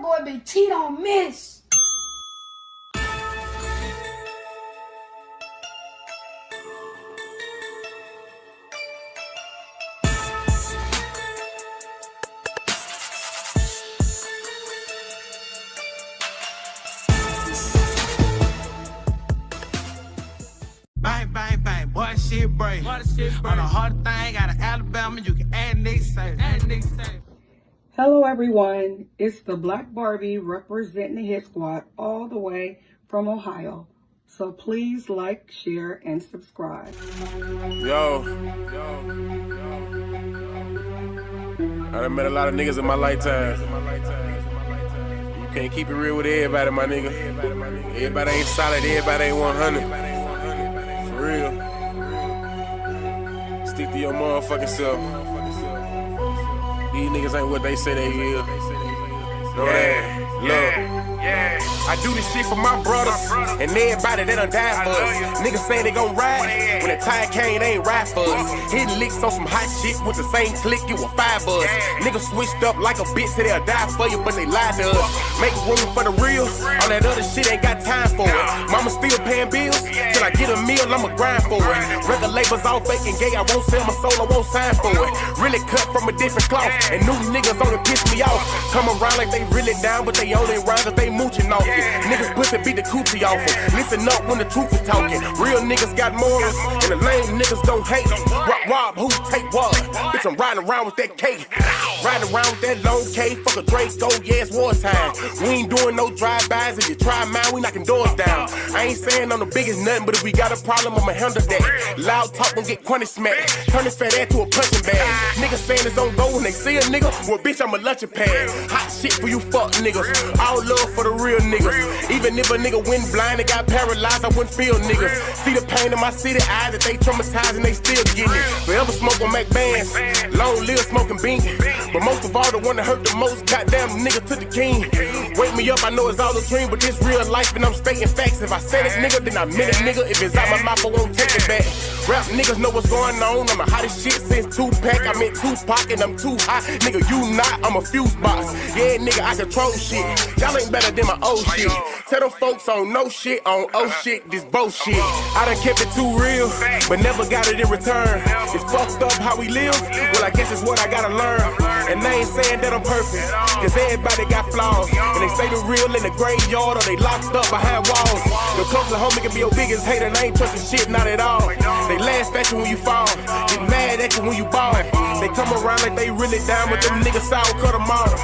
boy Big T don't miss. Bang, bang, bang, boy, shit break. On a hard thing, got an Alabama, you can add Nipsey. Hello everyone, it's the Black Barbie representing the Hit Squad all the way from Ohio. So please like, share, and subscribe. Yo. I done met a lot of niggas in my lifetime. You can't keep it real with everybody, my nigga. Everybody ain't solid, everybody ain't 100. For real. Stick to your motherfucking self. These niggas ain't what they say they is. Know that? Love. Yeah, I do this shit for my brothers and everybody that done died for us. Niggas say they gon' ride, when the time came, they ain't ride for us. Hitting licks on some hot shit with the same click, it was 5 buzz. Niggas switched up like a bitch, say they'll die for you, but they lied to us. Make room for the real, all that other shit ain't got time for it. Mama still paying bills, till I get a meal, I'ma grind for it. Record labels all fake and gay, I won't sell my soul, I won't sign for it. Really cut from a different cloth, and new niggas only piss me off. Come around like they really down, but they only rhyme cause they mooching off you. Niggas pussy beat the coochie off them. Listen up when the truth is talking. Real niggas got morals, and the lame niggas don't hate. Rob, who take what? Bitch, I'm riding around with that K. Riding around with that long K. Fuck a Draco, yeah, it's wartime. We ain't doing no drive-bys. If you try mine, we knocking doors down. I ain't saying I'm the biggest nothing, but if we got a problem, I'ma handle that. Loud talk gon' get crunny smack. Turn this fat ass to a punching bag. Niggas saying it's on go when they see a nigga. Well, bitch, I'm a lunching pad. Hot shit for you fuck niggas. All love for the real niggas. Even if a nigga went blind and got paralyzed, I wouldn't feel niggas. See the pain in my city eyes that they traumatized and they still getting it. Forever smoke gon' make bands. Long live smoking bean. But most of all, the one that hurt the most, goddamn nigga to the king. Wake me up, I know it's all a dream, but this real life and I'm stating facts. If I said it, nigga, then I meant it, nigga. If it's out my mouth, I won't take it back. Rap niggas know what's going on. I'm the hottest shit since Tupac. I'm in Tupac and I'm too hot. Nigga, you not, I'm a fuse box. Yeah, nigga, I control shit. Y'all ain't better than my old shit. Tell them folks on no shit, on oh shit, this bullshit. I done kept it too real, but never got it in return. It's fucked up how we live. Well, I guess it's what I gotta learn. And they ain't saying that I'm perfect, cause everybody got flaws. And they say the real in the graveyard or they locked up behind walls. The closer homie can be your biggest hater, and I ain't trusting shit, not at all. They laugh at you when you fall, get mad at you when you ball. They come around like they really down, but them niggas sour cut them off.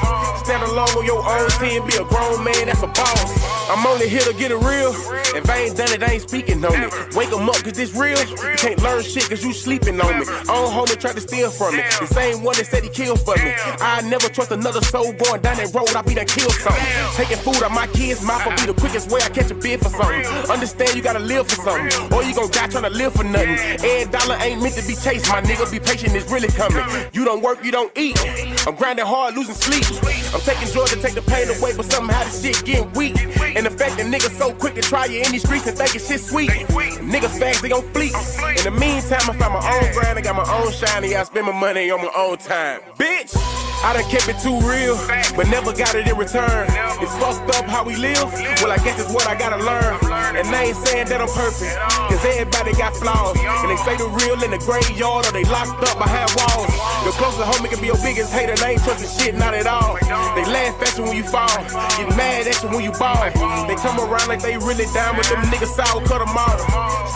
Stand alone on your own team, be a grown man, that's a boss. I'm only here to get it real. If I ain't done it, I ain't speaking on it. Wake 'em up, cause this real. You can't learn shit cause you sleeping on me. Own homie tried to steal from me. The same one that said he killed for me. I never trust another soul going down that road, I be done kill something. Taking food out my kids' mouth will be the quickest way I catch a bid for something. Understand you gotta live for something, or you gon' die trying to live for nothing. Every dollar ain't meant to be chased, my nigga. Be patient, it's really coming. You don't work, you don't eat. I'm grinding hard, losing sleep. I'm taking drugs to take the pain away, but somehow this shit getting weak. And the fact that niggas so quick to try you in these streets and think it's shit sweet. Niggas fast, they gon' fleet. In the meantime, I found my own grind, I got my own shine, and I spend my money on my own time. Bitch! I done kept it too real, but never got it in return. It's fucked up how we live, well I guess it's what I gotta learn. And they ain't saying that I'm perfect, cause everybody got flaws. And they say the real in the graveyard or they locked up behind walls. The closer homie can be your biggest hater, they ain't trusting shit, not at all. They laugh at you when you fall, get mad at you when you ball. They come around like they really down, but them niggas sour cut them off.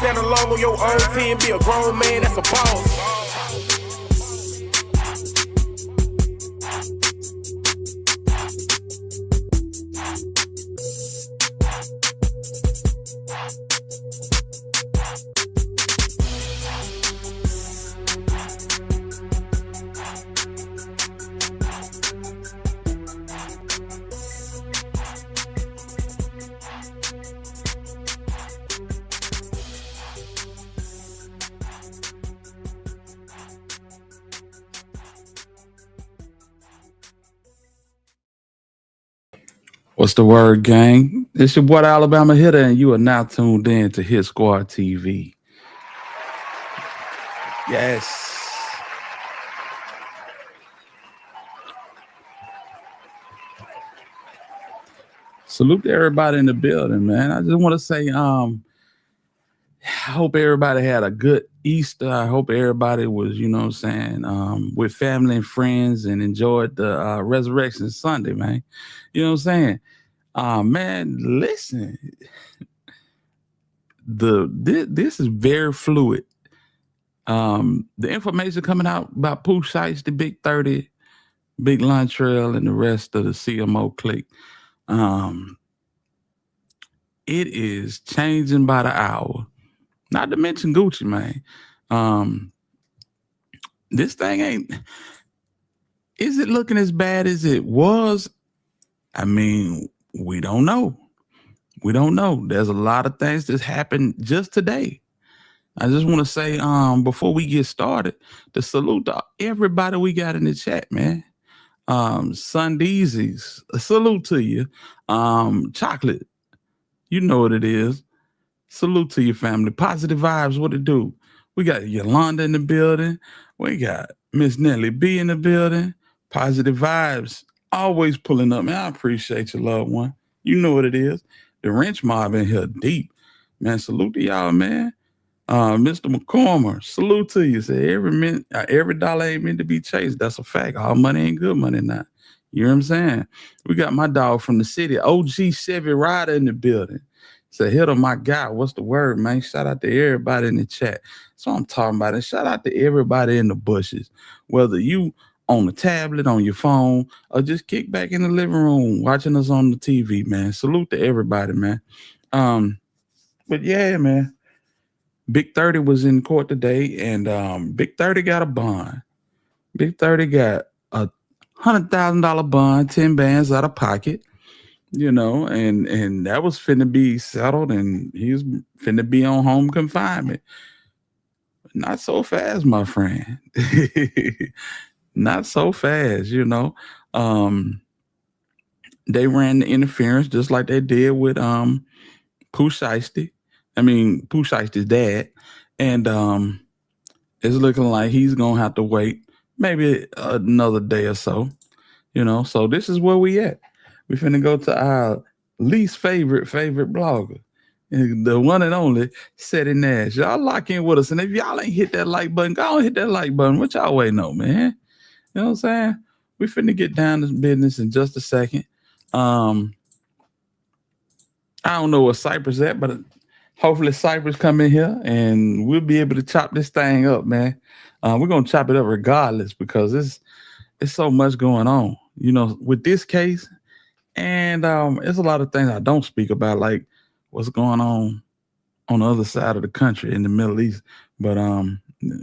Stand alone on your own team, be a grown man, that's a boss. What's the word, gang? It's your boy, the Alabama Hitter, and you are now tuned in to Hit Squad TV. Yes. Salute to everybody in the building, man. I just want to say, I hope everybody had a good Easter. I hope everybody was, you know what I'm saying, with family and friends and enjoyed the Resurrection Sunday, man. You know what I'm saying? Man, listen, this is very fluid. The information coming out about Pooh Shiesty, Big 30, Big Trail, and the rest of the CMO clique. It is changing by the hour. Not to mention Gucci, man. This thing ain't. Is it looking as bad as it was? I mean, we don't know. We don't know. There's a lot of things that happened just today. I just want to say, before we get started, to salute to everybody we got in the chat, man. Sundeezies, a salute to you. Chocolate, you know what it is. Salute to your family. Positive vibes, what it do? We got Yolanda in the building. We got Miss Nelly B in the building. Positive vibes, always pulling up, man. I appreciate your loved one. You know what it is. The wrench mob in here deep. Man, salute to y'all, man. Mr. McCormer, salute to you. Say every dollar ain't meant to be chased. That's a fact. All money ain't good money now. You know what I'm saying? We got my dog from the city, OG Chevy Rider in the building. Say, hit on my guy. What's the word, man? Shout out to everybody in the chat. That's what I'm talking about. And shout out to everybody in the bushes. Whether you on the tablet, on your phone, or just kick back in the living room watching us on the TV, man. Salute to everybody, man. But yeah, man. Big 30 was in court today, and Big 30 got a bond. Big 30 got a $100,000 bond, 10 bands out of pocket, you know, and that was finna be settled, and he was finna be on home confinement. Not so fast, my friend. Not so fast, you know. They ran the interference just like they did with Pooh Shiesty. I mean, Pooh Shiesty's dad. And it's looking like he's going to have to wait maybe another day or so, you know. So this is where we at. We finna go to our least favorite blogger, the one and only Seti Nash. Y'all lock in with us. And if y'all ain't hit that like button, go on hit that like button. What y'all waiting on, man? You know what I'm saying? We finna get down to business in just a second. I don't know where Cypress at, but hopefully Cypress come in here and we'll be able to chop this thing up, man. We're gonna chop it up regardless because it's so much going on, you know, with this case. And there's a lot of things I don't speak about, like what's going on the other side of the country in the Middle East. But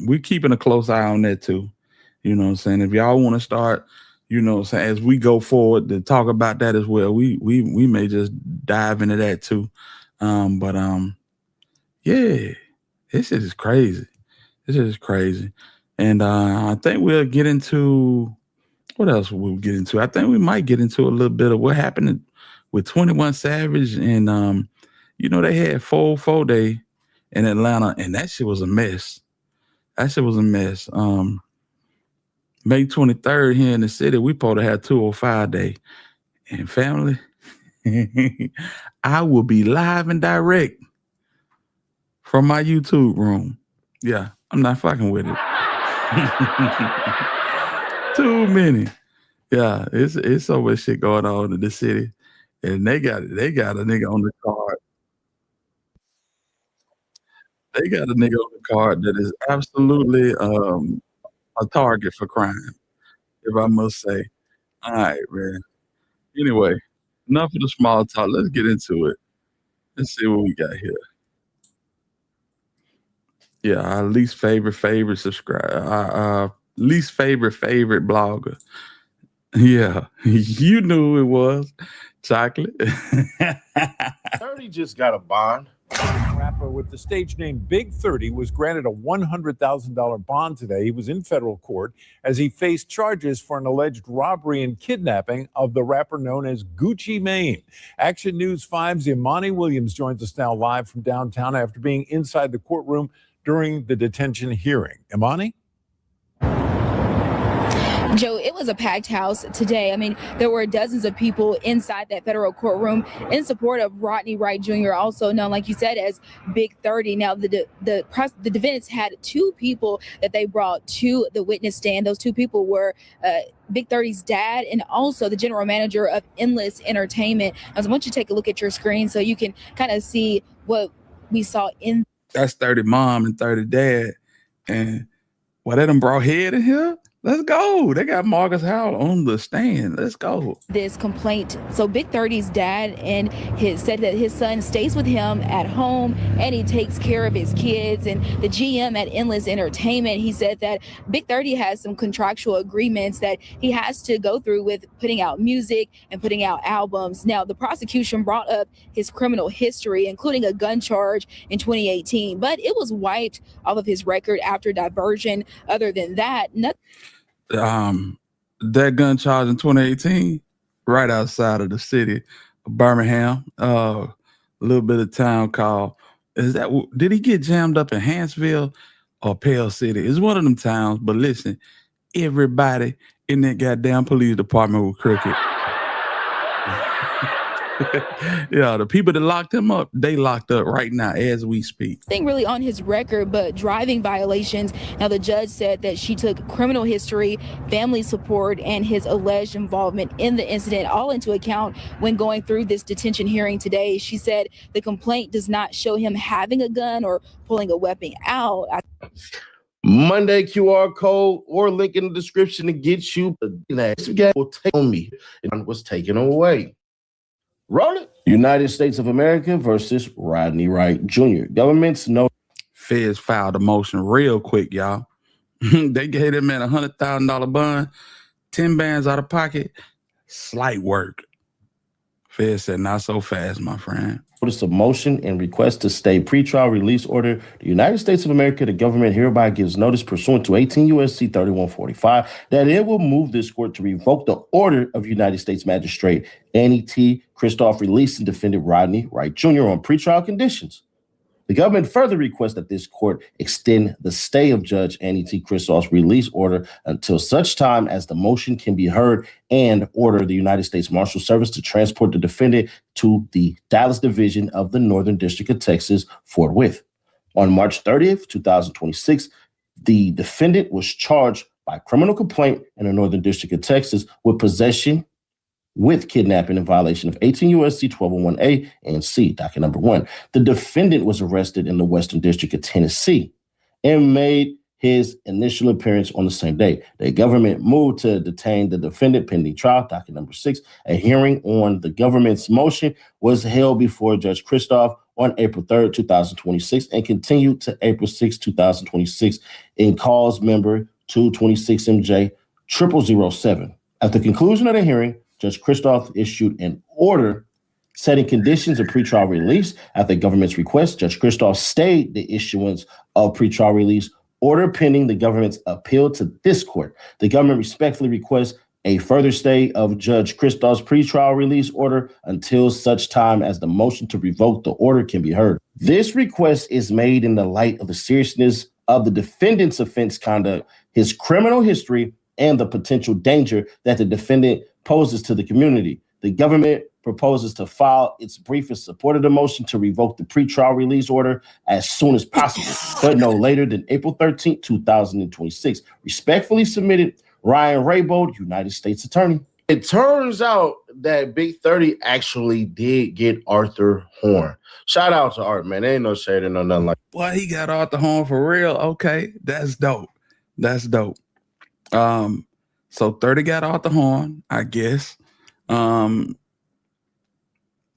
we're keeping a close eye on that too. You know what I'm saying? If y'all want to start, you know what I'm saying, as we go forward to talk about that as well, we may just dive into that too. Yeah, this shit is crazy. This is crazy. And I think we'll get into, what else we'll get into? I think we might get into a little bit of what happened with 21 Savage. And, you know, they had 4 Day in Atlanta, and that shit was a mess. That shit was a mess. May 23rd here in the city, we supposed to have 205 Day. And family, I will be live and direct from my YouTube room. Yeah, I'm not fucking with it. Too many. Yeah, it's so much shit going on in the city. And they got a nigga on the card. They got a nigga on the card that is absolutely a target for crime, if I must say. All right, man. Anyway, enough of the small talk. Let's get into it. Let's see what we got here. Yeah, our least favorite subscriber, our least favorite blogger. Yeah, you knew who it was. Chocolate. 30 just got a bond. Rapper with the stage name Big 30 was granted a $100,000 bond today. He was in federal court as he faced charges for an alleged robbery and kidnapping of the rapper known as Gucci Mane. Action News 5's Imani Williams joins us now live from downtown after being inside the courtroom during the detention hearing. Imani? Joe, it was a packed house today. I mean, there were dozens of people inside that federal courtroom in support of Rodney Wright Jr., also known, like you said, as Big 30. Now, the defendants had two people that they brought to the witness stand. Those two people were Big 30's dad and also the general manager of Endless Entertainment. I want you to take a look at your screen so you can kind of see what we saw in. That's 30 mom and 30 dad. And what they done brought head in here? Let's go. They got Marcus Howell on the stand. Let's go. This complaint. So Big 30's dad and said that his son stays with him at home and he takes care of his kids. And the GM at Endless Entertainment, he said that Big 30 has some contractual agreements that he has to go through with putting out music and putting out albums. Now, the prosecution brought up his criminal history, including a gun charge in 2018, but it was wiped off of his record after diversion. Other than that, nothing. That gun charge in 2018, right outside of the city of Birmingham, a little bit of town called, did he get jammed up in Hansville or Pale City? It's one of them towns, but listen, everybody in that goddamn police department was crooked. Yeah, the people that locked him up, they locked up right now as we speak. Thing really on his record, but driving violations. Now, the judge said that she took criminal history, family support, and his alleged involvement in the incident all into account when going through this detention hearing today. She said the complaint does not show him having a gun or pulling a weapon out. Monday QR code or link in the description to get you. Will take on me and was taken away. Roll it. United States of America versus Rodney Wright Jr. Government's no. Feds filed a motion real quick, y'all. They gave that man $100,000 bond, 10 bands out of pocket, slight work. Feds said, not so fast, my friend. Notice of motion and request to stay pretrial release order. The United States of America, the government hereby gives notice pursuant to 18 U.S.C. 3145 that it will move this court to revoke the order of United States Magistrate Annie T. Christoph releasing defendant Rodney Wright Jr. on pretrial conditions. The government further requests that this court extend the stay of Judge Annie T. Christoph's release order until such time as the motion can be heard and order the United States Marshal Service to transport the defendant to the Dallas Division of the Northern District of Texas forthwith. On March 30th, 2026, the defendant was charged by criminal complaint in the Northern District of Texas with possession with kidnapping in violation of 18 U.S.C. 1201A and C, docket number 1. The defendant was arrested in the Western District of Tennessee and made his initial appearance on the same day. The government moved to detain the defendant pending trial, docket number 6. A hearing on the government's motion was held before Judge Christoph on April 3rd, 2026, and continued to April 6, 2026 in cause number 226MJ 0007. At the conclusion of the hearing, Judge Christoph issued an order setting conditions of pretrial release. At the government's request, Judge Christoph stayed the issuance of pretrial release order pending the government's appeal to this court. The government respectfully requests a further stay of Judge Christoph's pretrial release order until such time as the motion to revoke the order can be heard. This request is made in the light of the seriousness of the defendant's offense conduct, his criminal history, and the potential danger that the defendant poses to the community. The government proposes to file its brief in support of the motion to revoke the pretrial release order as soon as possible, but no later than April 13, 2026. Respectfully submitted, Ryan Raybold, United States Attorney. It turns out that Big 30 actually did get Arthur Horn. Shout out to Art, man. There ain't no shade or no nothing like that. Well, he got Arthur Horn for real. Okay, that's dope. That's dope. So 30 got Arthur Horn, I guess. And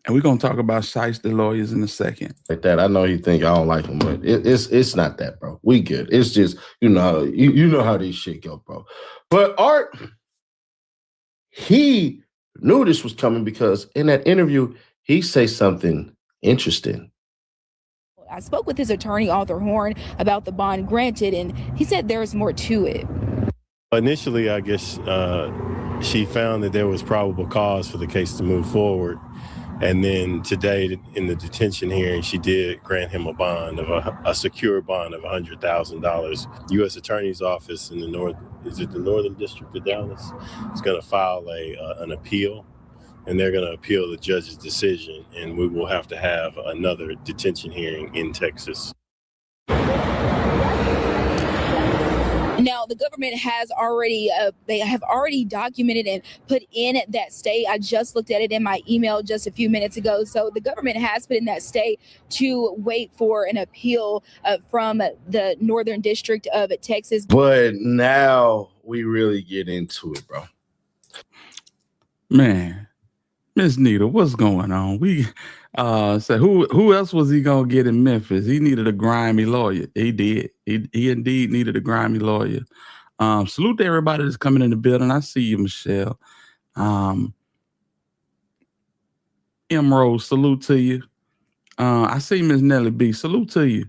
we're gonna talk about shiesty lawyers in a second. Like that, I know you think I don't like him, but it's not that, bro. We good. It's just you know how these shit go, bro. But Art, he knew this was coming because in that interview he said something interesting. I spoke with his attorney, Arthur Horn, about the bond granted, and he said there's more to it. Initially, I guess she found that there was probable cause for the case to move forward. And then today in the detention hearing, she did grant him a bond of a secure bond of $100,000. U.S. Attorney's Office in the Northern District of Dallas is going to file an appeal, and they're going to appeal the judge's decision, and we will have to have another detention hearing in Texas. Now, the government has already, they have already documented and put in that stay. I just looked at it in my email just a few minutes ago. So the government has put in that stay to wait for an appeal from the Northern District of Texas. But now we really get into it, bro. Man, Miss Nita, what's going on? We said who else was he gonna get in Memphis? He needed a grimy lawyer. He did. He indeed needed a grimy lawyer. Salute to everybody that's coming in the building. I see you, Michelle. Emerald, salute to you. I see Miss Nelly B. Salute to you.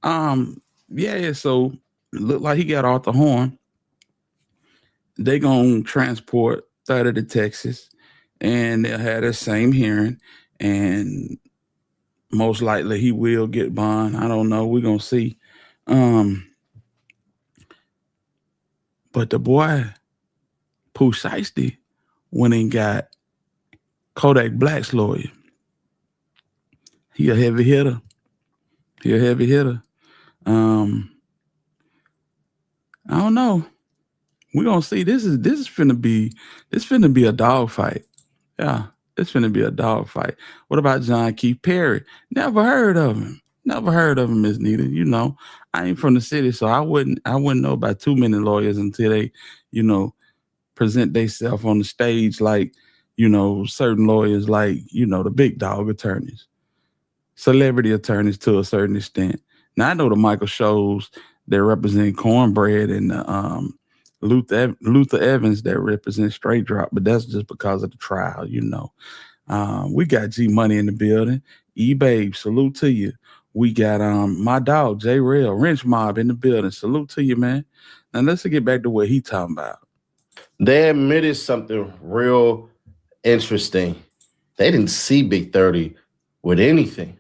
Yeah, so it looked like he got Arthur Horn. They gonna transport 30 to Texas, and they'll have the same hearing, and most likely he will get bond. I don't know. We're gonna see. But the boy, Pooh Shiesty, went and got Kodak Black's lawyer. He a heavy hitter. I don't know. We're gonna see. This is finna be a dog fight. Yeah, it's finna be a dog fight. What about John Keith Perry? Never heard of him, Miss Nita. You know, I ain't from the city, so I wouldn't know about too many lawyers until they, present themselves on the stage like, certain lawyers, like, the big dog attorneys, celebrity attorneys to a certain extent. Now I know the Michael Shows that represent Cornbread and Luther Evans that represent Straight Drop, but that's just because of the trial, We got G Money in the building. E-Babe, salute to you. We got my dog, J Rail, Wrench Mob in the building. Salute to you, man. Now let's get back to what he talking about. They admitted something real interesting. They didn't see Big 30 with anything.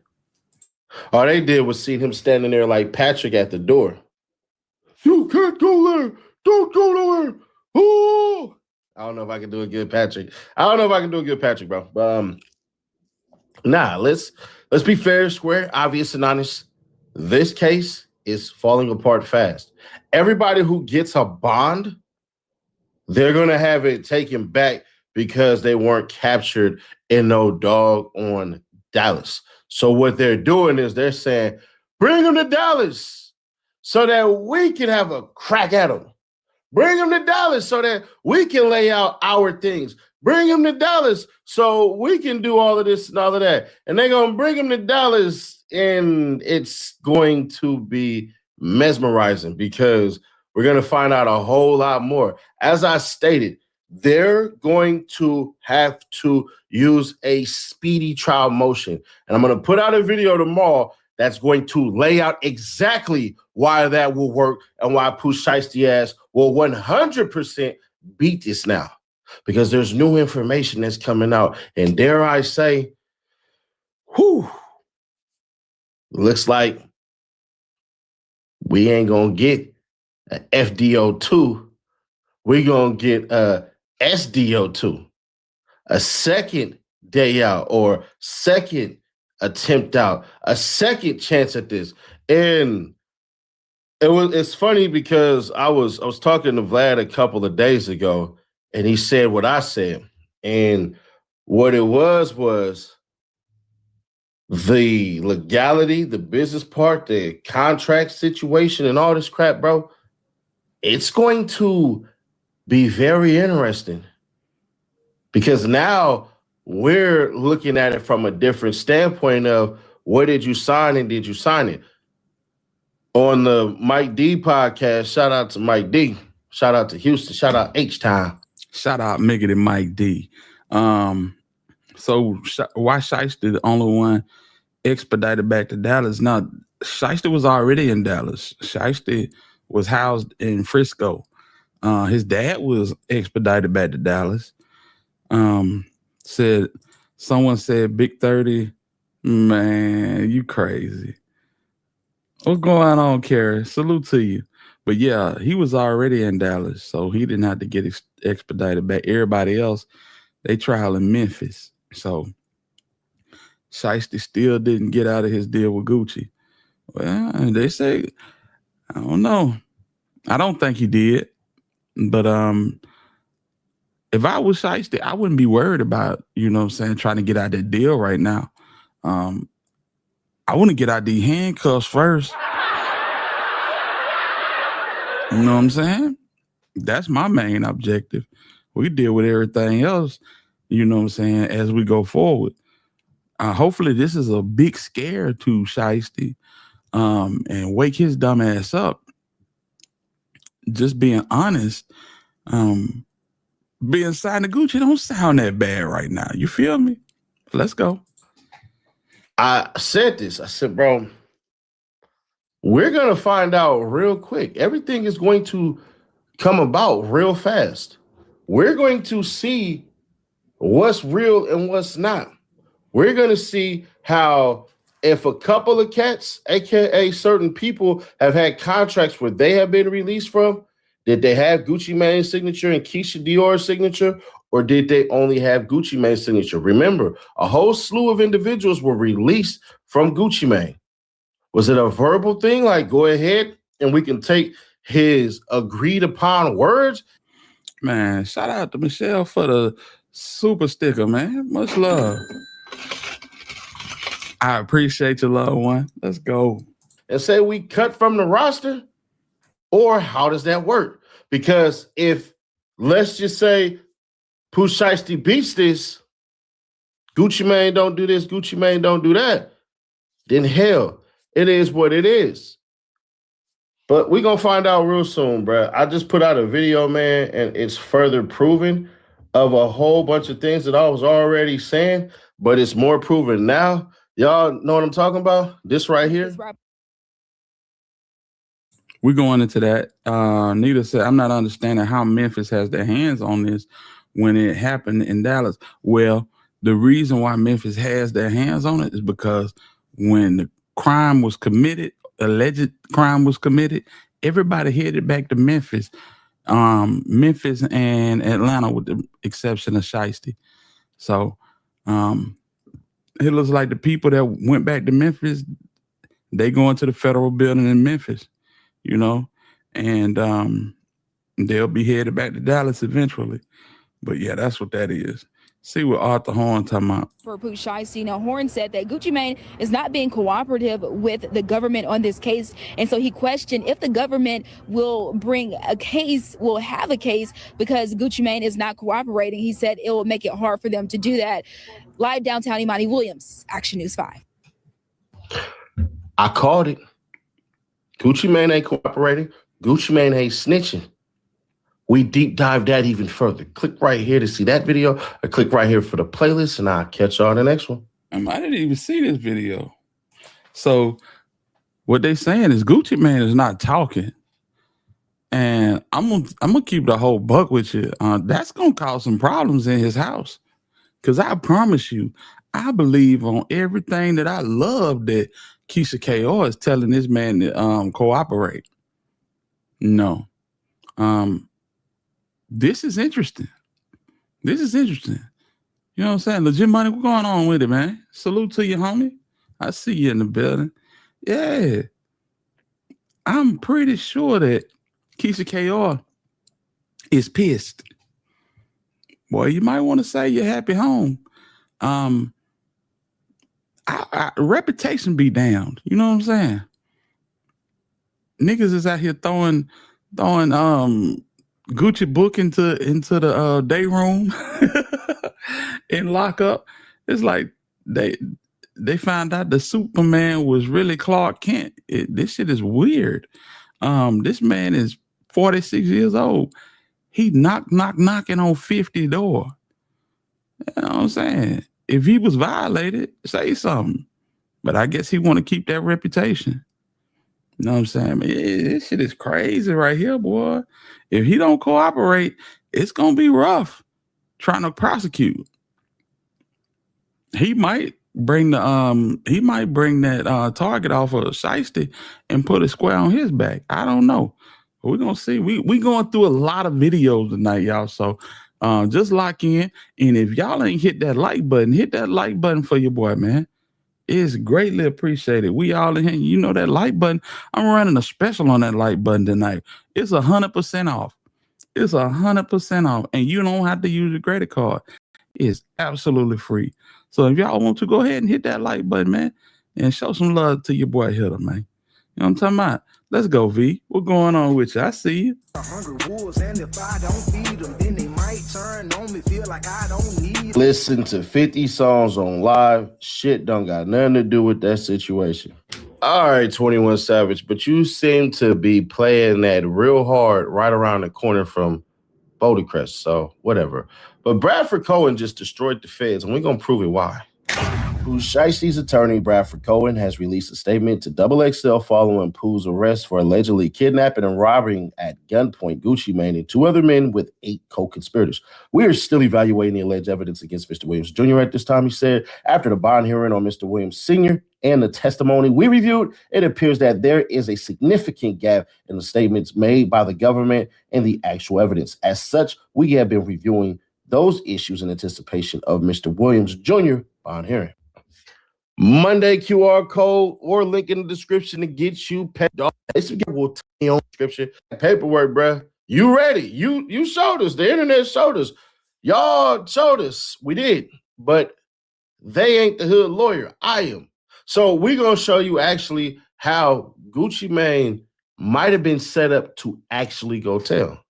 All they did was see him standing there like Patrick at the door. You can't go there. Don't go nowhere. Oh! I don't know if I can do a good Patrick. Bro. But let's be fair, square, obvious, and honest. This case is falling apart fast. Everybody who gets a bond, they're gonna have it taken back because they weren't captured in no dog on Dallas. So what they're doing is they're saying, bring them to Dallas so that we can have a crack at them. Bring them to Dallas so that we can lay out our things. Bring them to Dallas so we can do all of this and all of that. And they're going to bring them to Dallas, and it's going to be mesmerizing because we're going to find out a whole lot more. As I stated, they're going to have to use a speedy trial motion. And I'm going to put out a video tomorrow that's going to lay out exactly why that will work and why Pooh Shiesty ass will 100% beat this now. Because there's new information that's coming out. And dare I say, looks like we ain't going to get an FDO2. We're going to get a SDO2, a second day out or second attempt out, a second chance at this. And it's funny because I was talking to Vlad a couple of days ago, and he said what I said. And what it was the legality, the business part, the contract situation, and all this crap, bro. It's going to be very interesting because now we're looking at it from a different standpoint of what did you sign and did you sign it? On the Mike D podcast, shout out to Mike D, shout out to Houston, shout out H-Time. Shout out Miggity Mike D. So why Shiesty the only one expedited back to Dallas? Now, Shiesty was already in Dallas. Shiesty was housed in Frisco. His dad was expedited back to Dallas. Said Someone said Big 30. Man, you crazy. What's going on, Carrie? Salute to you. But yeah, he was already in Dallas, so he didn't have to get expedited back. Everybody else, they trial in Memphis. So Shiesty still didn't get out of his deal with Gucci. Well, they say, I don't know. I don't think he did. But if I was Shiesty, I wouldn't be worried about, you know what I'm saying, trying to get out that deal right now. I want to get out the handcuffs first. You know what I'm saying? That's my main objective. We deal with everything else, you know what I'm saying, as we go forward. Hopefully this is a big scare to Shiesty and wake his dumb ass up. Just being honest, being signed to Gucci don't sound that bad right now. You feel me? Let's go. I said this. I said, bro, we're going to find out real quick. Everything is going to come about real fast. We're going to see what's real and what's not. We're going to see how if a couple of cats, aka certain people, have had contracts where they have been released from, did they have Gucci Mane's signature and Keisha Dior's signature, or did they only have Gucci Mane's signature? Remember, a whole slew of individuals were released from Gucci Mane. Was it a verbal thing, like go ahead and we can take his agreed upon words? Man, shout out to Michelle for the super sticker, man. Much love. I appreciate your love, one. Let's go. And say we cut from the roster? Or how does that work? Because if, let's just say, Pooh Shiesty beats this, Gucci Mane don't do this, Gucci Mane don't do that, then hell, it is what it is. But we're going to find out real soon, bro. I just put out a video, man, and it's further proven of a whole bunch of things that I was already saying, but it's more proven now. Y'all know what I'm talking about? This right here. We're going into that. Nita said, I'm not understanding how Memphis has their hands on this when it happened in Dallas. Well, the reason why Memphis has their hands on it is because when the crime was committed, alleged crime was committed, everybody headed back to Memphis. Memphis and Atlanta, with the exception of Shiesty. So it looks like the people that went back to Memphis, they going to the federal building in Memphis, you know, and they'll be headed back to Dallas eventually. But yeah, that's what that is. See what Arthur Horn talking about. For Pooh Shiesty, now Horn said that Gucci Mane is not being cooperative with the government on this case, and so he questioned if the government will bring a case, will have a case, because Gucci Mane is not cooperating. He said it will make it hard for them to do that. Live downtown, Imani Williams, Action News 5. I called it. Gucci Mane ain't cooperating. Gucci Mane ain't snitching. We deep dive that even further. Click right here to see that video, or click right here for the playlist, and I'll catch y'all in the next one. I didn't even see this video. So what they saying is Gucci Mane is not talking. And I'm gonna keep the whole buck with you. That's gonna cause some problems in his house. Because I promise you, I believe on everything that I love that Keisha KR is telling this man to cooperate. No. This is interesting. This is interesting. You know what I'm saying? Legit Money, what's going on with it, man? Salute to you, homie. I see you in the building. Yeah. I'm pretty sure that Keisha KR is pissed. Boy, you might want to say you're happy home. Reputation be damned. You know what I'm saying? Niggas is out here throwing Gucci book into the day room and lock up. It's like they found out the Superman was really Clark Kent. This shit is weird. This man is 46 years old. He knocking on 50 door. You know what I'm saying? If he was violated, say something. But I guess he want to keep that reputation. You know what I'm saying? This shit is crazy right here, boy. If he don't cooperate, it's going to be rough trying to prosecute. he might bring that target off of Shiesty and put a square on his back. I don't know. We're gonna see. We going through a lot of videos tonight, y'all. So just lock in. And if y'all ain't hit that like button, hit that like button for your boy, man. It's greatly appreciated. We all in here. You know that like button. I'm running a special on that like button tonight. It's 100% off. It's 100% off. And you don't have to use a credit card. It's absolutely free. So if y'all want to, go ahead and hit that like button, man, and show some love to your boy Hitter, man. You know what I'm talking about? Let's go, V. What's going on with you? I see you. Listen to 50 songs on live. Shit don't got nothing to do with that situation. All right, 21 Savage, but you seem to be playing that real hard right around the corner from Boulder Crest, so whatever. But Bradford Cohen just destroyed the feds, and we're going to prove it why. Pooh Shiesty's attorney, Bradford Cohen, has released a statement to XXL following Pooh's arrest for allegedly kidnapping and robbing at gunpoint Gucci Mane and 2 other men with 8 co-conspirators. We are still evaluating the alleged evidence against Mr. Williams Jr. at this time, he said. After the bond hearing on Mr. Williams Sr. and the testimony we reviewed, it appears that there is a significant gap in the statements made by the government and the actual evidence. As such, we have been reviewing those issues in anticipation of Mr. Williams Jr. bond hearing. Monday QR code or link in the description to get you paid. Will tell you on description. Paperwork, bruh. You ready? You showed us. The internet showed us. Y'all showed us. We did. But they ain't the hood lawyer. I am. So we're going to show you actually how Gucci Mane might have been set up to actually go tell.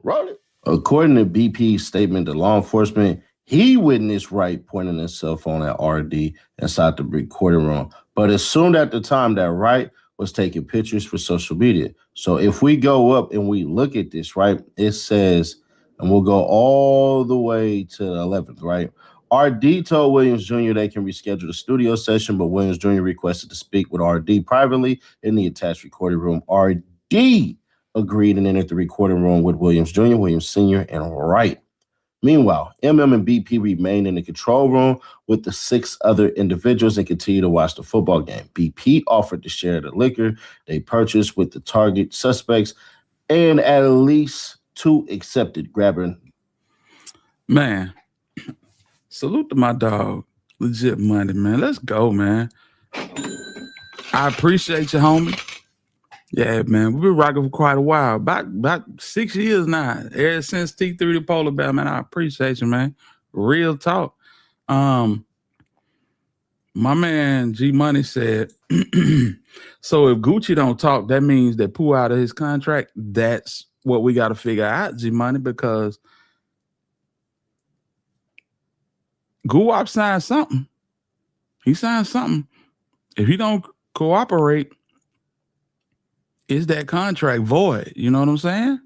Roll it. According to BP's statement to law enforcement, he witnessed Wright pointing his cell phone at RD inside the recording room, but assumed at the time that Wright was taking pictures for social media. So if we go up and we look at this, right, it says, and we'll go all the way to the 11th, right? RD told Williams Jr. they can reschedule the studio session, but Williams Jr. requested to speak with RD privately in the attached recording room. RD agreed and entered the recording room with Williams Jr., Williams Sr., and Wright. Meanwhile, MM and BP remained in the control room with the 6 other individuals and continued to watch the football game. BP offered to share the liquor they purchased with the target suspects, and at least 2 accepted, grabbing. Man, salute to my dog. Legit money, man. Let's go, man. I appreciate you, homie. Yeah, man, we've been rocking for quite a while. About 6 years now. Ever since T3 the Polar Bear, man. I appreciate you, man. Real talk. My man G Money said, so if Gucci don't talk, that means that Pooh out of his contract. That's what we got to figure out, G Money, because Guwap signed something. He signed something. If he don't cooperate, is that contract void? You know what I'm saying?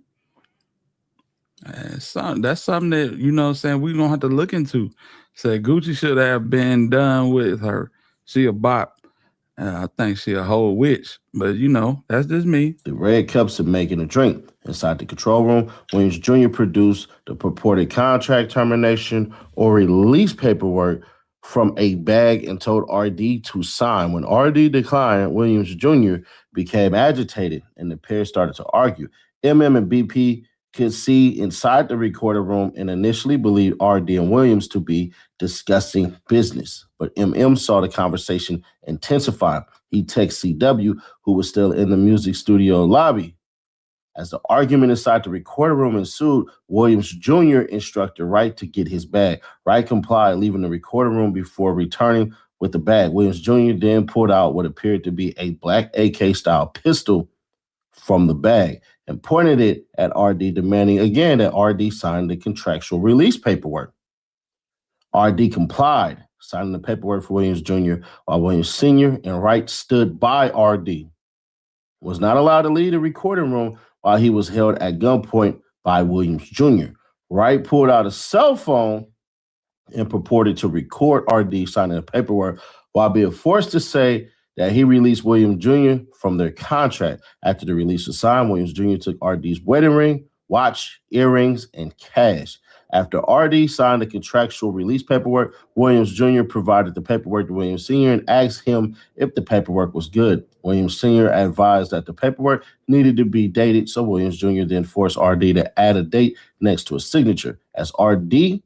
That's something that, you know what I'm saying, we're going to have to look into. Say Gucci should have been done with her. She a bop. I think she a whole witch. But, you know, that's just me. The red cups of making a drink. Inside the control room, Williams Jr. produced the purported contract termination or release paperwork from a bag and told RD to sign. When RD declined, Williams Jr. became agitated and the pair started to argue. MM and BP could see inside the recording room and initially believed RD and Williams to be discussing business. But MM saw the conversation intensify. He texted CW, who was still in the music studio lobby. As the argument inside the recording room ensued, Williams Jr. instructed Wright to get his bag. Wright complied, leaving the recording room before returning with the bag. Williams Jr. then pulled out what appeared to be a black AK-style pistol from the bag and pointed it at RD, demanding again that RD sign the contractual release paperwork. RD complied, signing the paperwork for Williams Jr., while Williams Sr. and Wright stood by RD. Was not allowed to leave the recording room while he was held at gunpoint by Williams Jr. Wright pulled out a cell phone and purported to record RD signing the paperwork while being forced to say that he released Williams Jr. from their contract. After the release was signed, Williams Jr. took RD's wedding ring, watch, earrings, and cash. After RD signed the contractual release paperwork, Williams Jr. provided the paperwork to Williams Sr. and asked him if the paperwork was good. Williams Sr. advised that the paperwork needed to be dated, so Williams Jr. then forced RD to add a date next to his signature. As RD,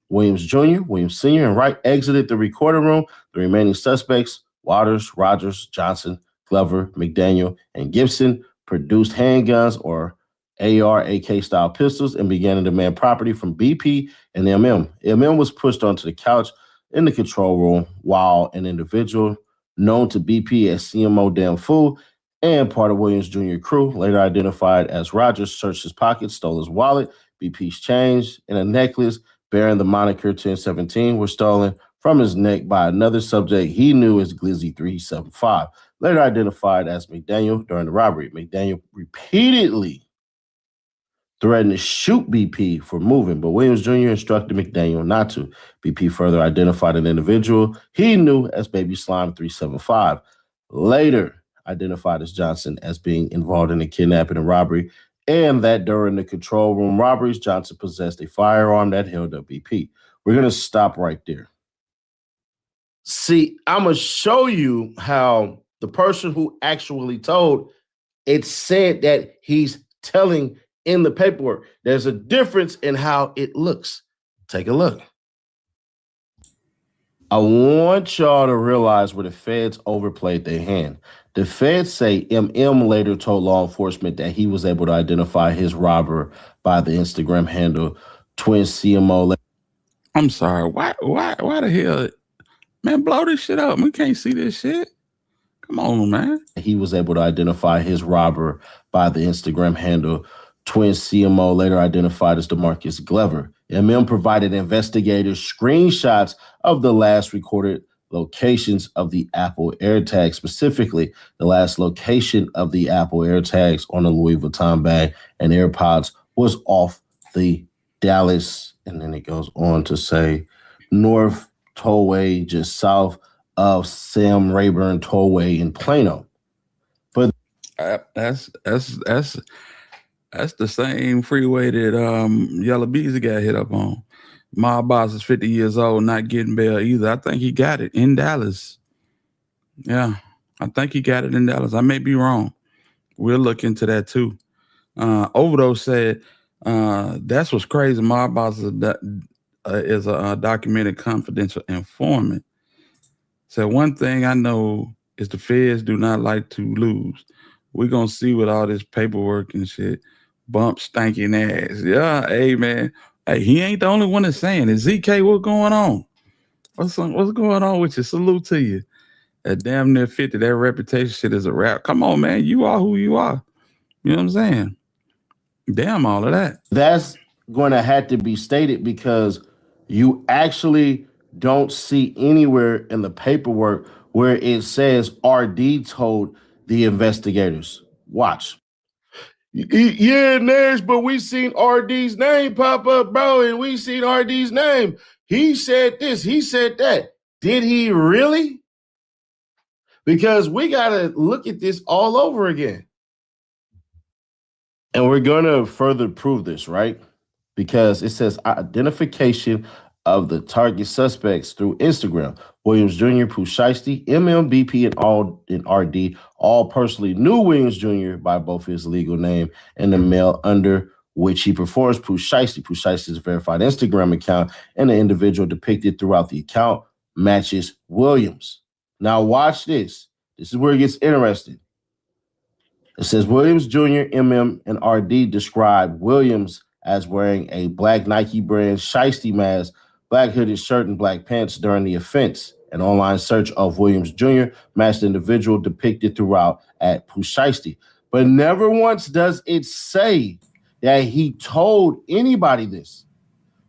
Williams Jr., Williams Sr., and Wright exited the recording room, the remaining suspects, Waters, Rogers, Johnson, Glover, McDaniel, and Gibson, produced handguns or AR-AK style pistols and began to demand property from BP and MM. MM was pushed onto the couch in the control room while an individual known to BP as CMO Damn Fool and part of Williams Jr. crew, later identified as Rogers, searched his pockets, stole his wallet, BP's change, and a necklace bearing the moniker 1017 were stolen from his neck by another subject he knew as Glizzy 375, later identified as McDaniel during the robbery. McDaniel repeatedly threatened to shoot BP for moving, but Williams Jr. instructed McDaniel not to. BP further identified an individual he knew as Baby Slime 375, later identified as Johnson as being involved in the kidnapping and robbery, and that during the control room robberies, Johnson possessed a firearm that held up BP. We're going to stop right there. See, I'm going to show you how the person who actually told, it said that he's telling in the paperwork. There's a difference in how it looks. Take a look. I want y'all to realize where the feds overplayed their hand. The feds say MM later told law enforcement that he was able to identify his robber by the Instagram handle Twin CMO. I'm sorry. Why the hell? Man, blow this shit up. We can't see this shit. Come on, man. He was able to identify his robber by the Instagram handle Twin CMO, later identified as DeMarcus Glover. MM provided investigators screenshots of the last recorded locations of the Apple AirTags, specifically the last location of the Apple AirTags on a Louis Vuitton bag and AirPods was off the Dallas, and then it goes on to say North Tollway, just south of Sam Rayburn Tollway in Plano. But that's the same freeway that Yellow Beezy got hit up on. My boss is 50 years old, not getting bail either. I think he got it in Dallas. Yeah, I think he got it in Dallas. I may be wrong. We'll look into that too. Overdose said, that's what's crazy. My boss is a documented confidential informant. So one thing I know is the feds do not like to lose. We're going to see with all this paperwork and shit. Bump stinking ass. Yeah, hey, man. Hey, he ain't the only one that's saying it. ZK, what's going on? What's going on with you? Salute to you. At damn near 50, that reputation shit is a wrap. Come on, man. You are who you are. You know what I'm saying? Damn all of that. That's going to have to be stated because you actually don't see anywhere in the paperwork where it says RD told the investigators. Watch. Yeah, Nash, but we seen RD's name pop up, bro, and we seen RD's name. He said this, he said that. Did he really? Because we got to look at this all over again. And we're going to further prove this, right? Because it says identification of the target suspects through Instagram. Williams Jr., Pooh Shiesty, MMBP, and RD all personally knew Williams Jr. by both his legal name and the mail under which he performs. Pooh Shiesty. Pooh Shiesty's verified Instagram account and the individual depicted throughout the account matches Williams. Now watch this. This is where it gets interesting. It says Williams Jr., MM, and RD describe Williams as wearing a black Nike brand Shiesty mask, black hooded shirt, and black pants during the offense. An online search of Williams Jr. matched the individual depicted throughout at Pooh Shiesty. But never once does it say that he told anybody this.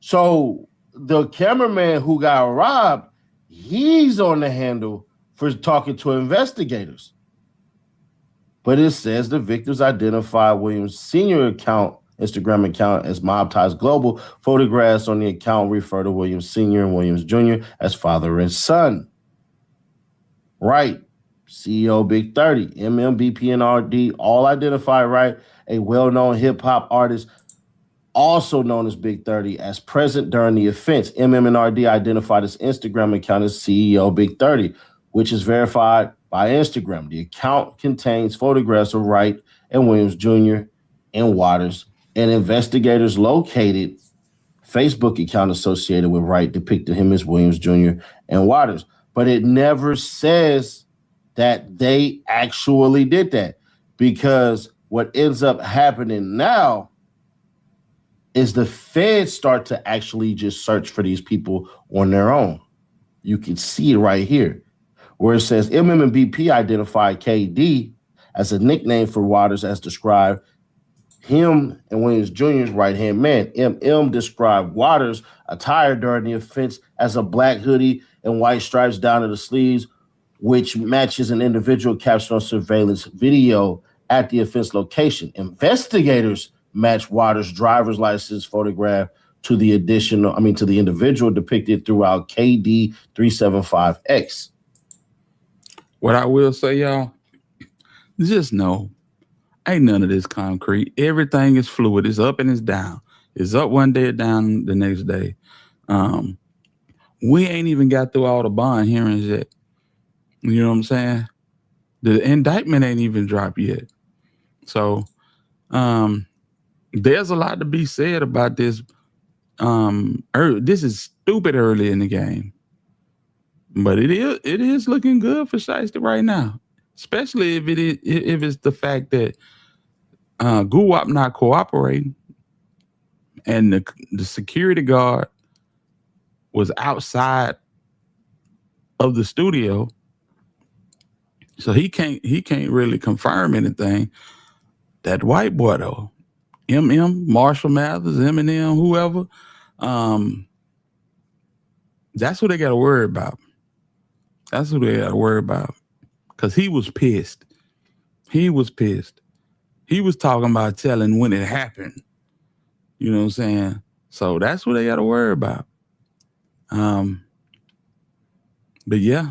So the cameraman who got robbed, he's on the handle for talking to investigators. But it says the victims identified Williams' senior Instagram account as Mob Ties Global. Photographs on the account refer to Williams Sr. and Williams Jr. as father and son. Right. CEO Big 30, MMBP and RD, all identified, right? A well-known hip-hop artist. also known as Big 30, as present during the offense. MM&RD identified his Instagram account as CEO Big 30, which is verified by Instagram. The account contains photographs of Wright and Williams Jr. and Waters, and investigators located Facebook account associated with Wright depicted him as Williams Jr. and Waters. But it never says that they actually did that, because what ends up happening now is the feds start to actually just search for these people on their own. You can see it right here, where it says MM and BP identified KD as a nickname for Waters as described him and Williams Jr.'s right-hand man. MM described Waters' attire during the offense as a black hoodie and white stripes down to the sleeves, which matches an individual captured on surveillance video at the offense location. Investigators matched Waters' driver's license photograph to the individual depicted throughout KD 375X. What I will say, y'all, just know, ain't none of this concrete. Everything is fluid. It's up and it's down. It's up one day, down the next day. We ain't even got through all the bond hearings yet. You know what I'm saying? The indictment ain't even dropped yet. So there's a lot to be said about this. This is stupid early in the game. But it is looking good for Shiesty right now. Especially if it's the fact that GUWAP not cooperating and the security guard was outside of the studio, so he can't really confirm anything. That white boy though, Marshall Mathers, Eminem, whoever, that's who they got to worry about. That's who they got to worry about. Because he was pissed. He was pissed. He was talking about telling when it happened. You know what I'm saying? So that's what they got to worry about. But yeah,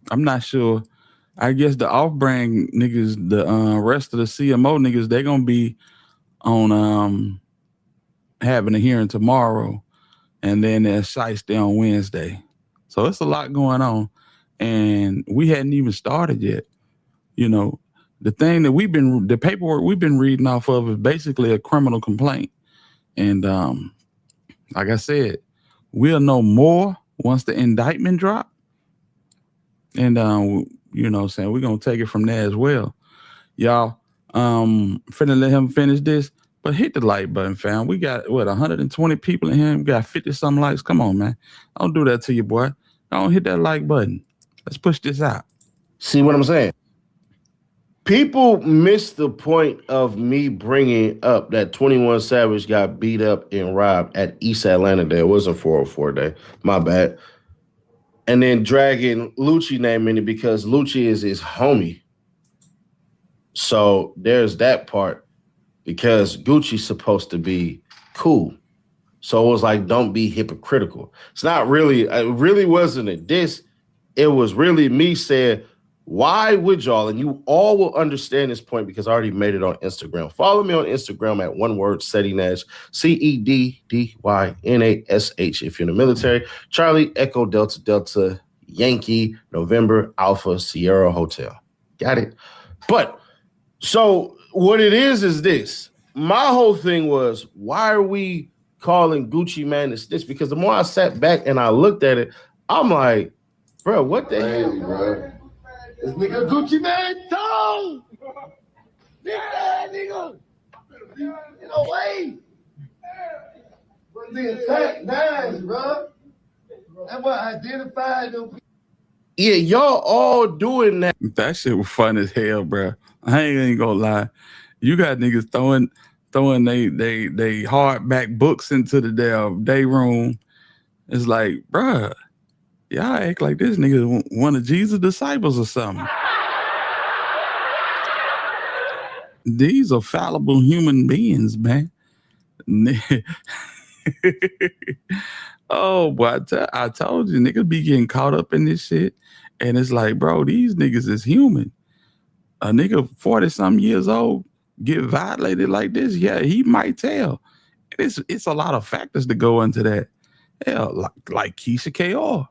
I'm not sure. I guess the off-brand niggas, the rest of the CMO niggas, they're going to be on having a hearing tomorrow. And then there's Shiesty on Wednesday. So it's a lot going on. And we hadn't even started yet. You know, the paperwork we've been reading off of is basically a criminal complaint. And like I said, we'll know more once the indictment drop. And, you know what I'm saying, we're going to take it from there as well. Y'all, finna let him finish this, but hit the like button, fam. We got, 120 people in here. We got 50-something likes. Come on, man. Don't do that to you, boy. Don't hit that like button. Let's push this out. See what I'm saying? People miss the point of me bringing up that 21 Savage got beat up and robbed at East Atlanta Day. It wasn't 404 Day. My bad. And then dragging Lucci name in it because Lucci is his homie. So there's that part because Gucci's supposed to be cool. So it was like, don't be hypocritical. It's not really, it really wasn't a diss. It was really me saying, why would y'all, and you all will understand this point because I already made it on Instagram. Follow me on Instagram at one word, Seddy Nash, CEDDYNASH. If you're in the military, Charlie, Echo, Delta, Delta, Yankee, November, Alpha, Sierra, Hotel. Got it? But, so what it is this. My whole thing was, why are we calling Gucci Mane this? Because the more I sat back and I looked at it, I'm like, bro, what the hell, bro? This nigga Gucci Mane, no! Nigga! You know, wait! But the attack nice, bro. That's what identified them. Yeah, y'all all doing that. That shit was fun as hell, bro. I ain't gonna lie. You got niggas throwing they hardback books into the damn day room. It's like, bruh, y'all act like this nigga one of Jesus' disciples or something. These are fallible human beings, man. Oh, boy, I told you, niggas be getting caught up in this shit. And it's like, bro, these niggas is human. A nigga 40-something years old get violated like this, yeah, he might tell. It's a lot of factors that go into that. Hell, like Keisha KR.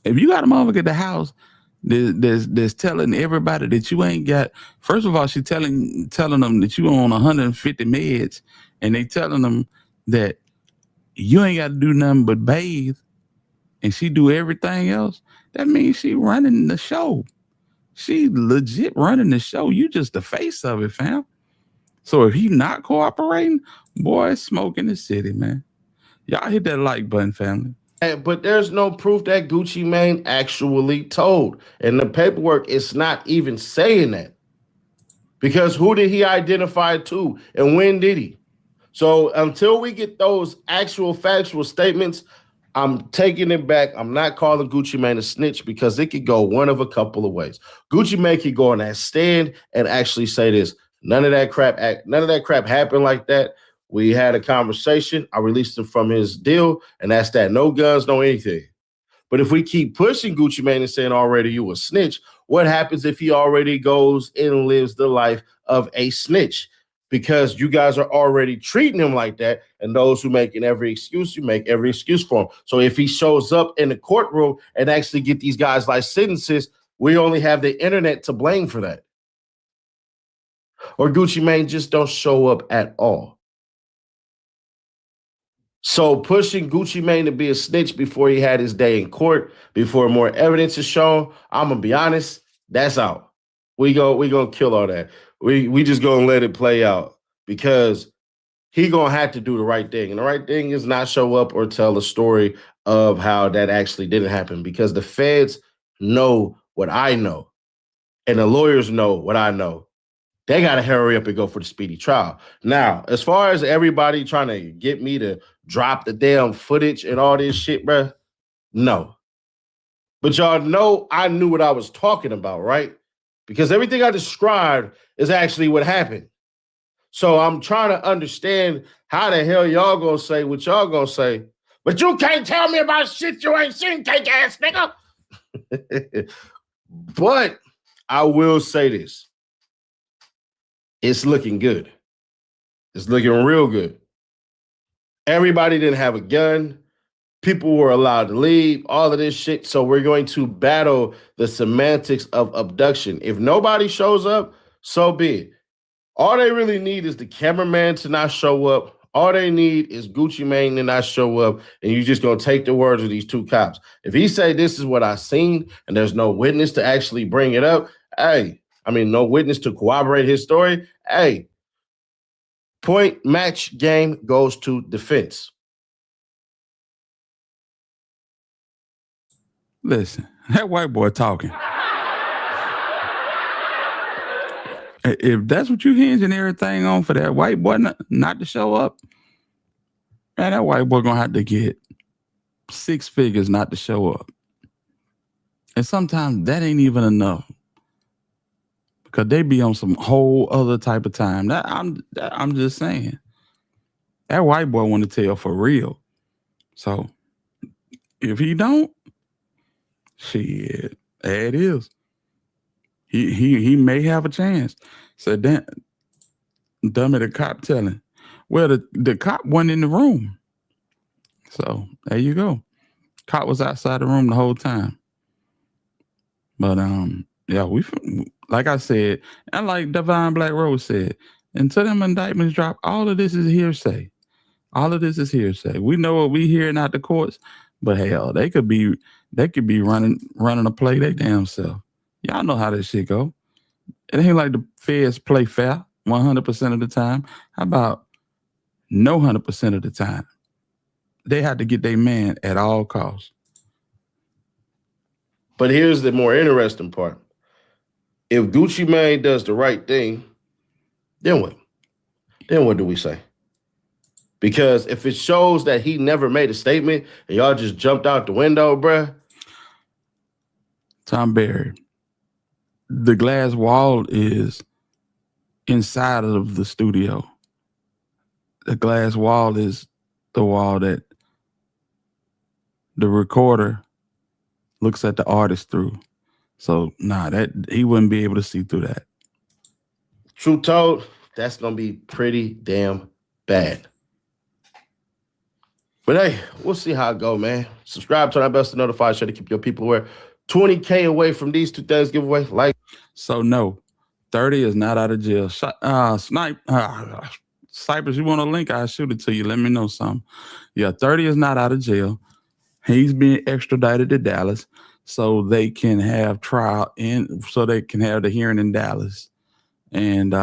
If you got a motherfucker at the house there's telling everybody that you ain't got, first of all, she telling them that you on 150 meds, and they telling them that you ain't got to do nothing but bathe, and she do everything else. That means she running the show. She legit running the show. You just the face of it, fam. So if he not cooperating, boy, it's smoke in the city, man. Y'all hit that like button, family. But there's no proof that Gucci Mane actually told. And the paperwork is not even saying that. Because who did he identify to and when did he? So until we get those actual factual statements, I'm taking it back. I'm not calling Gucci Mane a snitch because it could go one of a couple of ways. Gucci Mane could go on that stand and actually say this. None of that crap happened like that. We had a conversation. I released him from his deal, and that's that. No guns, no anything. But if we keep pushing Gucci Mane and saying already you a snitch, what happens if he already goes and lives the life of a snitch? Because you guys are already treating him like that, and those who making every excuse, you make every excuse for him. So if he shows up in the courtroom and actually get these guys like sentences, we only have the internet to blame for that. Or Gucci Mane just don't show up at all. So pushing Gucci Mane to be a snitch before he had his day in court, before more evidence is shown, I'm gonna be honest, that's out. We gonna kill all that. We just gonna let it play out because he gonna have to do the right thing. And the right thing is not show up or tell a story of how that actually didn't happen, because the feds know what I know and the lawyers know what I know. They got to hurry up and go for the speedy trial. Now, as far as everybody trying to get me to drop the damn footage and all this shit, bro, no. But y'all know I knew what I was talking about, right? Because everything I described is actually what happened. So I'm trying to understand how the hell y'all gonna say what y'all gonna say, but you can't tell me about shit you ain't seen, cake ass nigga. But I will say this. It's looking good. It's looking real good. Everybody didn't have a gun. People were allowed to leave, all of this shit. So we're going to battle the semantics of abduction. If nobody shows up, so be it. All they really need is the cameraman to not show up. All they need is Gucci Mane to not show up, and you're just going to take the words of these two cops. If he say this is what I seen and there's no witness to actually bring it up, no witness to corroborate his story, point match game goes to defense. Listen, that white boy talking. If that's what you hinging everything on for that white boy not to show up, man, that white boy gonna have to get 6 figures not to show up. And sometimes that ain't even enough. Because they be on some whole other type of time. I'm just saying. That white boy want to tell for real. So if he don't, shit, there it is. He may have a chance. So then, dummy, the cop telling. Well, the cop wasn't in the room. So there you go. Cop was outside the room the whole time. But yeah, like I said, and like Divine Black Rose said, until them indictments drop, all of this is hearsay. All of this is hearsay. We know what we hearing out the courts, but hell, they could be running a play they damn self. Y'all know how this shit go. It ain't like the feds play fair 100% of the time. How about no 100% of the time? They had to get their man at all costs. But here's the more interesting part. If Gucci Mane does the right thing, then what? Then what do we say? Because if it shows that he never made a statement and y'all just jumped out the window, bruh. Tom Barry, the glass wall is inside of the studio. The glass wall is the wall that the recorder looks at the artist through. So that he wouldn't be able to see through that. Truth told, that's gonna be pretty damn bad. But hey, we'll see how it go, man. Subscribe, turn our best to notify, sure to keep your people aware. 20K away from these 2 things giveaway. Like. So no, 30 is not out of jail. Cypress, you want a link? I'll shoot it to you. Let me know something. Yeah, 30 is not out of jail. He's being extradited to Dallas so they can have so they can have the hearing in Dallas. And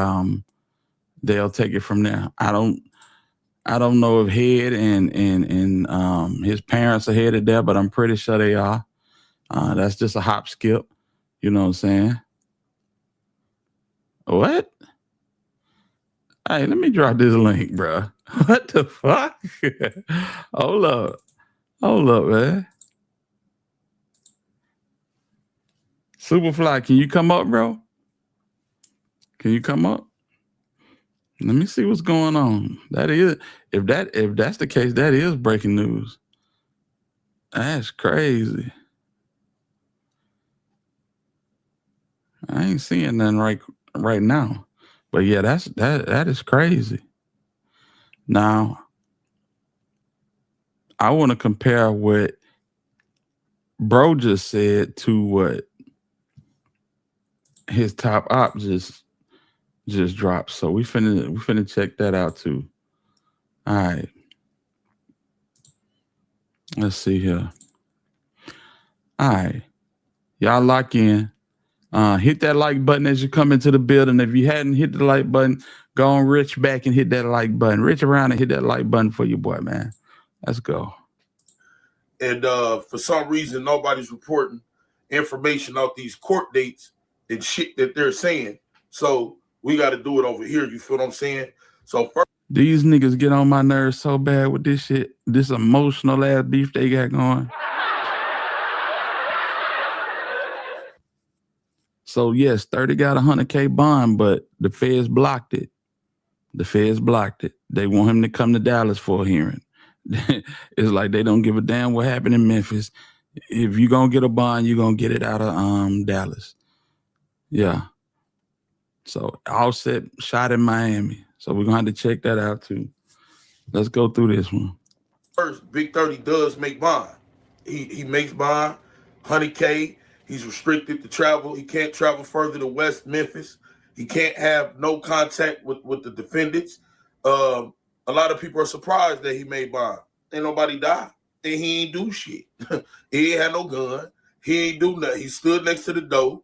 they'll take it from there. I don't know if Head and his parents are headed there, but I'm pretty sure they are. That's just a hop skip. You know what I'm saying? What? Hey, let me drop this link, bro. What the fuck? Hold up, man. Superfly, can you come up, bro? Can you come up? Let me see what's going on. That is, if that's the case, that is breaking news. That's crazy. I ain't seeing nothing right now. But yeah, that is crazy. Now, I want to compare what bro just said to what his top op just dropped. So we finna check that out too. All right. Let's see here. All right. Y'all lock in. Hit that like button as you come into the building. If you hadn't hit the like button, go on Rich back and hit that like button. Rich around and hit that like button for your boy, man. Let's go. And for some reason, nobody's reporting information out these court dates and shit that they're saying. So we got to do it over here. You feel what I'm saying? So first, these niggas get on my nerves so bad with this shit. This emotional ass beef they got going. So yes, 30 got a 100K bond, but the feds blocked it. They want him to come to Dallas for a hearing. It's like they don't give a damn what happened in Memphis. If you're gonna get a bond, you're gonna get it out of Dallas. Yeah. So Offset shot in Miami. So we're gonna have to check that out too. Let's go through this one. First, Big 30 does make bond. He makes bond, 100K. He's restricted to travel. He can't travel further to West Memphis. He can't have no contact with the defendants. A lot of people are surprised that he made bond. Ain't nobody died. And he ain't do shit. He ain't had no gun. He ain't do nothing. He stood next to the door.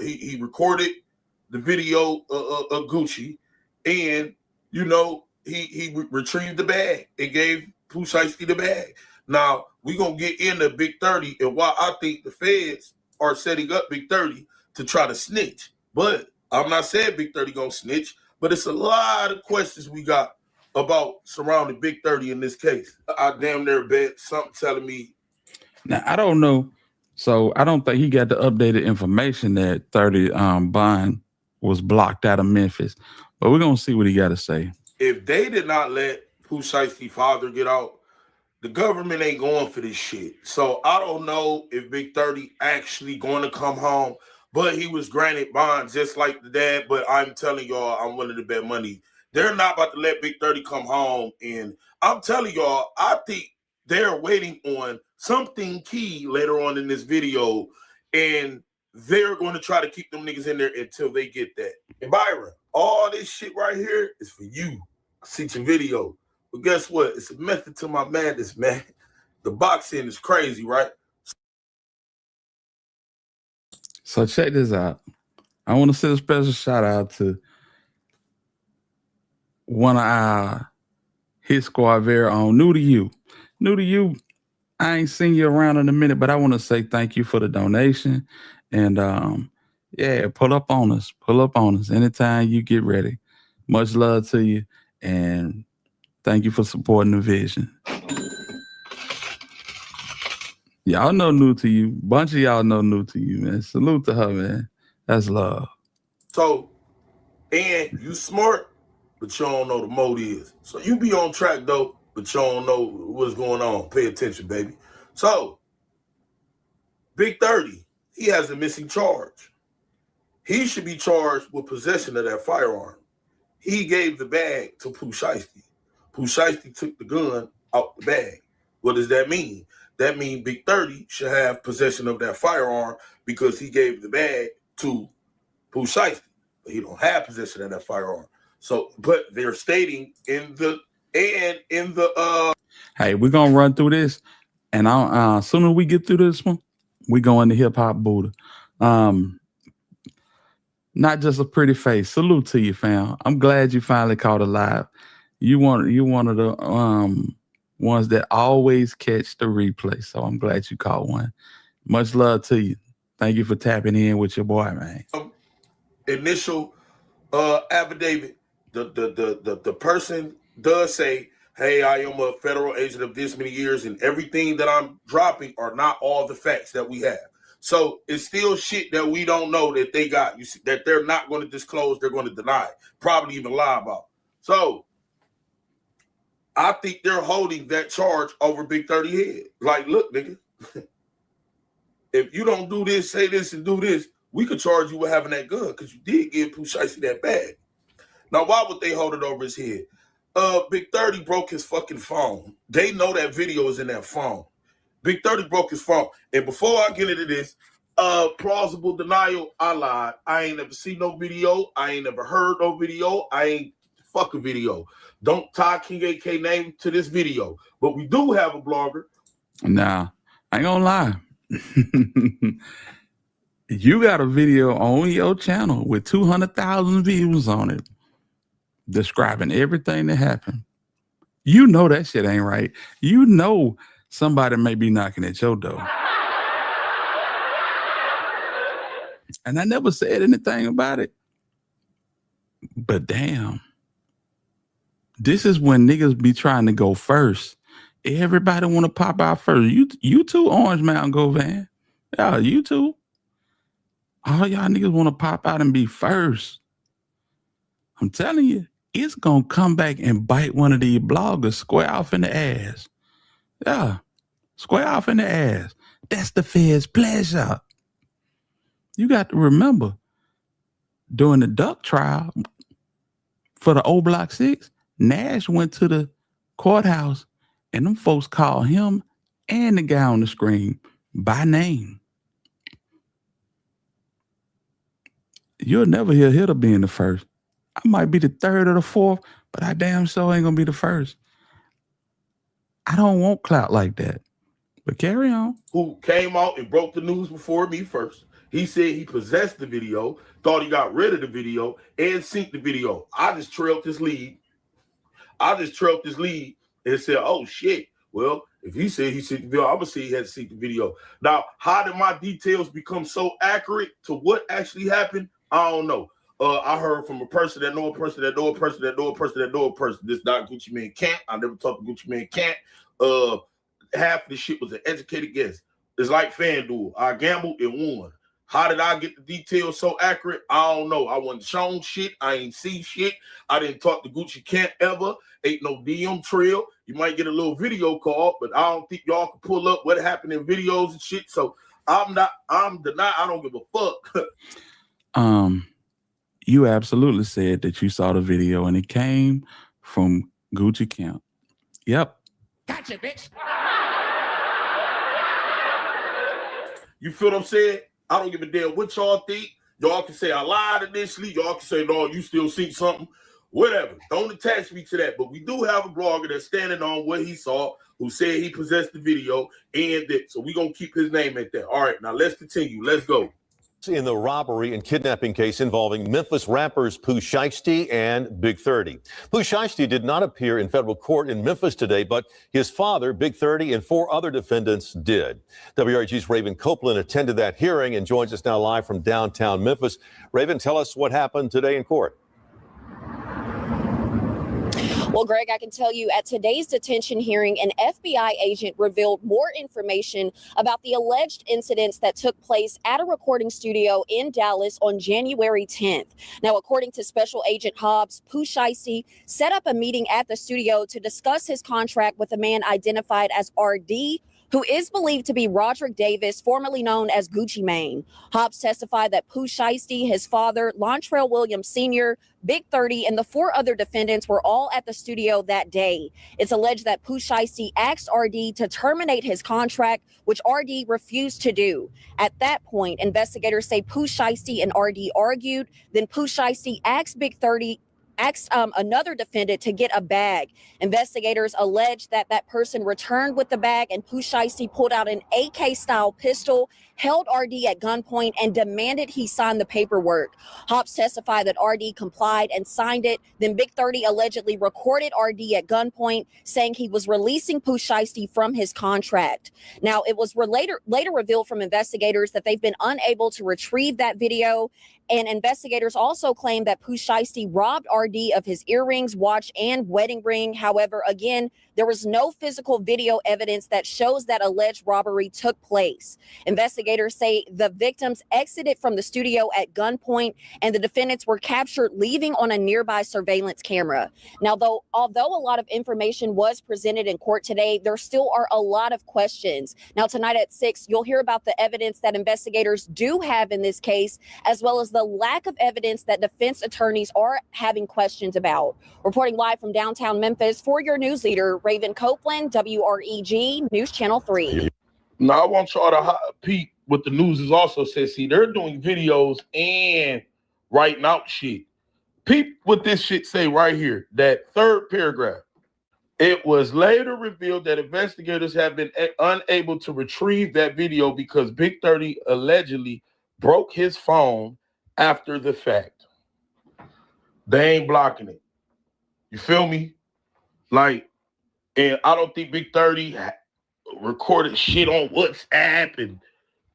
He recorded the video of Gucci. And, you know, he retrieved the bag and gave Pooh Shiesty the bag. Now, we're going to get into Big 30 and why I think the feds are setting up Big 30 to try to snitch. But I'm not saying Big 30 going to snitch, but it's a lot of questions we got about surrounding Big 30 in this case. I damn near bet something telling me. Now, I don't know. So I don't think he got the updated information that 30 bond was blocked out of Memphis. But we're going to see what he got to say. If they did not let Pooh Shiesty father get out, the government ain't going for this shit. So I don't know if Big 30 actually going to come home, but he was granted bond just like the dad. But I'm telling y'all, I'm willing to bet money. They're not about to let Big 30 come home. And I'm telling y'all, I think they're waiting on something key later on in this video. And they're going to try to keep them niggas in there until they get that. And Byron, all this shit right here is for you. I see your video. But guess what? It's a method to my madness, man. The boxing is crazy, right? So check this out. I want to send a special shout out to one of our Hit Squad very own, New to You. New to You, I ain't seen you around in a minute, but I want to say thank you for the donation. And yeah, pull up on us. Pull up on us anytime you get ready. Much love to you. And thank you for supporting the vision. Y'all know New to You. Bunch of y'all know New to You, man. Salute to her, man. That's love. So, and you smart, but you don't know the mode is. So you be on track, though, but you don't know what's going on. Pay attention, baby. So, Big 30, he has a missing charge. He should be charged with possession of that firearm. He gave the bag to Pooh Shiesty. Pooh Shiesty took the gun out the bag. What does that mean? That means Big 30 should have possession of that firearm because he gave the bag to Pooh Shiesty. But he don't have possession of that firearm. So, but they're stating in the Hey, we're gonna run through this, and as soon as we get through this one, we go into hip hop Buddha. Not just a pretty face. Salute to you, fam. I'm glad you finally caught it live. You one of the ones that always catch the replay. So I'm glad you caught one. Much love to you. Thank you for tapping in with your boy, man. Initial affidavit, the person does say, hey, I am a federal agent of this many years, and everything that I'm dropping are not all the facts that we have. So it's still shit that we don't know that they got. You see, that they're not going to disclose, they're going to deny, probably even lie about. So I think they're holding that charge over Big 30 head. Like, look, nigga, if you don't do this, say this, and do this, we could charge you with having that gun because you did give Pooh Shiesty that bag. Now, why would they hold it over his head? Big 30 broke his fucking phone. They know that video is in that phone. Big 30 broke his phone. And before I get into this, plausible denial, I lied. I ain't never seen no video. I ain't never heard no video. I ain't fuck a video. Don't tie King AK name to this video. But we do have a blogger. Nah, I ain't gonna lie. You got a video on your channel with 200,000 views on it describing everything that happened. You know that shit ain't right. You know somebody may be knocking at your door. And I never said anything about it. But damn. This is when niggas be trying to go first. Everybody want to pop out first. You too, Orange Mountain Govan. Yeah, you too. All y'all niggas want to pop out and be first. I'm telling you, it's going to come back and bite one of these bloggers square off in the ass. Yeah, square off in the ass. That's the Fed's pleasure. You got to remember, during the Duck trial for the O Block 6, Nash went to the courthouse and them folks called him and the guy on the screen by name. You'll never hear Hitter being the first. I might be the third or the fourth, but I damn sure ain't gonna be the first. I don't want clout like that. But carry on. Who came out and broke the news before me first. He said he possessed the video, thought he got rid of the video, and synced the video. I just trailed this lead. And said, oh shit. Well, if he said he synced the video, I'm gonna say he had to sync the video. Now, how did my details become so accurate to what actually happened? I don't know. I heard from a person that know a person that know a person that know a person that know a person. This not Gucci Man Can't. I never talked to Gucci Man Can't. Half of the shit was an educated guess. It's like FanDuel. I gambled and won. How did I get the details so accurate? I don't know. I wasn't shown shit. I ain't see shit. I didn't talk to Gucci Can't ever. Ain't no DM trail. You might get a little video call, but I don't think y'all can pull up what happened in videos and shit. So I'm denied. I don't give a fuck. You absolutely said that you saw the video and it came from Gucci Camp. Yep. Gotcha, bitch. You feel what I'm saying? I don't give a damn what y'all think. Y'all can say I lied initially. Y'all can say, no, you still see something. Whatever. Don't attach me to that. But we do have a blogger that's standing on what he saw, who said he possessed the video and that. So we're going to keep his name at that. All right, now let's continue. Let's go. In the robbery and kidnapping case involving Memphis rappers Pooh Shiesty and Big 30. Pooh Shiesty did not appear in federal court in Memphis today, but his father, Big 30, and 4 other defendants did. WRG's Raven Copeland attended that hearing and joins us now live from downtown Memphis. Raven, tell us what happened today in court. Well, Greg, I can tell you at today's detention hearing, an FBI agent revealed more information about the alleged incidents that took place at a recording studio in Dallas on January 10th. Now, according to Special Agent Hobbs, Pooh Shiesty set up a meeting at the studio to discuss his contract with a man identified as RD, who is believed to be Roderick Davis, formerly known as Gucci Mane. Hobbs testified that Pooh Shiesty, his father, Lontrell Williams Sr., Big 30, and the 4 other defendants were all at the studio that day. It's alleged that Pooh Shiesty asked RD to terminate his contract, which RD refused to do. At that point, investigators say Pooh Shiesty and RD argued. Then Pooh Shiesty asked Big 30 another defendant to get a bag. Investigators allege that that person returned with the bag and Pooh Shiesty pulled out an AK-style pistol, held RD at gunpoint, and demanded he sign the paperwork. Hobbs testified that RD complied and signed it. Then Big 30 allegedly recorded RD at gunpoint, saying he was releasing Pooh Shiesty from his contract. Now, it was later revealed from investigators that they've been unable to retrieve that video. And investigators also claim that Pooh Shiesty robbed RD of his earrings, watch, and wedding ring. However, again, there was no physical video evidence that shows that alleged robbery took place. Investigators say the victims exited from the studio at gunpoint and the defendants were captured leaving on a nearby surveillance camera. Now, although a lot of information was presented in court today, there still are a lot of questions. Now, tonight at 6, you'll hear about the evidence that investigators do have in this case, as well as the lack of evidence that defense attorneys are having questions about. Reporting live from downtown Memphis for your news leader, Raven Copeland, WREG News Channel 3. Now, I want y'all to peep what the news is also says. See, they're doing videos and writing out shit. Peep what this shit say right here, that third paragraph. It was later revealed that investigators have been unable to retrieve that video because Big 30 allegedly broke his phone after the fact. They ain't blocking it. You feel me? Like, and I don't think Big 30 recorded shit on WhatsApp and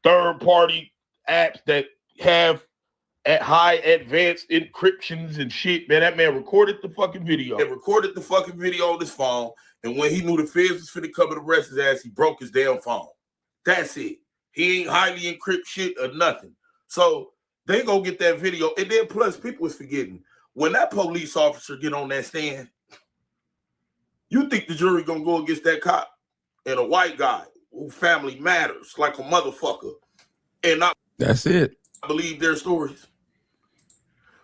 third-party apps that have at high advanced encryptions and shit. Man, that man recorded the fucking video. He recorded the fucking video on his phone, and when he knew the feds was finna come and arrest his ass, he broke his damn phone. That's it. He ain't highly encrypt shit or nothing. So they go get that video, and then plus people was forgetting, when that police officer get on that stand, you think the jury gonna go against that cop and a white guy who family matters like a motherfucker and not That's it. believe their stories?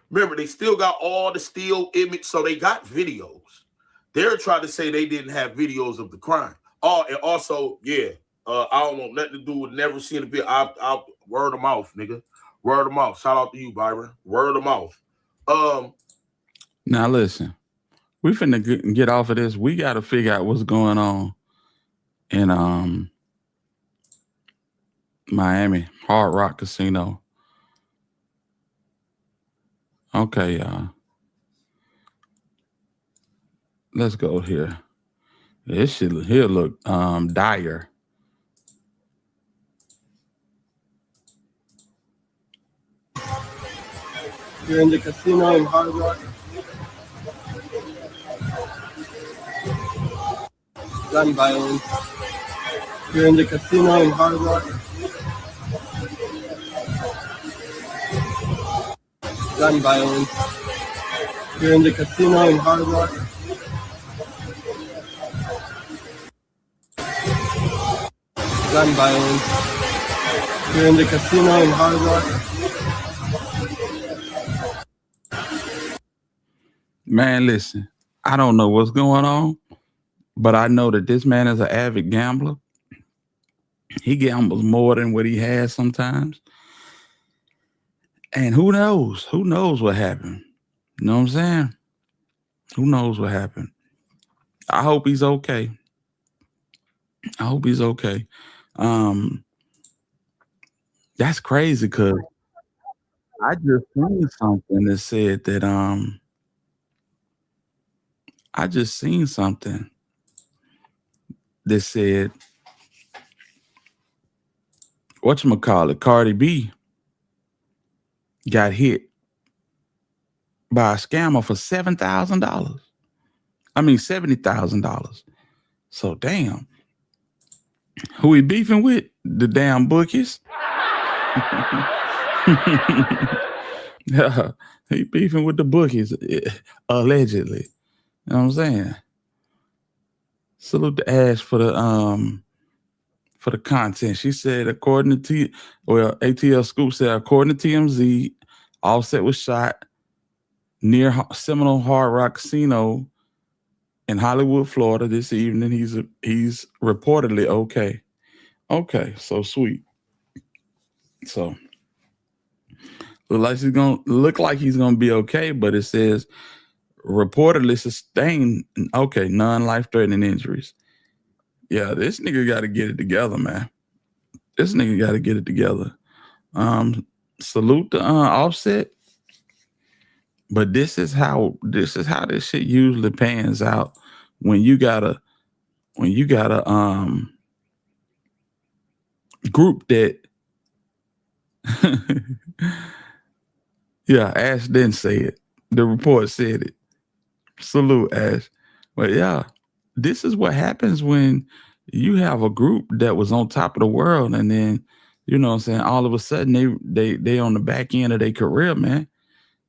Remember, they still got all the still image, so they got videos. They're trying to say they didn't have videos of the crime. Oh, and also, yeah, I don't know, nothing to do with never seeing the video. I'll word of mouth, nigga. Word of mouth. Shout out to you, Byron. Word of mouth. Now listen, we finna get off of this. We got to figure out what's going on in Miami Hard Rock Casino. Okay, y'all. Let's go here. This shit here look dire. You're in the casino in Hard Rock. Gun violence. You're in the casino in Hard Rock. Gun violence. You're in the casino in Hard Rock. Gun violence. You're in the casino in Hard Rock. Man, listen, I don't know what's going on, but I know that this man is an avid gambler. He gambles more than what he has sometimes. And who knows? Who knows what happened? You know what I'm saying? Who knows what happened? I hope he's okay. I hope he's okay. That's crazy because I just seen something that said that I just seen something that said, whatchamacallit, Cardi B got hit by a scammer for $7,000. I mean, $70,000. So, damn. Who he beefing with? The damn bookies. Yeah, he beefing with the bookies, allegedly. You know what I'm saying? Salute to Ash for the for the content. She said, according to ATL Scoop said, according to TMZ, Offset was shot near Seminole Hard Rock Casino in Hollywood, Florida this evening. He's reportedly okay. Okay, so sweet. So look like he's gonna be okay, but it says reportedly sustained non-life-threatening injuries. Yeah, this nigga got to get it together, man. This nigga got to get it together. Salute to Offset, but this is how this shit usually pans out when you got a group that yeah, Ash didn't say it. The report said it. Salute, Ash. But yeah, this is what happens when you have a group that was on top of the world, and then, you know what I'm saying, all of a sudden they on the back end of their career, man.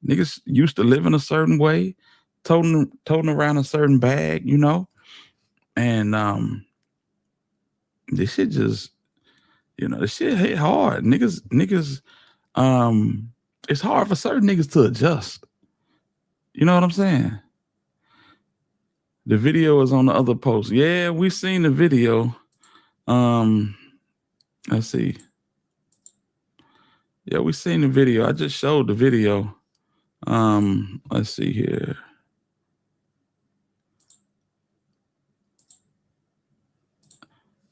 Niggas used to live in a certain way, toting around a certain bag, you know? And this shit just, this shit hit hard. Niggas, it's hard for certain niggas to adjust. You know what I'm saying? The video is on the other post. Yeah, we seen the video. Let's see. Yeah, we seen the video. I just showed the video. Let's see here.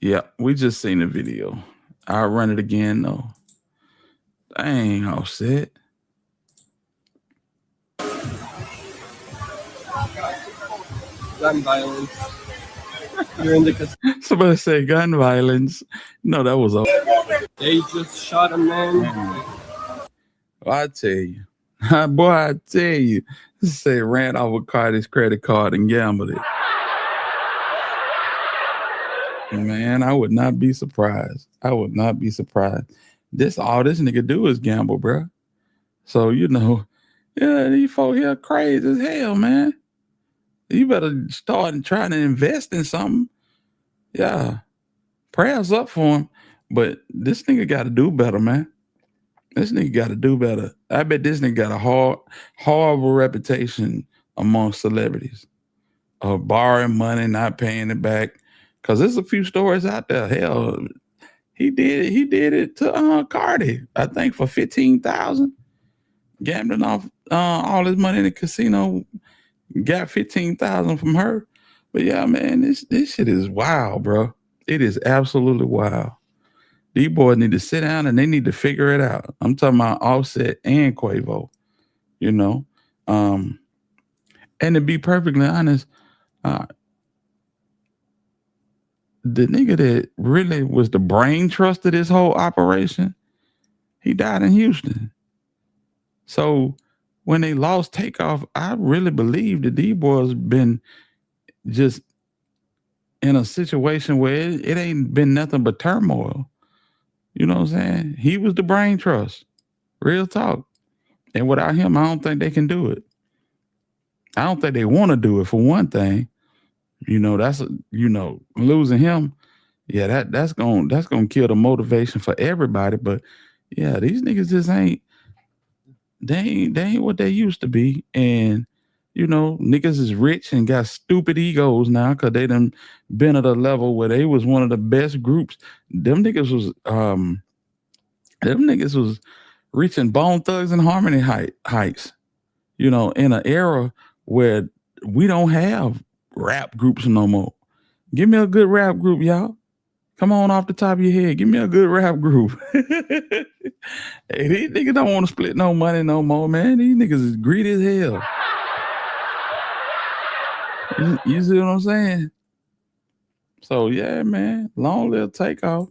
Yeah, we just seen the video. I'll run it again though. Dang, Offset. Gun violence. You're in the casino. Somebody say gun violence. No, that was over. They just shot a man. Well, I tell you. Boy, I tell you. Say ran off with Cardi's credit card and gambled it. Man, I would not be surprised. I would not be surprised. All this nigga do is gamble, bro. So, yeah, these folks here crazy as hell, man. You better start trying to invest in something. Yeah. Prayers up for him. But this nigga got to do better, man. This nigga got to do better. I bet this nigga got a horrible reputation among celebrities of borrowing money, not paying it back. Because there's a few stories out there. Hell, he did it to Cardi, I think, for $15,000. Gambling off all his money in the casino. Got $15,000 from her. But yeah, man, this shit is wild, bro. It is absolutely wild. These boys need to sit down and they need to figure it out. I'm talking about Offset and Quavo, And to be perfectly honest, the nigga that really was the brain trust of this whole operation, he died in Houston. So when they lost Takeoff, I really believe that these boys been just in a situation where it ain't been nothing but turmoil. You know what I'm saying? He was the brain trust. Real talk. And without him, I don't think they can do it. I don't think they want to do it, for one thing. Losing him, yeah, that's gonna kill the motivation for everybody. But yeah, these niggas just ain't what they used to be. And niggas is rich and got stupid egos now because they done been at a level where they was one of the best groups. Them niggas was reaching Bone Thugs and Harmony heights. In an era where we don't have rap groups no more. Give me a good rap group, y'all. Come on off the top of your head. Give me a good rap group. Hey, these niggas don't want to split no money no more, man. These niggas is greedy as hell. You see what I'm saying? So yeah, man, long live Takeoff.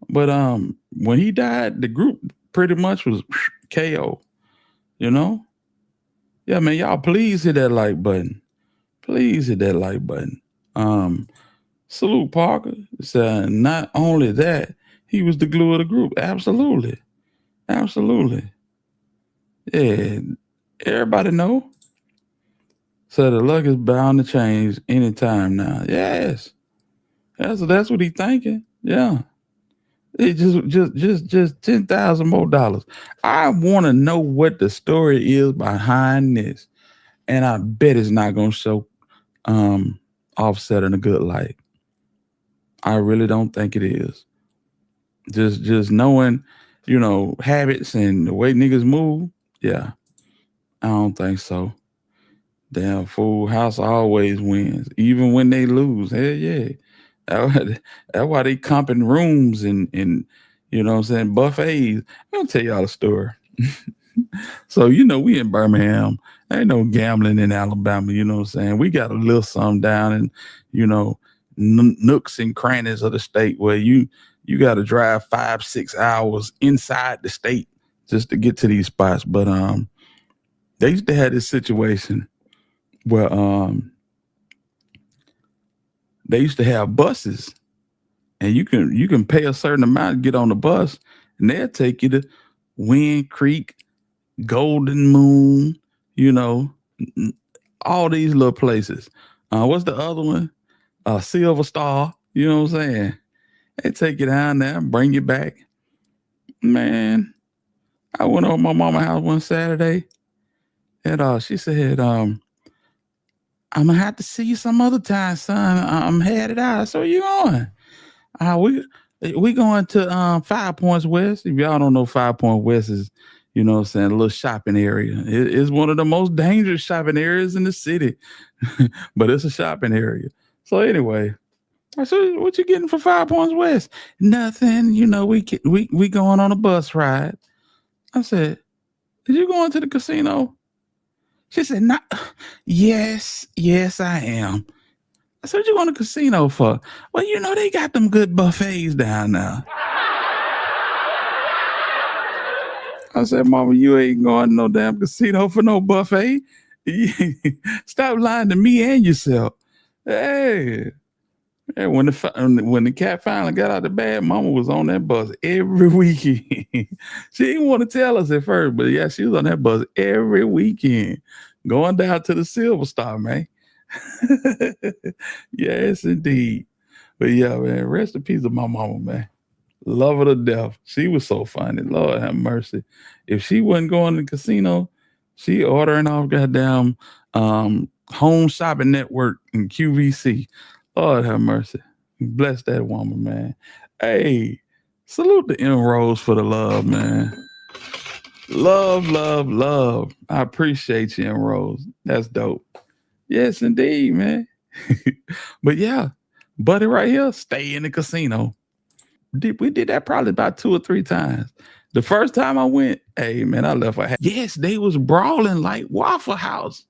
But when he died, the group pretty much was KO. Yeah, man, y'all please hit that like button. Please hit that like button. Salute Parker. So not only that, he was the glue of the group. Absolutely. Absolutely. Yeah. Everybody know. So the luck is bound to change anytime now. Yes. That's what he thinking. Yeah. It just $10,000 more. I want to know what the story is behind this, and I bet it's not gonna show Offset in a good light. I really don't think it is. Just knowing, habits and the way niggas move. Yeah, I don't think so. Damn fool, house always wins, even when they lose. Hell yeah. That's why they comping rooms and you know what I'm saying, buffets. I'm gonna tell y'all a story. So, we in Birmingham. Ain't no gambling in Alabama, you know what I'm saying? We got a little something down in, nooks and crannies of the state where you got to drive 5-6 hours inside the state just to get to these spots. But they used to have this situation where they used to have buses, and you can pay a certain amount to get on the bus, and they'll take you to Wind Creek, Golden Moon, all these little places. What's the other one? Silver Star. You know what I'm saying? They take you down there, bring you back. Man, I went over to my mama's house one Saturday, and she said, I'm gonna have to see you some other time, son. I'm headed out. I said, where you going? We going to 5 Points West. If y'all don't know, 5 Point West is, a little shopping area. It's one of the most dangerous shopping areas in the city, but it's a shopping area. So anyway, I said, what you getting for 5 Points West? Nothing. We going on a bus ride. I said, did you going to the casino? She said, "Not." Yes, I am. I said, what you going to the casino for? Well, they got them good buffets down there. I said, Mama, you ain't going to no damn casino for no buffet. Stop lying to me and yourself. Hey, when the cat finally got out of the bed, Mama was on that bus every weekend. She didn't want to tell us at first, but yeah, she was on that bus every weekend, going down to the Silver Star, man. Yes, indeed. But yeah, man, rest in peace of my mama, man. Love her to death. She was so funny. Lord have mercy. If she wasn't going to the casino, she ordering off goddamn Home Shopping Network and QVC. Lord have mercy. Bless that woman, man. Hey, salute the Rose for the love, man. Love, love, love. I appreciate you, Rose. That's dope. Yes, indeed, man. But yeah, buddy right here, stay in the casino. We did that probably about 2 or 3 times. The first time I went, hey, man, I left a yes, they was brawling like Waffle House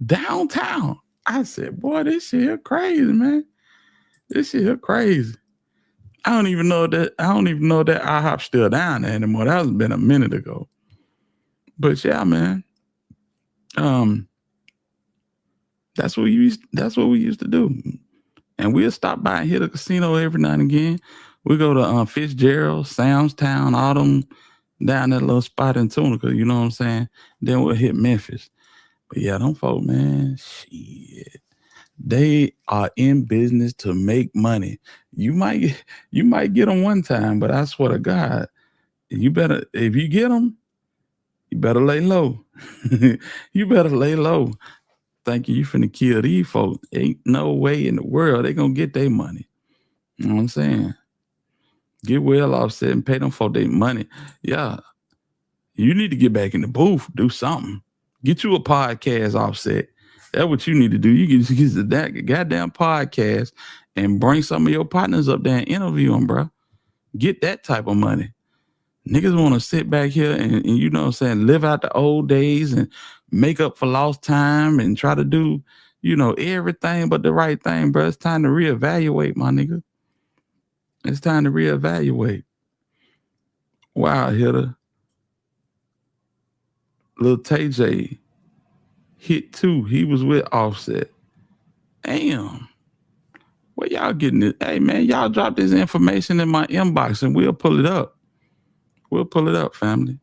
downtown. I said, boy, this shit here crazy, man. This shit here crazy. I don't even know that IHOP's still down there anymore. That has been a minute ago. But yeah, man. That's what we used to do. And we'll stop by and hit a casino every now and again. We go to Fitzgerald, Samstown, all them down that little spot in Tunica, you know what I'm saying? Then we'll hit Memphis. But yeah, them folk, man, shit. They are in business to make money. You might get them one time, but I swear to God, if you get them, you better lay low. You better lay low. Thinking you finna kill these folks. Ain't no way in the world they gonna get their money. You know what I'm saying? Get well Offset and pay them for their money. Yeah. You need to get back in the booth, do something. Get you a podcast, Offset. That's what you need to do. You can get that goddamn podcast and bring some of your partners up there and interview them, bro. Get that type of money. Niggas want to sit back here and you know what I'm saying, live out the old days and make up for lost time and try to do, everything but the right thing, bro. It's time to reevaluate, my nigga. It's time to reevaluate. Wow, hitter. Lil TJ hit 2. He was with Offset. Damn. Where y'all getting it? Hey, man, y'all drop this information in my inbox and we'll pull it up. We'll pull it up, family.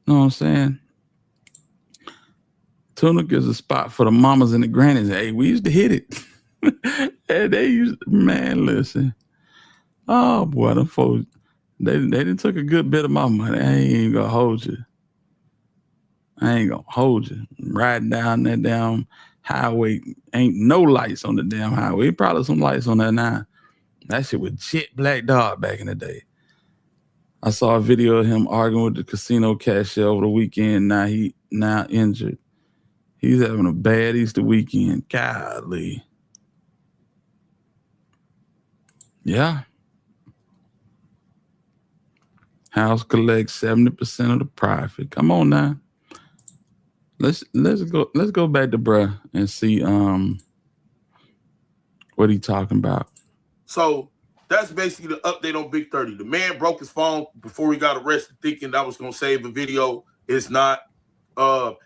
Know what I'm saying? Tunica is a spot for the mamas and the grannies. Hey, we used to hit it. And they used, man, listen. Oh boy, them folks, they done took a good bit of my money. I ain't gonna hold you. Riding down that damn highway, ain't no lights on the damn highway. Probably some lights on there now. That shit was jet black dog back in the day. I saw a video of him arguing with the casino cashier over the weekend. Now injured. He's having a bad Easter weekend. Golly. Yeah. House collects 70% of the profit. Come on now. Let's go back to bruh and see what he talking about. So that's basically the update on Big 30. The man broke his phone before he got arrested, thinking that was gonna save a video. It's not.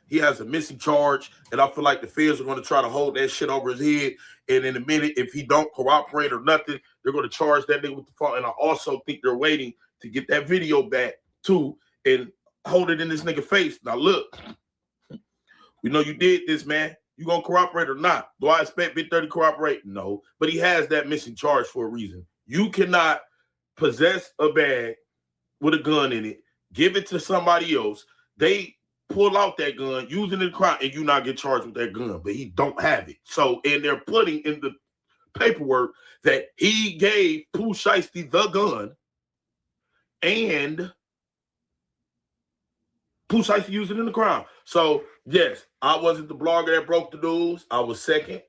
He has a missing charge, and I feel like the feds are gonna try to hold that shit over his head. And in a minute, if he don't cooperate or nothing, they're gonna charge that nigga with the phone. And I also think they're waiting to get that video back too and hold it in this nigga face. Now look, we know you did this, man. You gonna cooperate or not? Do I expect Big 30 to cooperate? No, but he has that missing charge for a reason. You cannot possess a bag with a gun in it, give it to somebody else. They pull out that gun, using it in crime, and you not get charged with that gun, but he don't have it. So, and they're putting in the paperwork that he gave Pooh Shiesty the gun, and Pooh Shiesty used it in the crime. So, yes, I wasn't the blogger that broke the news. I was second.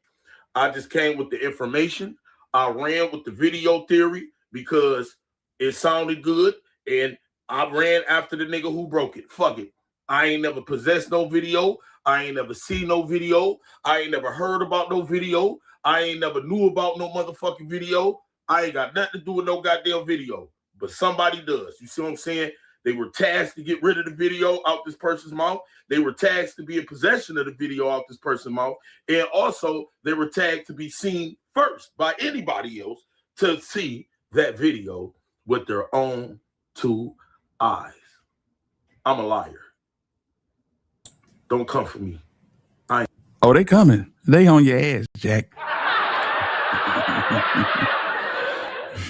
I just came with the information. I ran with the video theory because it sounded good, and I ran after the nigga who broke it. Fuck it. I ain't never possessed no video. I ain't never seen no video. I ain't never heard about no video. I ain't never knew about no motherfucking video. I ain't got nothing to do with no goddamn video. But somebody does. You see what I'm saying? They were tasked to get rid of the video out this person's mouth. They were tasked to be in possession of the video out this person's mouth. And also, they were tagged to be seen first by anybody else to see that video with their own two eyes. I'm a liar. Don't come for me. Oh, they coming. They on your ass, Jack.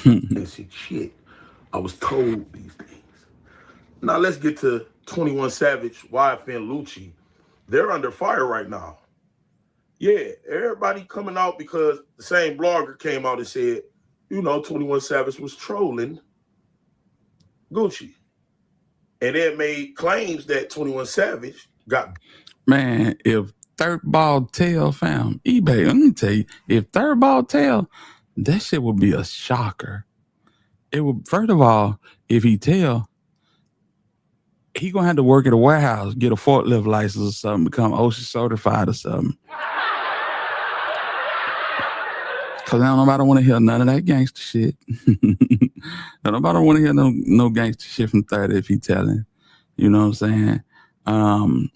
They said, shit, I was told these things. Now let's get to 21 Savage, YFN Lucci. They're under fire right now. Yeah, everybody coming out because the same blogger came out and said, 21 Savage was trolling Gucci. And they made claims that 21 Savage got... Man, if Third Ball Tail found eBay, let me tell you, if Third Ball Tail, that shit would be a shocker. It would, first of all, if he tell, he gonna have to work at a warehouse, get a forklift license or something, become OSHA certified or something. Cause now nobody want to hear none of that gangster shit. Nobody want to hear no gangster shit from 30 if he telling. You know what I'm saying?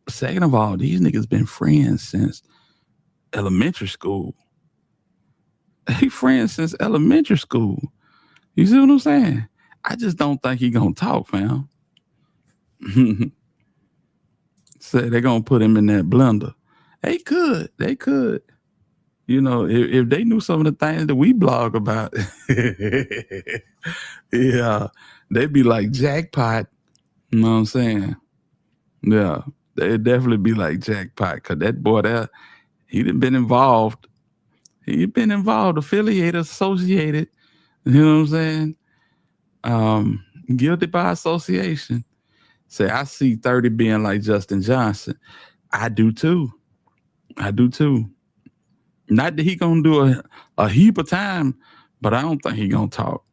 Second of all, these niggas been friends since elementary school. They friends since elementary school. You see what I'm saying? I just don't think he gonna talk, fam. Say they're gonna put him in that blender. They could. If they knew some of the things that we blog about, yeah, they'd be like jackpot. You know what I'm saying? Yeah, they'd definitely be like jackpot, because that boy there, he done been involved. He been involved, affiliated, associated. You know what I'm saying? Guilty by association. Say, I see 30 being like Justin Johnson. I do too. Not that he gonna do a heap of time, but I don't think he gonna talk.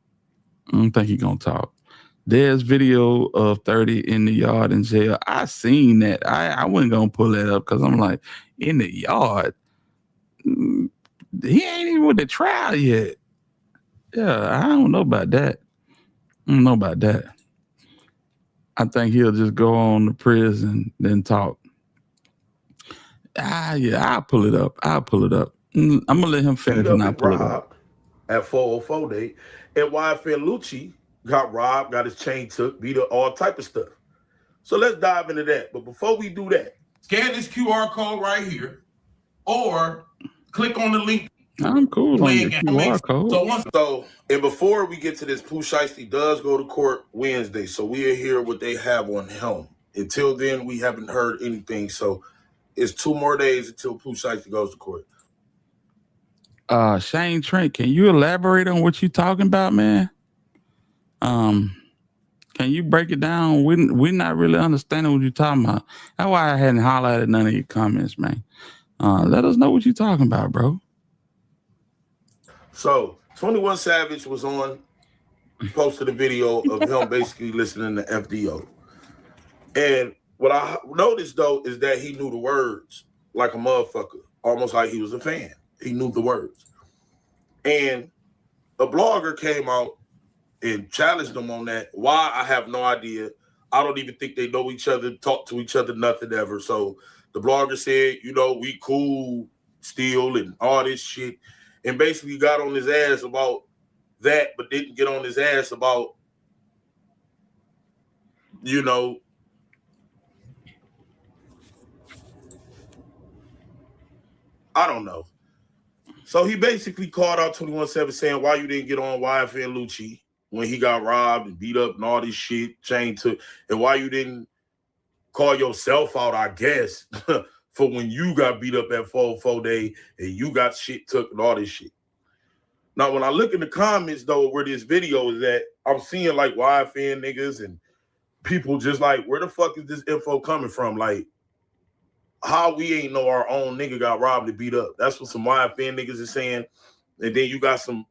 There's video of 30 in the yard in jail. I seen that. I wasn't gonna pull that up because I'm like, in the yard? He ain't even with the trial yet. Yeah, I don't know about that. I think he'll just go on to prison, then talk. Yeah, I'll pull it up. I'm gonna let him finish and I'll pull it up. At 404 day, and YFN Lucci got robbed, got his chain took, beat up, all type of stuff. So let's dive into that. But before we do that, scan this QR code right here, or click on the link. I'm cool on your QR code. So, and before we get to this, Pooh Shiesty does go to court Wednesday, so we'll hear what they have on him. Until then, we haven't heard anything, so it's 2 more days until Pooh Shiesty goes to court. Shane Trent, can you elaborate on what you're talking about, man? Can you break it down? We're not really understanding what you're talking about. That's why I hadn't highlighted none of your comments, man. Let us know what you're talking about, bro. So 21 Savage was posted a video of him basically listening to FDO. And what I noticed though is that he knew the words like a motherfucker, almost like he was a fan. He knew the words. And a blogger came out and challenged him on that. Why? I have no idea. I don't even think they know each other, talk to each other, nothing ever. So the blogger said, you know, we cool still and all this shit. And basically got on his ass about that, but didn't get on his ass about, you know, I don't know. So he basically called out 21 Savage saying, why you didn't get on YFN Lucci when he got robbed and beat up and all this shit, chained to, and why you didn't call yourself out, I guess, for when you got beat up at 4 Day and you got shit took and all this shit. Now, when I look in the comments, though, where this video is at, I'm seeing, like, YFN niggas and people just like, where the fuck is this info coming from? Like, how we ain't know our own nigga got robbed and beat up? That's what some YFN niggas is saying. And then you got some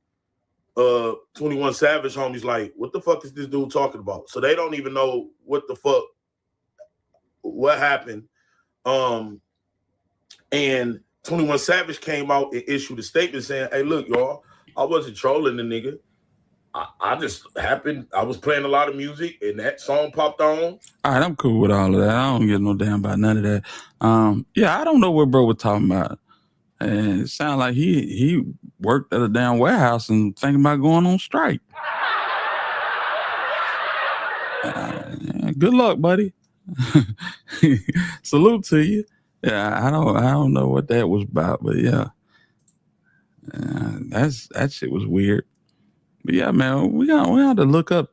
21 Savage homies like, what the fuck is this dude talking about? So they don't even know what the fuck, what happened. And 21 Savage came out and issued a statement saying, hey, look, y'all, I wasn't trolling the nigga. I just happened, I was playing a lot of music and that song popped on. All right, I'm cool with all of that. I don't give no damn about none of that. Yeah, I don't know what bro was talking about. And it sounded like he worked at a damn warehouse and thinking about going on strike. Good luck, buddy. Salute to you. Yeah, I don't know what that was about, but yeah. That shit was weird. But yeah, man, we have to look up.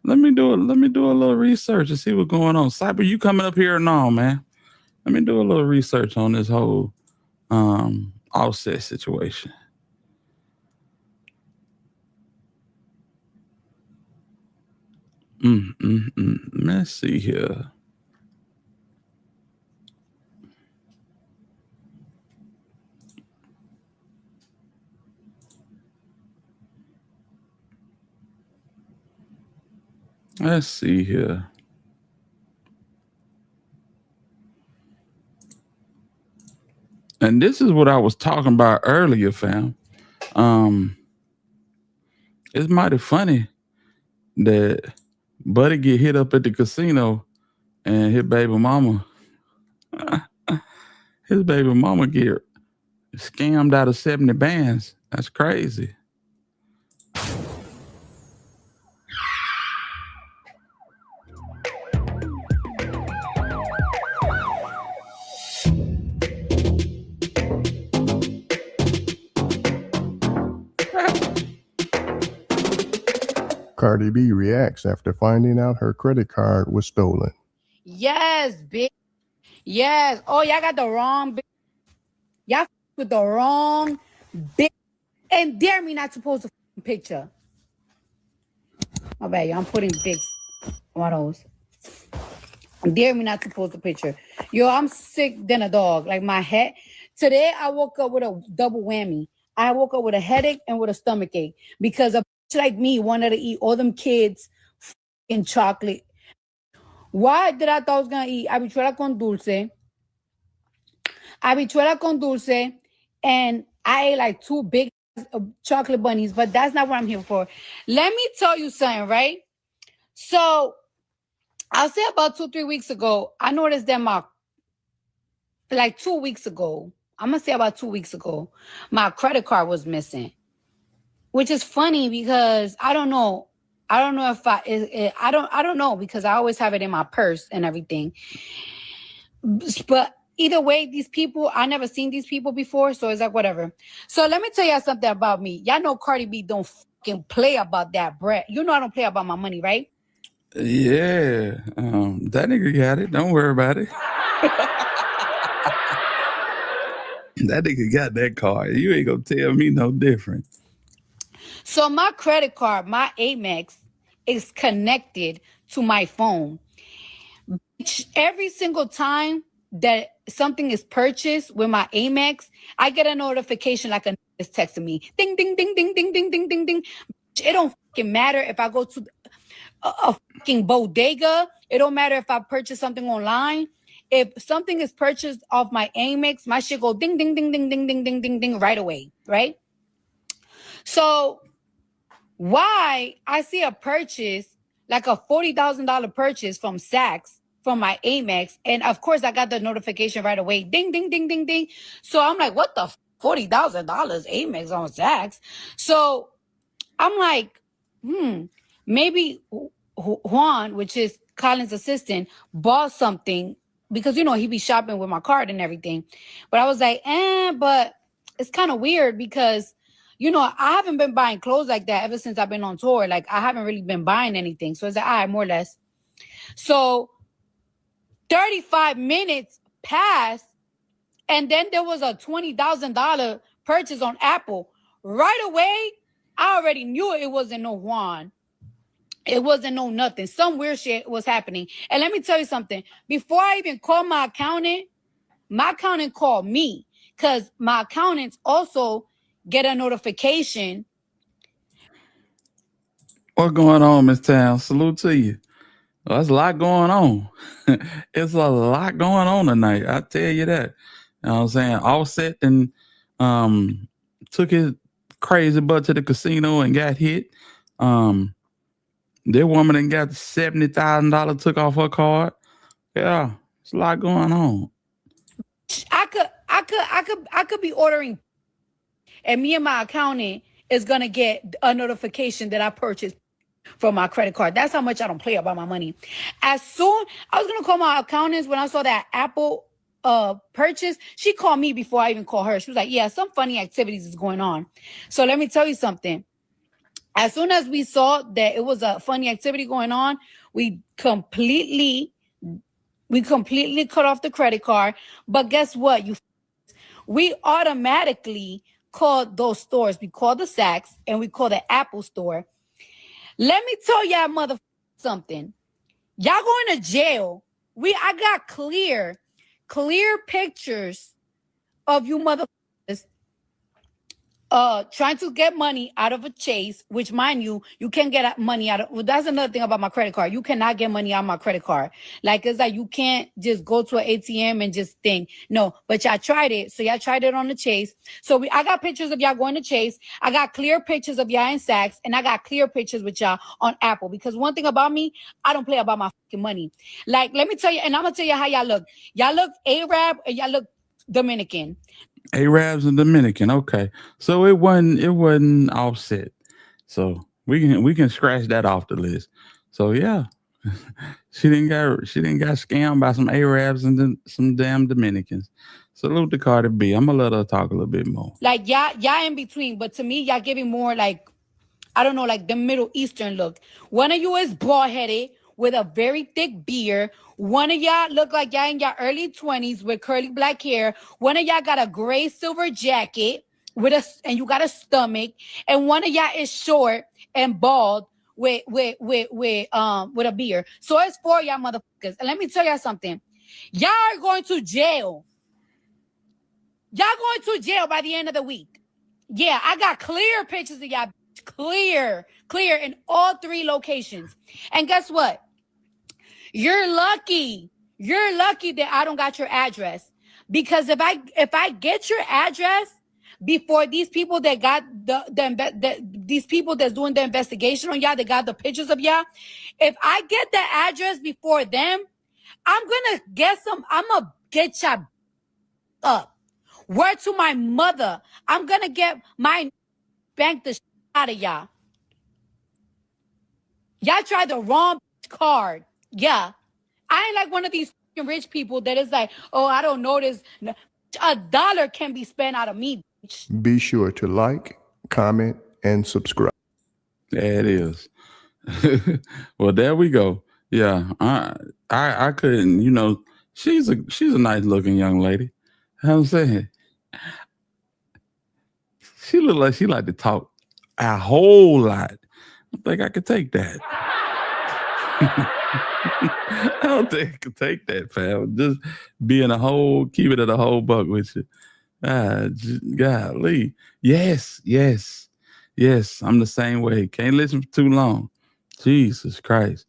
Let me do a little research and see what's going on. Cyber, you coming up here or no, man? Let me do a little research on this whole Offset situation. Let's see here. Let's see here. And this is what I was talking about earlier, fam. It's mighty funny that Buddy get hit up at the casino and his baby mama get scammed out of 70 bands. That's crazy. Cardi B reacts after finding out her credit card was stolen. Yes, bitch. Yes. Oh, y'all got the wrong bitch. Y'all with the wrong bitch. And dare me not to post a picture. My bad, y'all. I'm putting big models. Dare me not to post a picture. Yo, I'm sick than a dog. Like my head. Today, I woke up with a double whammy. I woke up with a headache and with a stomach ache because a bitch like me wanted to eat all them kids in chocolate. Why did I thought I was going to eat habichuela con dulce? And I ate like 2 big chocolate bunnies, but that's not what I'm here for. Let me tell you something, right? So I'll say about 2-3 weeks ago, I noticed that like 2 weeks ago, I'm going to say about 2 weeks ago, my credit card was missing, which is funny because I don't know. I don't know if I don't know because I always have it in my purse and everything. But either way, these people, I never seen these people before, so it's like whatever. So let me tell y'all something about me. Y'all know Cardi B don't fucking play about that bread. You know I don't play about my money, right? Yeah, that nigga got it. Don't worry about it. That nigga got that card. You ain't gonna tell me no different. So my credit card, my Amex, is connected to my phone. Every single time that something is purchased with my Amex, I get a notification like a nigga is texting me. Ding, ding, ding, ding, ding, ding, ding, ding, ding. It don't fucking matter if I go to a fucking bodega. It don't matter if I purchase something online. If something is purchased off my Amex, my shit go ding, ding, ding, ding, ding, ding, ding, ding, ding right away, right? So why I see a purchase, like a $40,000 purchase from Saks, from my Amex, and of course I got the notification right away, ding, ding, ding, ding, ding. So I'm like, what the $40,000 Amex on Saks? So I'm like, maybe Juan, which is Colin's assistant, bought something because, you know, he be shopping with my card and everything. But I was like, but it's kind of weird because, you know, I haven't been buying clothes like that ever since I've been on tour. Like, I haven't really been buying anything. So it's like, all right, more or less. So 35 minutes passed, and then there was a $20,000 purchase on Apple. Right away, I already knew it wasn't no Juan. It wasn't no nothing. Some weird shit was happening. And let me tell you something. Before I even called my accountant called me because my accountants also get a notification. What's going on, Miss Town? Salute to you. Well, there's a lot going on. It's a lot going on tonight. I tell you that. You know what I'm saying? Offset and took his crazy butt to the casino and got hit. That woman that got $70,000 took off her card. Yeah, it's a lot going on. I could be ordering, and me and my accountant is gonna get a notification that I purchased from my credit card. That's how much I don't play about my money. As soon I was gonna call my accountants when I saw that Apple purchase, she called me before I even called her. She was like, yeah, some funny activities is going on. So let me tell you something. As soon as we saw that it was a funny activity going on, we completely cut off the credit card. But guess what? We automatically called those stores. We called the Saks and we called the Apple store. Let me tell y'all motherfuckers something. Y'all going to jail. I got clear pictures of you motherfuckers trying to get money out of a chase, which mind you can't get money out of. Well, that's another thing about my credit card. You cannot get money out of my credit card. Like, it's like you can't just go to an ATM and just think. No, but y'all tried it. So y'all tried it on the chase. So I got pictures of y'all going to chase. I got clear pictures of y'all in Saks, and I got clear pictures with y'all on Apple. Because one thing about me, I don't play about my fucking money. Like, let me tell you, and I'm gonna tell you how y'all look. Y'all look Arab and y'all look Dominican. Arabs and Dominican. Okay, so it wasn't Offset. So we can scratch that off the list. So yeah, she didn't got scammed by some Arabs and some damn Dominicans. Salute to Cardi B. I'm gonna let her talk a little bit more. Like y'all in between, but to me, y'all giving more like, I don't know, like the Middle Eastern look. One of you is bald headed with a very thick beard. One of y'all look like y'all in your early 20s with curly black hair. One of y'all got a gray silver jacket and you got a stomach. And one of y'all is short and bald with a beard. So it's for y'all motherfuckers. And let me tell y'all something. Y'all are going to jail. Y'all going to jail by the end of the week. Yeah, I got clear pictures of y'all. Clear in all 3 locations. And guess what? You're lucky that I don't got your address, because if I get your address before these people that got these people that's doing the investigation on y'all, they got the pictures of y'all. If I get the address before them, I'm gonna get y'all up. Word to my mother, I'm gonna get my bank the shit out of y'all. Y'all tried the wrong card. Yeah. I ain't like one of these rich people that is like, oh, I don't notice. $1 can be spent out of me. Bitch. Be sure to like, comment, and subscribe. There it is. Well, there we go. Yeah, I couldn't. You know, she's a nice looking young lady. You know what I'm saying? She look like she like to talk a whole lot. I think I could take that. I don't think I could take that, fam. Just being a whole, keep it at a whole buck with you. Golly. Yes. I'm the same way. Can't listen for too long. Jesus Christ.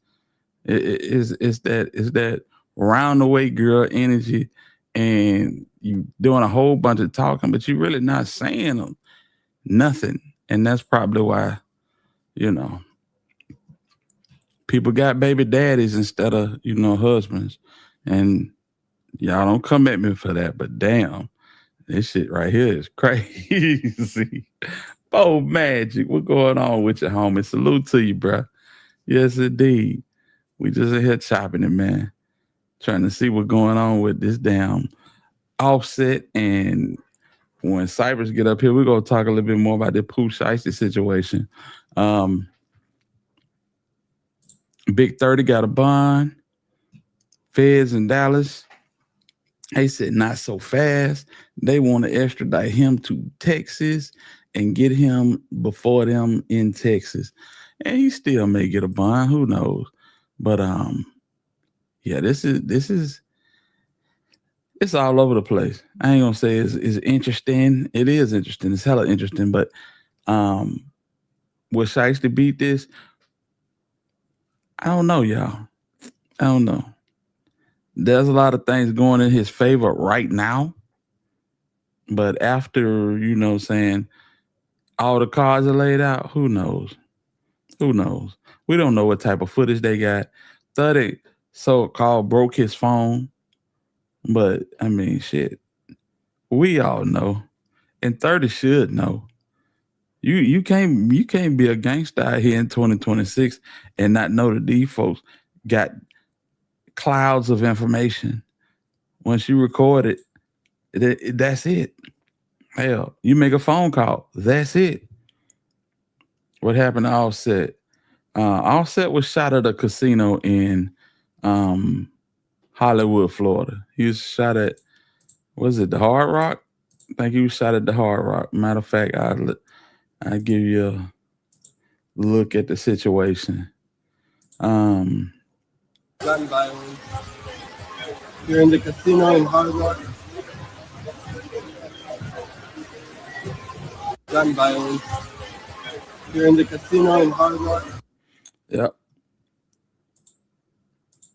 It's that round the way girl energy, and you doing a whole bunch of talking, but you really not saying nothing. And that's probably why, you know, people got baby daddies instead of, you know, husbands. And y'all don't come at me for that, but damn, this shit right here is crazy. Oh, Magic, what going on with you, homie? Salute to you, bro. Yes, indeed. We just in here chopping it, man. Trying to see what's going on with this damn Offset. And when Cypress get up here, we're going to talk a little bit more about the Pooh Shiesty situation. Big 30 got a bond. Feds in Dallas. They said not so fast. They want to extradite him to Texas and get him before them in Texas. And he still may get a bond. Who knows? But yeah, this is it's all over the place. I ain't gonna say it's interesting. It is interesting. It's hella interesting. But will Shiesty beat this? I don't know, y'all. I don't know. There's a lot of things going in his favor right now. But after, you know, saying all the cards are laid out, who knows? Who knows? We don't know what type of footage they got. 30 so-called broke his phone. But, I mean, shit. We all know. And 30 should know. You can't be a gangster out here in 2026 and not know that these folks got clouds of information. Once you record it, that's it. Hell, you make a phone call, that's it. What happened to Offset? Offset was shot at a casino in Hollywood, Florida. He was shot at, was it the Hard Rock? I think he was shot at the Hard Rock. Matter of fact, I'll give you a look at the situation. Gun violence. You're in the casino in Hard Rock. Gun violence. You're in the casino in Hard Rock. Yep.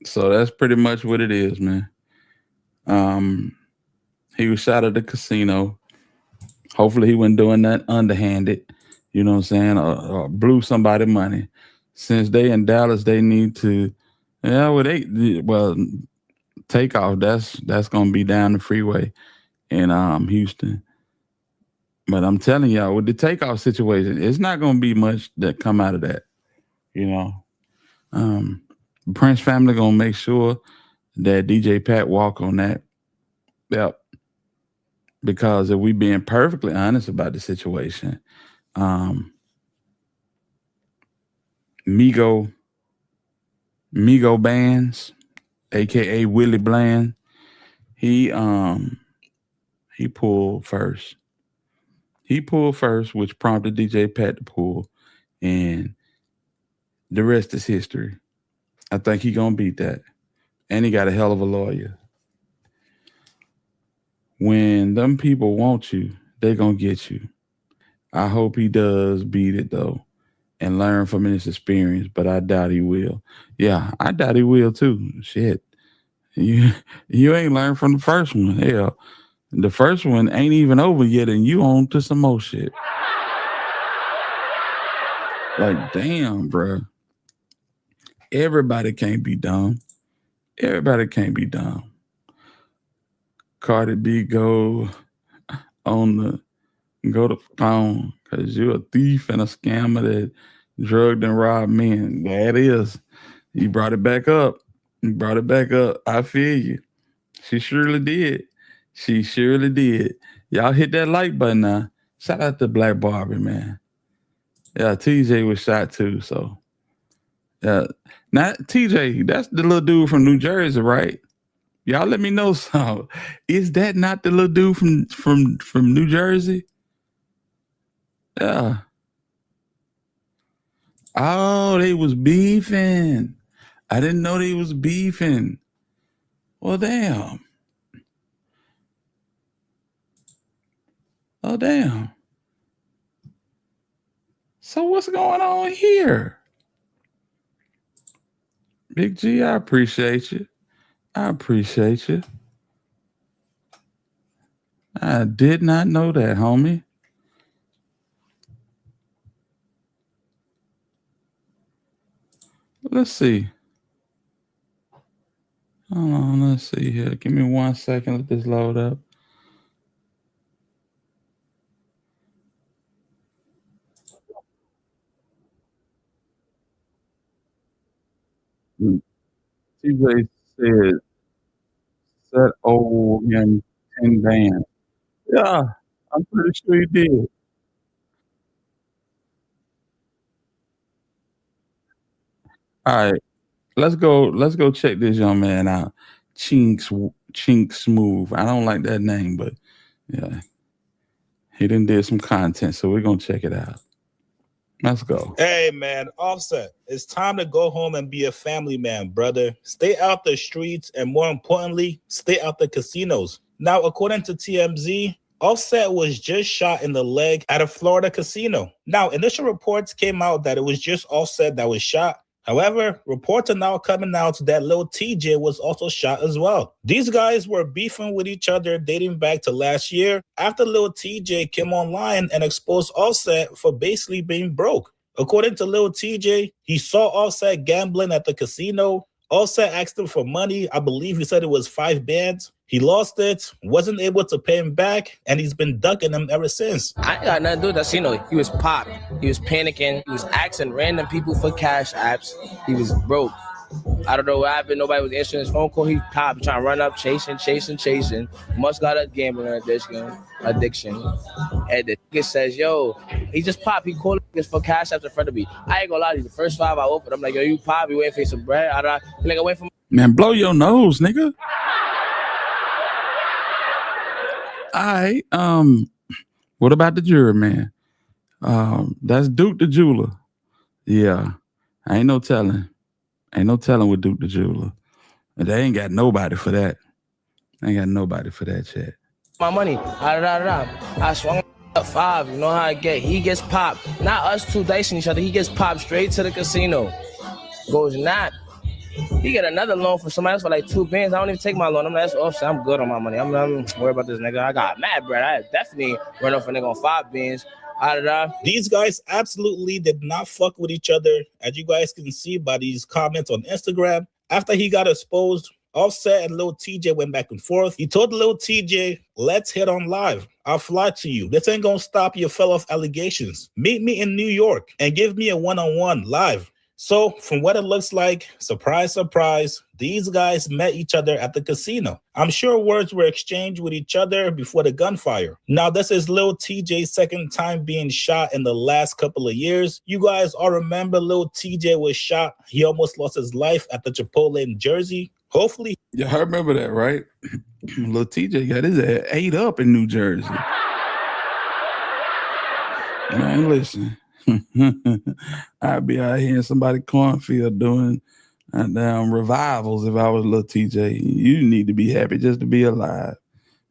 So that's pretty much what it is, man. He was shot at the casino. Hopefully he wasn't doing that underhanded, you know what I'm saying, or blew somebody money. Since they in Dallas, they need to, Takeoff, that's gonna be down the freeway in Houston. But I'm telling y'all, with the Takeoff situation, it's not gonna be much that come out of that. You know. Prince family gonna make sure that DJ Pat walk on that. Yep. Because if we being perfectly honest about the situation, Migo Bands, aka Willie Bland, he pulled first. He pulled first, which prompted DJ Pat to pull, and the rest is history. I think he gonna beat that, and he got a hell of a lawyer. When them people want you, they gonna get you. I hope he does beat it though, and learn from his experience, but I doubt he will. Yeah, I doubt he will too. Shit. You ain't learned from the first one. Hell, the first one ain't even over yet, and you on to some more shit. Like, damn, bro. Everybody can't be dumb. Everybody can't be dumb. Cardi B go to phone because you're a thief and a scammer that drugged and robbed men. That is. He brought it back up. You brought it back up. I feel you. She surely did. She surely did. Y'all hit that like button now. Shout out to Black Barbie, man. Yeah, TJ was shot too. So, yeah. Now, TJ, that's the little dude from New Jersey, right? Y'all let me know something. Is that not the little dude from New Jersey? Yeah. Oh, they was beefing. I didn't know they was beefing. Well, damn. Oh, damn. So what's going on here? Big G, I appreciate you. I appreciate you. I did not know that, homie. Let's see. Hold on, let's see here. Give me 1 second. Let this load up. TJ said, set owe him 10 bands. Yeah, I'm pretty sure he did. All right, let's go check this young man out. Chink Smooth. I don't like that name, but yeah, he done did some content, so we're gonna check it out. Let's go. Hey man, Offset, it's time to go home and be a family man, brother. Stay out the streets and more importantly, stay out the casinos. Now, according to TMZ, Offset was just shot in the leg at a Florida casino. Now, initial reports came out that it was just Offset that was shot. However, reports are now coming out that Lil TJ was also shot as well. These guys were beefing with each other dating back to last year after Lil TJ came online and exposed Offset for basically being broke. According to Lil TJ, he saw Offset gambling at the casino. Offset asked him for money. I believe he said it was 5 bands. He lost it, wasn't able to pay him back, and he's been ducking him ever since. I ain't got nothing to do with that. You know, he was popped. He was panicking. He was asking random people for cash apps. He was broke. I don't know what happened. Nobody was answering his phone call. He popped, trying to run up, chasing. Must got a gambling addiction. And the nigga says, yo, he just popped. He called niggas for cash apps in front of me. I ain't gonna lie to you. The first 5 I opened, I'm like, yo, you pop. You waiting for some bread? I wait for. Man, blow your nose, nigga. All right. What about the jury, man? That's Duke the Jeweler. Yeah. Ain't no telling. Ain't no telling with Duke the Jeweler. They ain't got nobody for that. Ain't got nobody for that shit. My money. I swung up 5. You know how I get. He gets popped. Not us two dicing each other. He gets popped straight to the casino. Goes not. He get another loan from somebody else for like 2 bands. I don't even take my loan. I'm like, that's Offset. I'm good on my money. I'm worried about this nigga. I got mad, bro. I definitely run off a nigga on 5 bands. These guys absolutely did not fuck with each other, as you guys can see by these comments on Instagram. After he got exposed, Offset and Lil TJ went back and forth. He told Lil TJ, let's hit on live. I'll fly to you. This ain't gonna stop your fellow allegations. Meet me in New York and give me a one-on-one live. So from what it looks like, surprise, surprise, these guys met each other at the casino. I'm sure words were exchanged with each other before the gunfire. Now, this is Lil TJ's second time being shot in the last couple of years. You guys all remember Lil TJ was shot. He almost lost his life at the Chipotle in Jersey. Hopefully. Yeah, I remember that, right? Lil TJ got his ass ate up in New Jersey. Man, listen. I'd be out here in somebody's cornfield doing damn revivals if I was Lil TJ. You need to be happy just to be alive.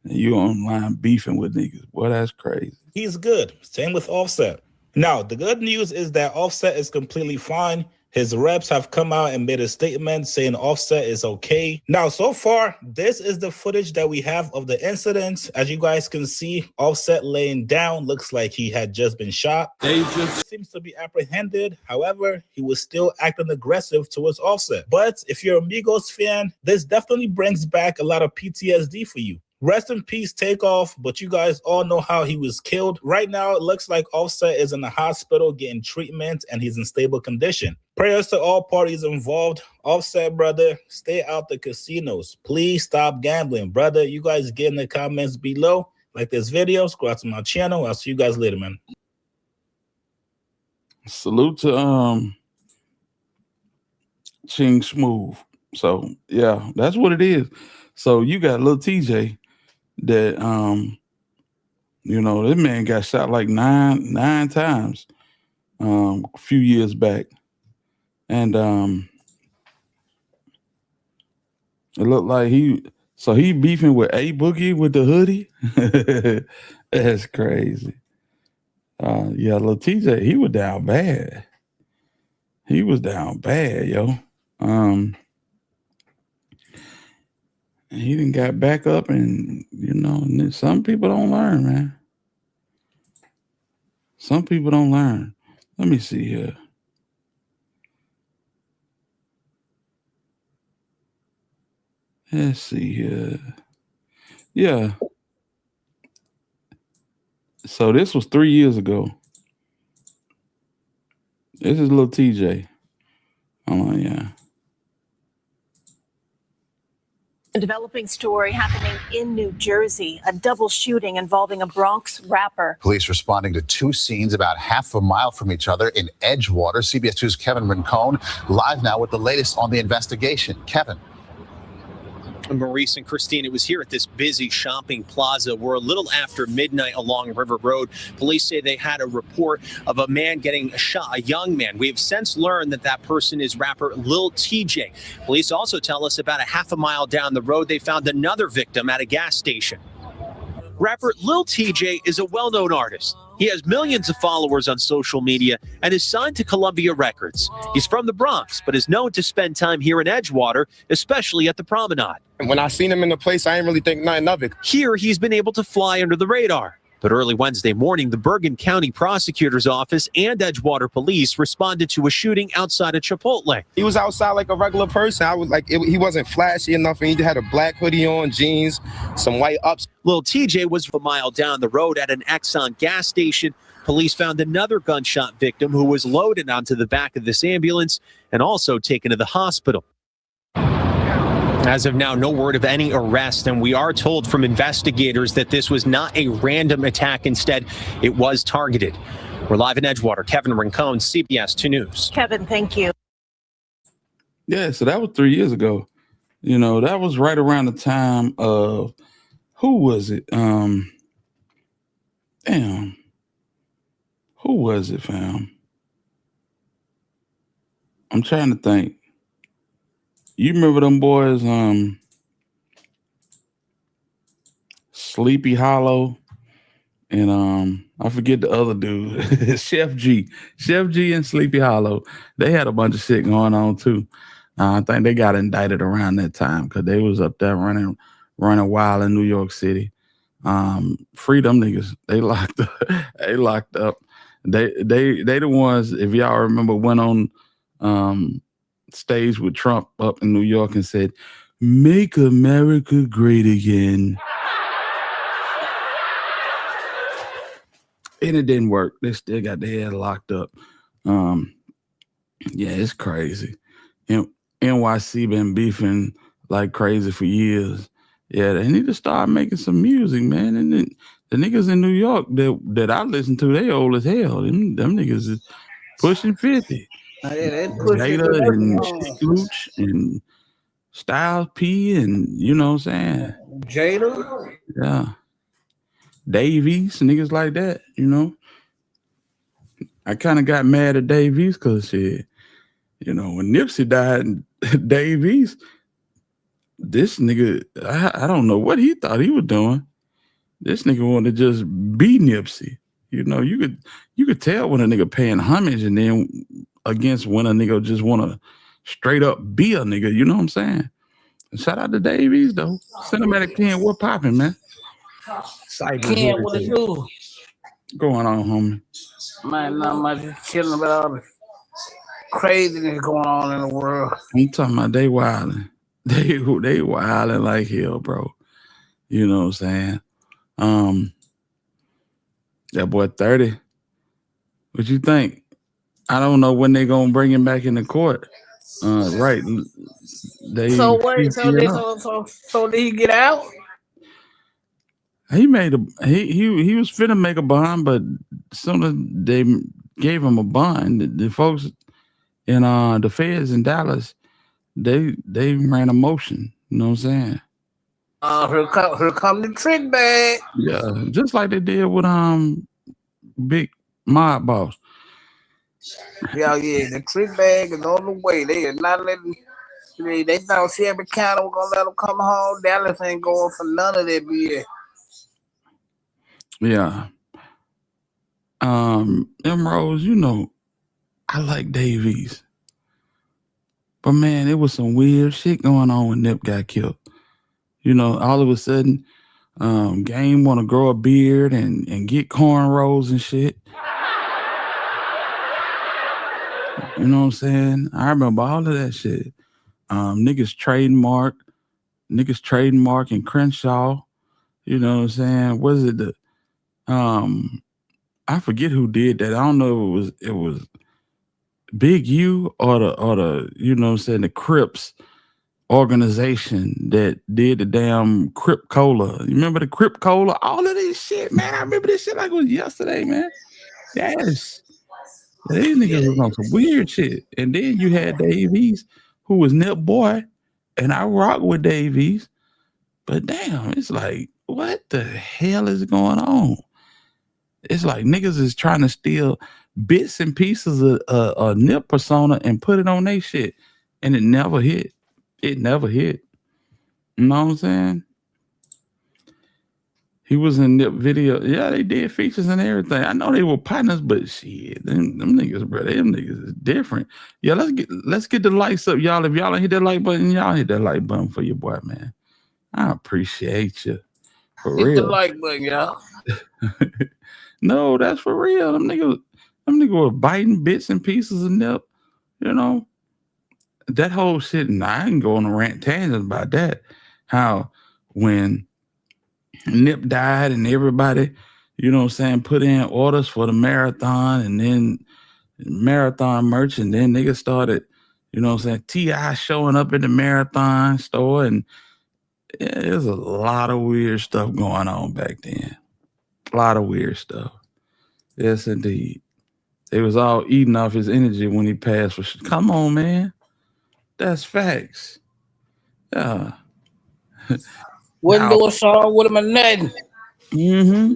And you online beefing with niggas. Boy, that's crazy. He's good. Same with Offset. Now, the good news is that Offset is completely fine. His reps have come out and made a statement saying Offset is okay. Now, so far, this is the footage that we have of the incident. As you guys can see, Offset laying down looks like he had just been shot. He seems to be apprehended. However, he was still acting aggressive towards Offset. But if you're a Migos fan, this definitely brings back a lot of PTSD for you. Rest in peace, Takeoff, but you guys all know how he was killed. Right now, it looks like Offset is in the hospital getting treatment and he's in stable condition. Prayers to all parties involved. Offset, brother, stay out the casinos. Please stop gambling. Brother, you guys get in the comments below. Like this video, subscribe to my channel. I'll see you guys later, man. Salute to Ching Smooth. So yeah, that's what it is. So you got Lil TJ that this man got shot like nine times a few years back. And it looked like he beefing with A Boogie with the hoodie. That's crazy. Yeah, Lil TJ, he was down bad. He was down bad, yo. He didn't got back up, and some people don't learn, man. Some people don't learn. Let me see here. Let's see here. Yeah. So this was 3 years ago. This is Lil TJ. Hold on, yeah. A developing story happening in New Jersey, a double shooting involving a Bronx rapper. Police responding to two scenes about half a mile from each other in Edgewater. CBS 2's Kevin Rincon live now with the latest on the investigation. Kevin. Maurice and Christine, it was here at this busy shopping plaza where a little after midnight along River Road, police say they had a report of a man getting shot, a young man. We have since learned that that person is rapper Lil TJ. Police also tell us about a half a mile down the road, they found another victim at a gas station. Rapper Lil TJ is a well-known artist. He has millions of followers on social media and is signed to Columbia Records. He's from the Bronx, but is known to spend time here in Edgewater, especially at the Promenade. And when I seen him in the place, I didn't really think nothing of it. Here, he's been able to fly under the radar. But early Wednesday morning, the Bergen County Prosecutor's Office and Edgewater Police responded to a shooting outside of Chipotle. He was outside like a regular person. I was like, he wasn't flashy enough, and he had a black hoodie on, jeans, some white ups. Lil TJ was a mile down the road at an Exxon gas station. Police found another gunshot victim who was loaded onto the back of this ambulance and also taken to the hospital. As of now, no word of any arrest, and we are told from investigators that this was not a random attack. Instead, it was targeted. We're live in Edgewater. Kevin Rincon, CBS 2 News. Kevin, thank you. Yeah, so that was 3 years ago. That was right around the time of, who was it? Damn. Who was it, fam? I'm trying to think. You remember them boys, Sleepy Hollow, and I forget the other dude, Chef G and Sleepy Hollow. They had a bunch of shit going on too. I think they got indicted around that time because they was up there running wild in New York City. Free them niggas. They locked up. They locked up. They the ones, if y'all remember, went on stage with Trump up in New York and said, "Make America great again." And it didn't work. They still got their head locked up. Yeah, it's crazy. NYC been beefing like crazy for years. Yeah, they need to start making some music, man. And then the niggas in New York that I listen to, they old as hell. Them niggas is pushing 50. Jada and Gooch and Styles P and you know what I'm saying? Jada? Yeah. Davies, niggas like that, I kind of got mad at Davies because shit, when Nipsey died and Davies, this nigga, I don't know what he thought he was doing. This nigga wanted to just be Nipsey. You could tell when a nigga paying homage and then against when a nigga just want to straight up be a nigga, you know what I'm saying? Shout out to Davies though. Cinematic Ken, what popping, man? Ken, what it do? Going on, homie? Man, not much. Chilling about all the craziness going on in the world. I'm talking about they wilding. They wilding like hell, bro. You know what I'm saying? That boy 30. What you think? I don't know when they gonna bring him back in the court. Right. They So wait, so CCing did up. did he get out? He made he was finna make a bond, but soon as they gave him a bond, the folks in the feds in Dallas, they ran a motion. You know what I'm saying? Here come the trick bag. Yeah, just like they did with Big Mob Boss. Yeah, the trick bag is on the way. They are not letting. They thought Shelby County was gonna let them come home. Dallas ain't going for none of that BS. Yeah. Rose, you know, I like Davies. But man, it was some weird shit going on when Nip got killed. You know, all of a sudden, Game want to grow a beard and get cornrows and shit. You know what I'm saying? I remember all of that shit. Niggas trademark and Crenshaw. You know what I'm saying? Was it the I forget who did that. I don't know if it was Big U or the you know what I'm saying, the Crips organization that did the damn Crip Cola. You remember the Crip Cola? All of this shit, man. I remember this shit like it was yesterday, man. Yes. These niggas was on some weird shit. And then you had Davies, who was Nip boy, and I rock with Davies. But damn, it's like, what the hell is going on? It's like niggas is trying to steal bits and pieces of a Nip persona and put it on their shit. And it never hit. It never hit. You know what I'm saying? He was in Nip video. Yeah, they did features and everything. I know they were partners, but shit, them niggas, bro, them niggas is different. Yeah, let's get the lights up, y'all. If y'all ain't hit that like button, y'all hit that like button for your boy, man. I appreciate you. For Hit real. the like button, y'all. No, that's for real. Them niggas were biting bits and pieces of Nip, you know. That whole shit, and I can go on a rant tangent about that. How when Nip died and everybody, you know what I'm saying, put in orders for the marathon and then marathon merch, and then niggas started, you know what I'm saying, T.I. showing up in the marathon store, and there's a lot of weird stuff going on back then. A lot of weird stuff. Yes, indeed. They was all eating off his energy when he passed. Come on, man. That's facts. Yeah. Wouldn't do a song with him or nothing. Mm-hmm.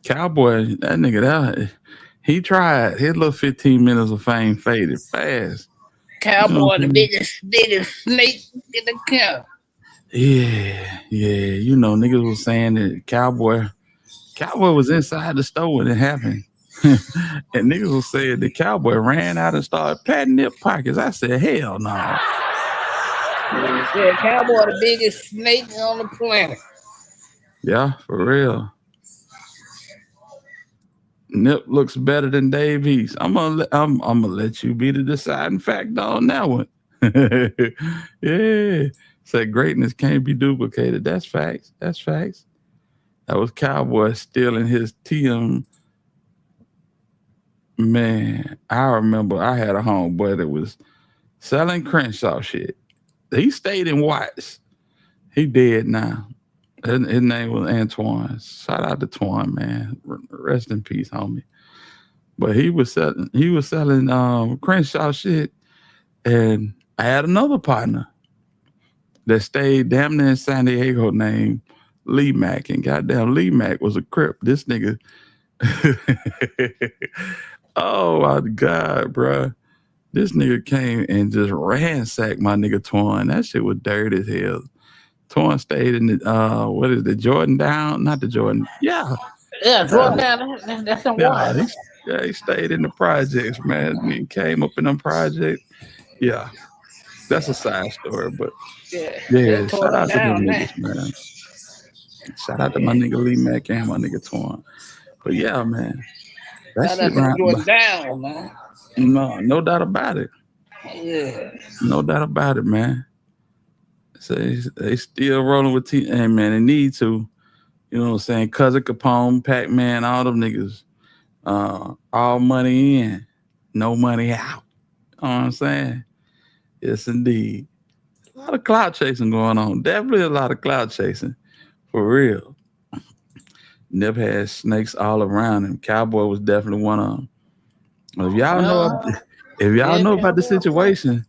Cowboy, that nigga, that he tried. His little 15 minutes of fame faded fast. Cowboy, the biggest snake in the camp. Yeah. You know, niggas was saying that Cowboy was inside the store when it happened. And niggas was saying the Cowboy ran out and started patting Nip pockets. I said, hell no. Yeah, Cowboy, the biggest snake on the planet. Yeah, for real. Nip looks better than Davies. I'm gonna let you be the deciding factor on that one. Yeah. Said greatness can't be duplicated. That's facts. That's facts. That was Cowboy stealing his TM. Man, I remember I had a homeboy that was selling Crenshaw shit. He stayed in Watts. He dead now. His name was Antoine. Shout out to Twan, man. Rest in peace, homie. But he was selling Crenshaw shit. And I had another partner that stayed damn near in San Diego named Lee Mack. And goddamn Lee Mack was a Crip. This nigga. Oh my God, bro. This nigga came and just ransacked my nigga Twan. That shit was dirty as hell. Twan stayed in the Jordan Down? Not the Jordan. Yeah. Yeah, Jordan Down. That's in Watts. He stayed in the projects, man. He came up in them projects. Yeah. That's a side story, but yeah, shout out to them niggas, man. Shout out to my nigga Lee Mack and my nigga Twan. But yeah, man. That shit Jordan Down, man. No doubt about it. Yeah. No doubt about it, man. So they still rolling with T. Hey, man, they need to. You know what I'm saying? Cousin Capone, Pac-Man, all them niggas. All money in, no money out. You know what I'm saying? Yes, indeed. A lot of cloud chasing going on. Definitely a lot of cloud chasing. For real. Nip had snakes all around him. Cowboy was definitely one of them. If y'all know about the situation,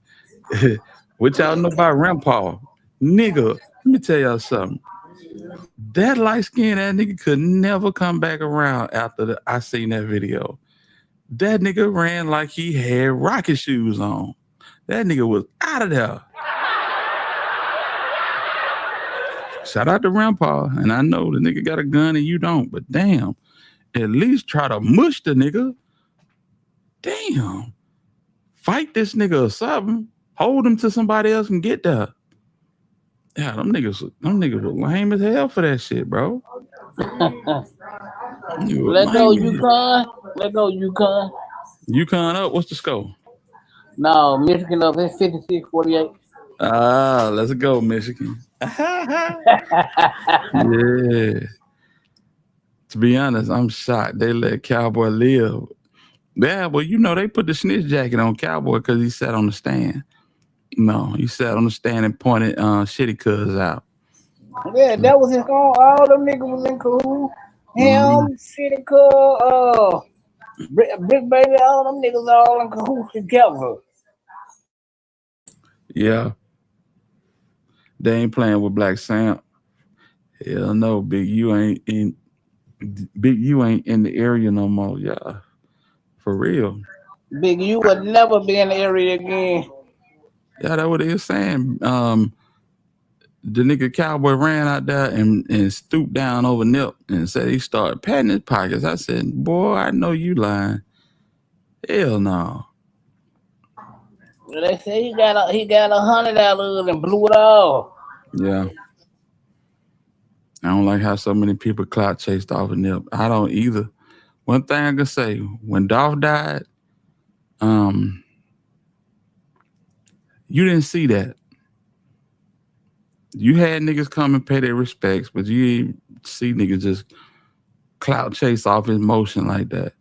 what y'all know about Rampal, nigga, let me tell y'all something. That light skin, that nigga could never come back around after I seen that video. That nigga ran like he had rocket shoes on. That nigga was out of there. Shout out to Rampal. And I know the nigga got a gun and you don't, but damn, at least try to mush the nigga. Damn. Fight this nigga or something. Hold him till somebody else can get there. Yeah, them niggas were lame as hell for that shit, bro. Let go, UConn. Let go, UConn. UConn up. What's the score? No, Michigan up. It's 56-48. Ah, let's go, Michigan. Yeah. To be honest, I'm shocked they let Cowboy live. Yeah, well, you know, they put the snitch jacket on Cowboy because he sat on the stand. No, he sat on the stand and pointed shitty cuz out. Yeah, that was his own. All them niggas was in cahoots. Him, Shitty Cuz, Big Baby, all them niggas all in cahoots together. Yeah. They ain't playing with Black Sam. Hell no, Big U ain't in the area no more. Yeah. For real. Big U would never be in the area again. Yeah, that's what he was saying. The nigga Cowboy ran out there and stooped down over Nip and said he started patting his pockets. I said, boy, I know you lying. Hell no. They say he got $100 and blew it all. Yeah. I don't like how so many people clout chased off of Nip. I don't either. One thing I can say, when Dolph died, you didn't see that. You had niggas come and pay their respects, but you didn't see niggas just clout chase off his motion like that.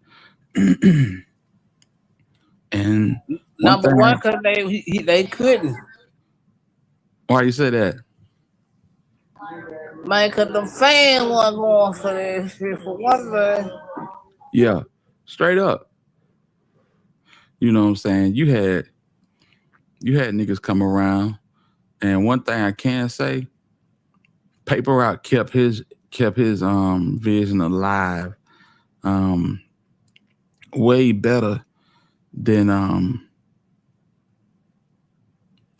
And number one, because they couldn't. Why you say that? Man, because the fans weren't going for this shit for one thing. Yeah, straight up. You know what I'm saying? You had niggas come around, and one thing I can say, Paper Route kept his vision alive, way better than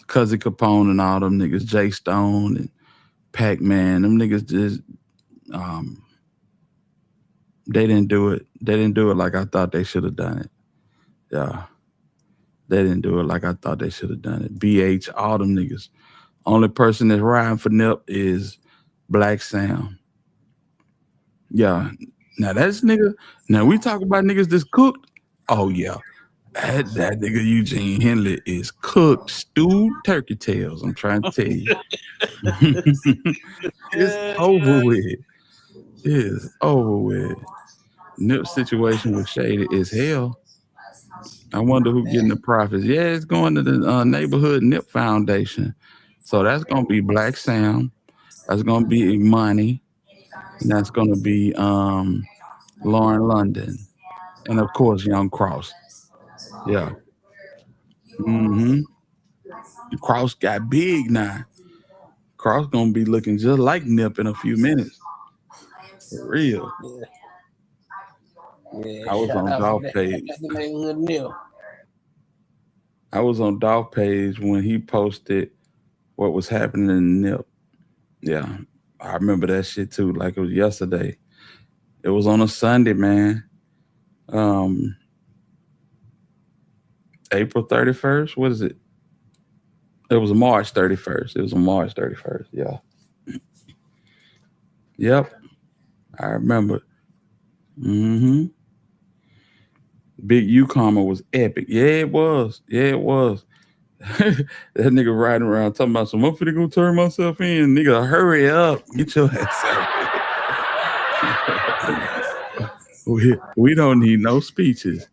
Cousin Capone and all them niggas, Jay Stone and Pac-Man. Them niggas just they didn't do it. They didn't do it like I thought they should have done it. Yeah. They didn't do it like I thought they should have done it. BH, all them niggas. Only person that's riding for Nip is Black Sam. Yeah. Now that's nigga. Now we talk about niggas that's cooked. Oh yeah. That nigga Eugene Henley is cooked, stewed turkey tails. I'm trying to tell you. It's over with. It's over with. Nip's situation was shady as hell. I wonder who getting the profits. Yeah, it's going to the Neighborhood Nip Foundation. So that's going to be Black Sam. That's going to be Money. And that's going to be Lauren London. And, of course, Young Cross. Yeah. Cross got big now. Cross going to be looking just like Nip in a few minutes. For real. Yeah, I was on Dolph page. I was on Dolph page when he posted what was happening in Nip. Yeah, I remember that shit too, like it was yesterday. It was on a Sunday, man. April 31st. What is it? It was March 31st. It was on March 31st. Yeah. Yep. I remember. Big U karma was epic. Yeah, it was. Yeah, it was. That nigga riding around talking about some, I'm finna go turn myself in. Nigga, hurry up. Get your ass out. We don't need no speeches.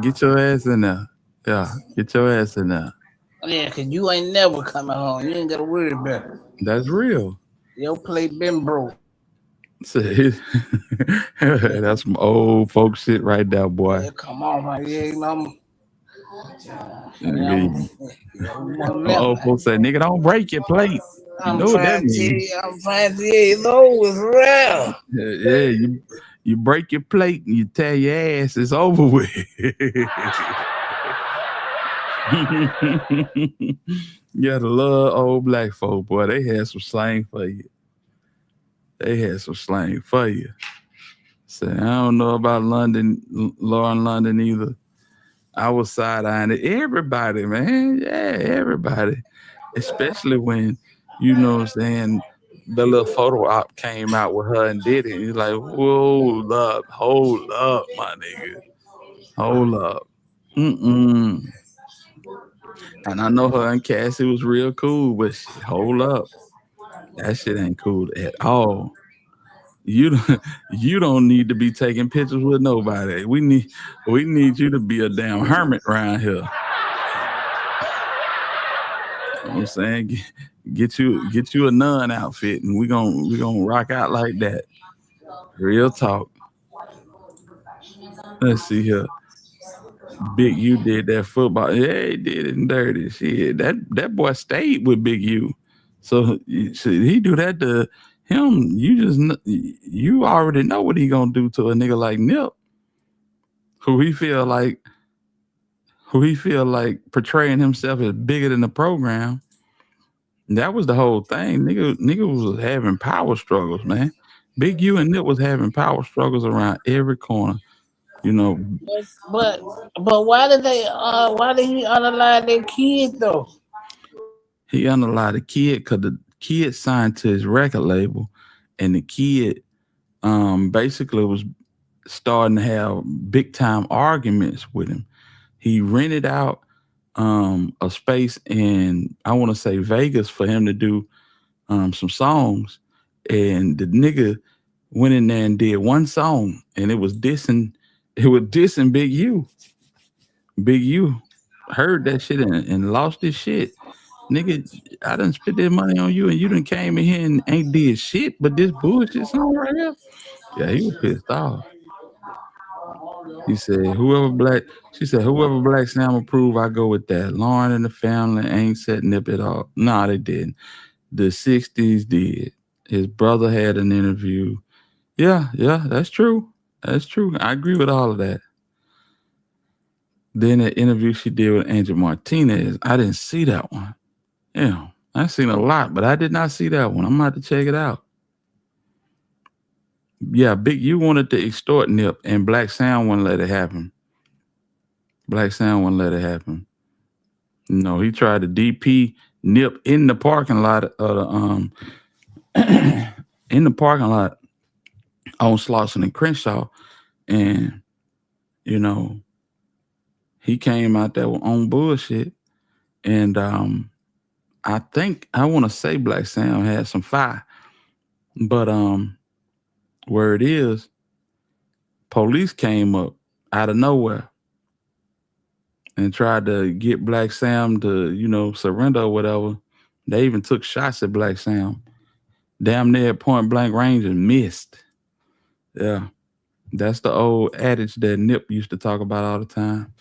Get your ass in there. Yeah, get your ass in there. Yeah, because you ain't never coming home. You ain't got to worry about it. That's real. Your plate been broke. That's some old folk shit right there, boy. Yeah, come on, man. Yeah, you know, Old folks say, nigga, don't break your plate. You know what that means. I'm trying to tell you, it's real. Yeah, you break your plate and you tear your ass, it's over with. You gotta love old black folk, boy. They had some slang for you. So I don't know about Lauren London either. I was side-eyeing it. Everybody, man. Yeah, everybody. Especially when, you know what I'm saying, the little photo op came out with her and did it. He's like, hold up, my nigga. Hold up. And I know her and Cassie was real cool, but hold up. That shit ain't cool at all. You don't need to be taking pictures with nobody. We need you to be a damn hermit around here. You know what I'm saying? Get you a nun outfit and we gonna rock out like that. Real talk. Let's see here. Big U did that football. Yeah, he did it in dirty. Shit. That boy stayed with Big U. So he do that to him. You already know what he gonna do to a nigga like Nip, who he feel like portraying himself as bigger than the program. That was the whole thing. Nigga was having power struggles, man. Big U and Nip was having power struggles around every corner. You know. But why did he unalive their kid though? He unalive the kid because the kid signed to his record label, and the kid basically was starting to have big time arguments with him. He rented out a space in, I want to say, Vegas for him to do some songs, and the nigga went in there and did one song, and it was dissing Big U. Big U heard that shit and lost his shit. Nigga, I done spent that money on you and you done came in here and ain't did shit but this bullshit song right here. Yeah, he was pissed off. He said, whoever black Sam approve, I go with that. Lauren and the family ain't set Nip at all. Nah, they didn't. The 60s did. His brother had an interview. Yeah, that's true. That's true. I agree with all of that. Then the interview she did with Angel Martinez, I didn't see that one. Yeah, I've seen a lot, but I did not see that one. I'm about to check it out. Yeah, Big U wanted to extort Nip, and Black Sam wouldn't let it happen. No, he tried to DP Nip in the parking lot of the on Slauson and Crenshaw, and you know, he came out there on bullshit, and I want to say Black Sam had some fire, but where it is, police came up out of nowhere and tried to get Black Sam to, you know, surrender or whatever. They even took shots at Black Sam. Damn near point blank range and missed. Yeah. That's the old adage that Nip used to talk about all the time.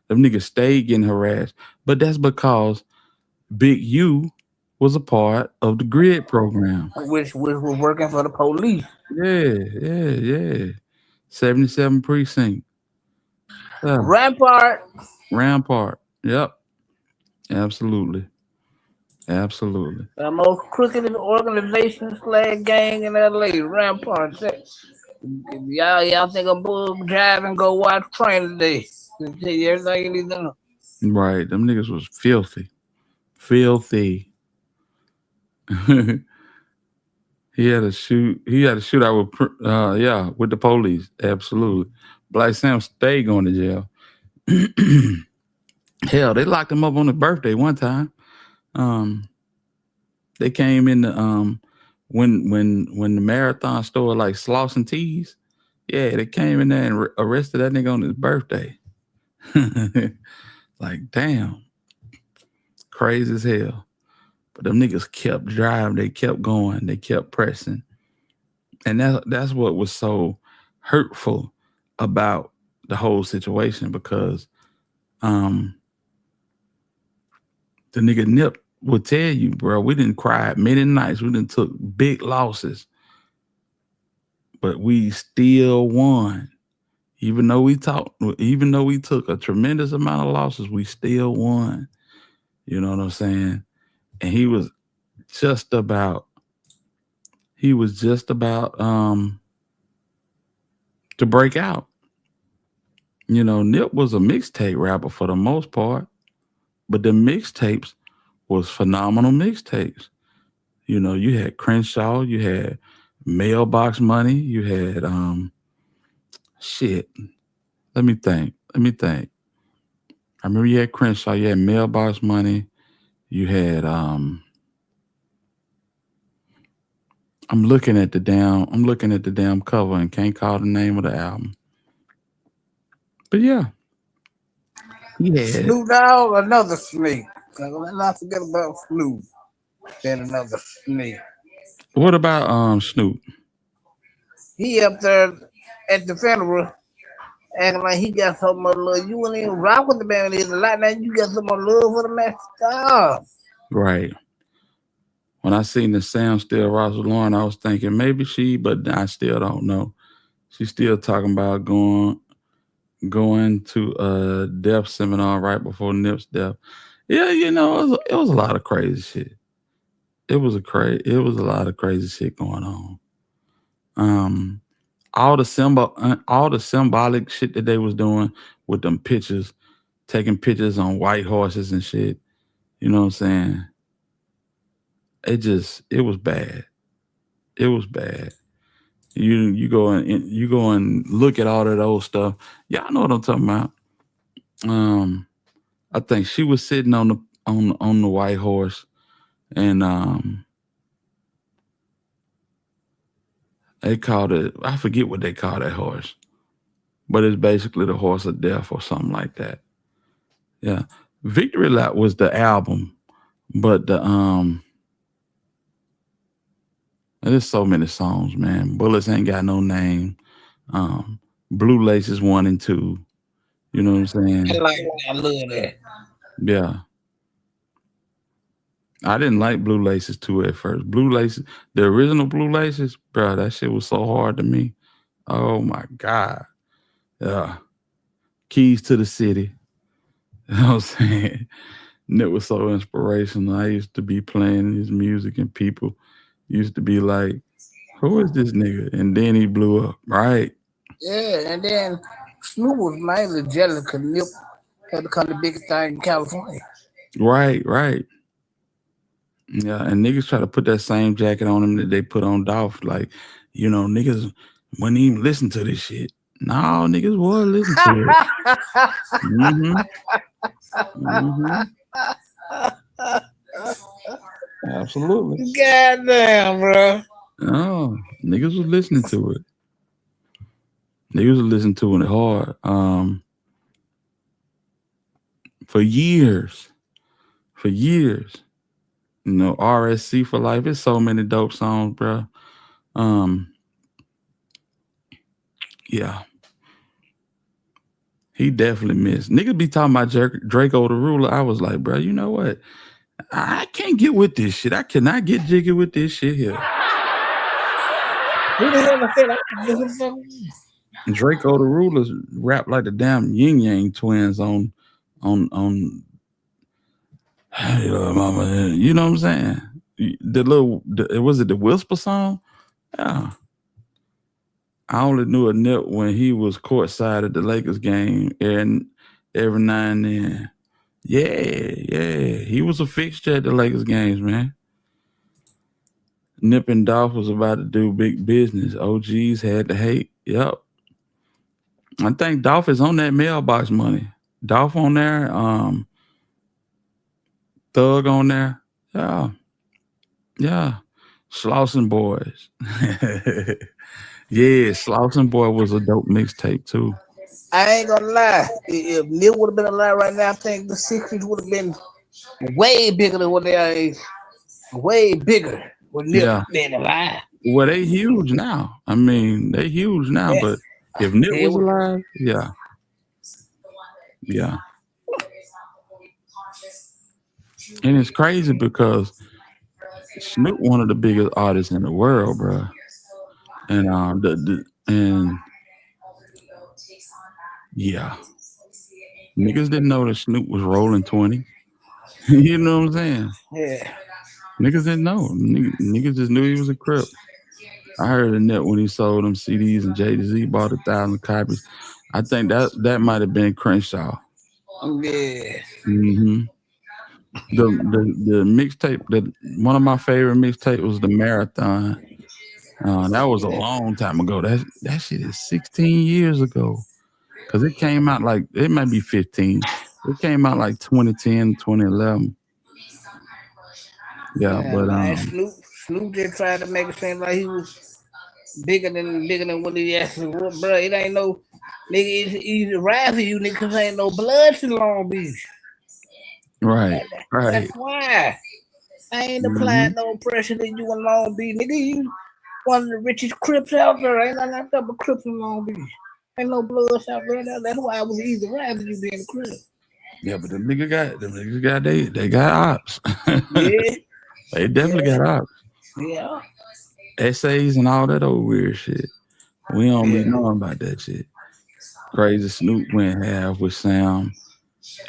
Them niggas stayed getting harassed. But that's because Big U was a part of the grid program. Which was working for the police. Yeah. 77 precinct. Yeah. Rampart. Yep. Absolutely. The most crooked organization / gang in LA, Rampart. Y'all think a bull drive and go watch train today? Tell you everything you need to know. Right. Them niggas was filthy. He had a shootout with the police. Absolutely. Black Sam stayed going to jail. Hell, they locked him up on his birthday one time. They came in the when the marathon store like Sloss and Tees. Yeah, they came in there and arrested that nigga on his birthday. Like, damn. Crazy as hell. But them niggas kept driving, they kept going, they kept pressing. And that's what was so hurtful about the whole situation, because the nigga Nip would tell you, bro, we didn't cry many nights, we didn't took big losses, but we still won. Even though we took a tremendous amount of losses, we still won. You know what I'm saying? And he was just about to break out. You know, Nip was a mixtape rapper for the most part, but the mixtapes was phenomenal mixtapes. You know, you had Crenshaw, you had Mailbox Money, you had shit. Let me think. I remember you had Crenshaw, you had Mailbox Money, you had I'm looking at the damn cover and can't call the name of the album. But yeah. He had Snoop Dogg, another snake. Let's not forget about Snoop. Then another snake. What about Snoop? He up there at the funeral acting like he got so much love. You wouldn't even rock with the man in the light. Now you got so much love for the man. Stop. Right. When I seen the Sam Still Russell Lauren, I was thinking maybe she, but I still don't know. She's still talking about going to a death seminar right before Nip's death. Yeah, you know, it was a lot of crazy shit. It was a lot of crazy shit going on. All the symbolic shit that they was doing with them pictures, taking pictures on white horses and shit. You know what I'm saying? It was bad. It was bad. You go and look at all of those stuff. Y'all know what I'm talking about. I think she was sitting on the white horse, and they called it, I forget what they call that horse, but it's basically the horse of death or something like that. Yeah. Victory Lap was the album, but there's so many songs, man. Bullets Ain't Got No Name. Blue Laces 1 and 2. You know what I'm saying? I love that. Yeah. I didn't like Blue Laces 2 at first. Blue Laces, the original Blue Laces, bro, that shit was so hard to me. Oh my God. Yeah. Keys to the City. You know what I'm saying? And it was so inspirational. I used to be playing his music and people used to be like, who is this nigga? And then he blew up, right? Yeah, and then Snoop was mainly jealous because Nip had become the biggest thing in California. Right. Yeah, and niggas try to put that same jacket on him that they put on Dolph. Like, you know, niggas wouldn't even listen to this shit. No, niggas would listen to it. Absolutely. Goddamn, bro. Oh, niggas was listening to it. Niggas was listening to it hard. For years. You know, RSC for Life. There's so many dope songs, bro. Yeah. He definitely missed. Niggas be talking about Draco the Ruler. I was like, bro, you know what? I can't get with this shit. I cannot get jiggy with this shit here. Who the hell is that? Draco the Ruler rap like the damn Yin Yang twins on Hey, mama, you know what I'm saying? Was it the Whisper song? Yeah. I only knew a Nip when he was courtside at the Lakers game every now and then. Yeah. He was a fixture at the Lakers games, man. Nip and Dolph was about to do big business. OGs had to hate. Yep. I think Dolph is on that Mailbox Money. Dolph on there, Thug on there. Yeah. Slauson Boys. Yeah, Slauson Boy was a dope mixtape too. I ain't gonna lie. If Nip would have been alive right now, I think the 60s would have been way bigger than what they are. Way bigger with Nip being alive. Well, they huge now. I mean, they huge now, but if Nip was alive, yeah. And it's crazy because Snoop one of the biggest artists in the world, bro. And niggas didn't know that Snoop was rolling 20. You know what I'm saying? Yeah. Niggas didn't know. Niggas just knew he was a Crip. I heard a net when he sold them CDs and Jay-Z bought 1,000 copies. I think that might have been Crenshaw. Yeah. Mm-hmm. The mixtape, one of my favorite mixtape was the Marathon. That was a long time ago. That shit is 16 years ago. Cause it came out like, it might be 15. It came out like 2010, 2011. Yeah, but Snoop just tried to make it seem like he was bigger than what he actually was, bro. It ain't no nigga. It's easy to ride for you, nigga, cause ain't no blood in Long Beach. Right. That's why I ain't applying no pressure to you in Long Beach, nigga. You one of the richest Crips out there. Ain't nothing out there but Crips in Long Beach. Ain't no bloods out there. That's why I was easy to ride for you being a Crip. Yeah, but the niggas they got ops. Yeah. They definitely got ops. Yeah. Essays and all that old weird shit. We don't be knowing about that shit. Crazy Snoop went half with Sam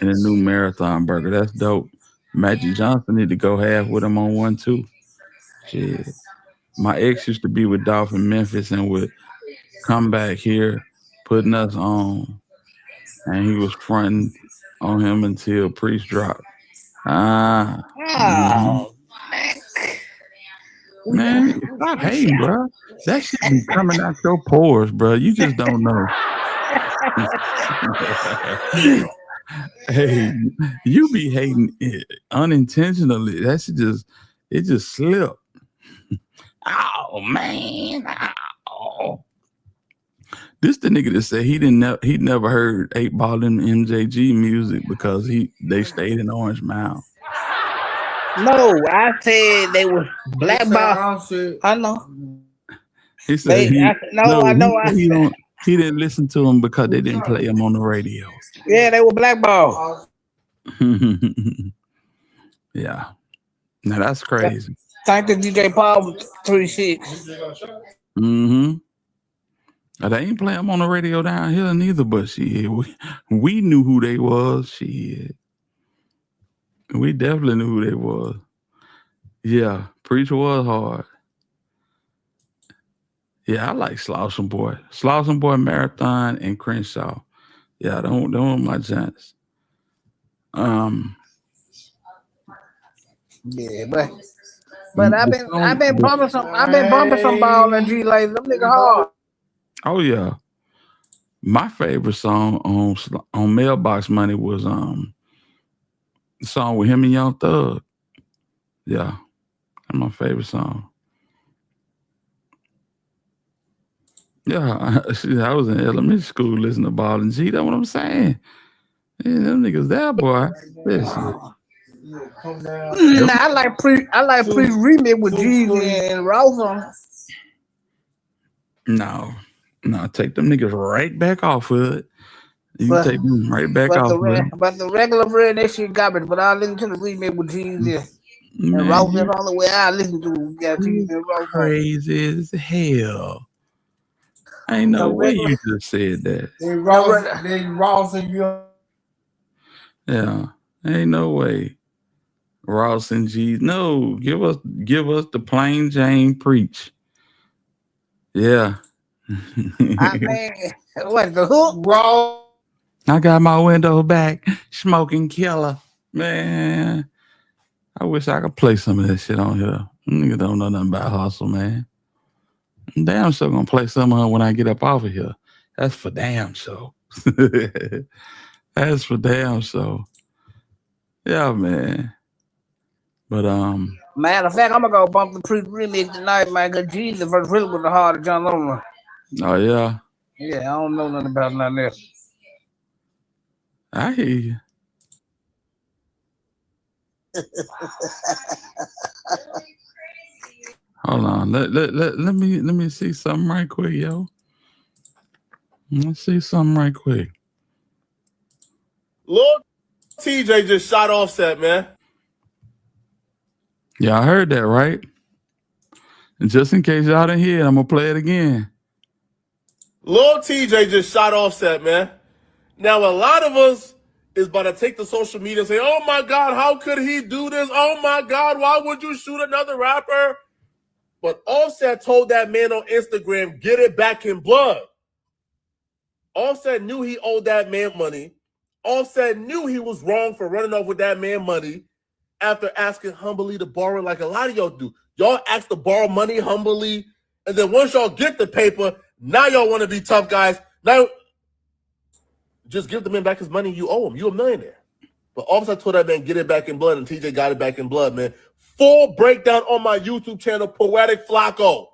and a new Marathon burger. That's dope. Magic Johnson need to go half with him on one too. Shit. My ex used to be with Dolph in Memphis and would come back here putting us on. And he was fronting on him until Priest dropped. Man, stop hating, bro. That shit be coming out your pores, bro. You just don't know. Hey, you be hating it unintentionally. That shit just slipped. Oh man. Oh. This the nigga that said he never heard 8 Ball and MJG music because they stayed in Orange Mound. No, I said they was blackball. I know. He said he didn't listen to them because they didn't play them on the radio. Yeah, they were blackball. Yeah. Now that's crazy. Thank the DJ Paul 36. Mm-hmm. They ain't playing them on the radio down here neither, but shit, we knew who they was. Shit. We definitely knew who they was. Yeah, Preacher was hard. Yeah, I like Slauson Boy. Slauson Boy, Marathon, and Crenshaw. Yeah, don't my chance. Yeah, but I've been bumping some ball and G like them nigga hard. Oh yeah. My favorite song on Mailbox Money was the song with him and Young Thug. Yeah. That's my favorite song. Yeah, I was in elementary school listening to Ball and G. That's what I'm saying. Yeah, them niggas there, boy. Listen. I like pre remix with Jeezy and Ross on. No, take them niggas right back off of it. You take them right back off of it. But the regular bread, that shit garbage. But I listen to the remix with Jeezy and Ross. That's the only way I listen to it. Got Jeezy and Ross. Crazy as hell. Ain't no way you just said that. They Ross and you. Yeah, ain't no way. Ross and G. No, give us the plain Jane preach. Yeah. I mean, what the hook? Ross. I got my window back, smoking killer. Man, I wish I could play some of that shit on here. Nigga don't know nothing about hustle, man. I'm damn sure gonna play some of it when I get up off of here. That's for damn sure. That's for damn sure. Yeah, man. But Matter of fact, I'm gonna go bump the Priest remix tonight, man. Cause Jesus verse really was the heart of John Lennon. oh yeah, Yeah, I don't know nothing about nothing else. I hear you. Hold on, let me see something right quick, yo. Let's see something right quick. Lil TJ just shot Offset, man. Yeah, I heard that, right? And just in case y'all didn't hear it, I'm gonna play it again. Lil TJ just shot Offset, man. Now, a lot of us is about to take to social media and say, oh my God, how could he do this? Oh my God, why would you shoot another rapper? But Offset told that man on Instagram, get it back in blood. Offset knew he owed that man money. Offset knew he was wrong for running off with that man money after asking humbly to borrow like a lot of y'all do. Y'all ask to borrow money humbly, and then once y'all get the paper, now y'all want to be tough guys. Now, just give the man back his money you owe him. You're a millionaire. But Offset told that man, get it back in blood, and TJ got it back in blood, man. Full breakdown on my YouTube channel, Poetic Flacco.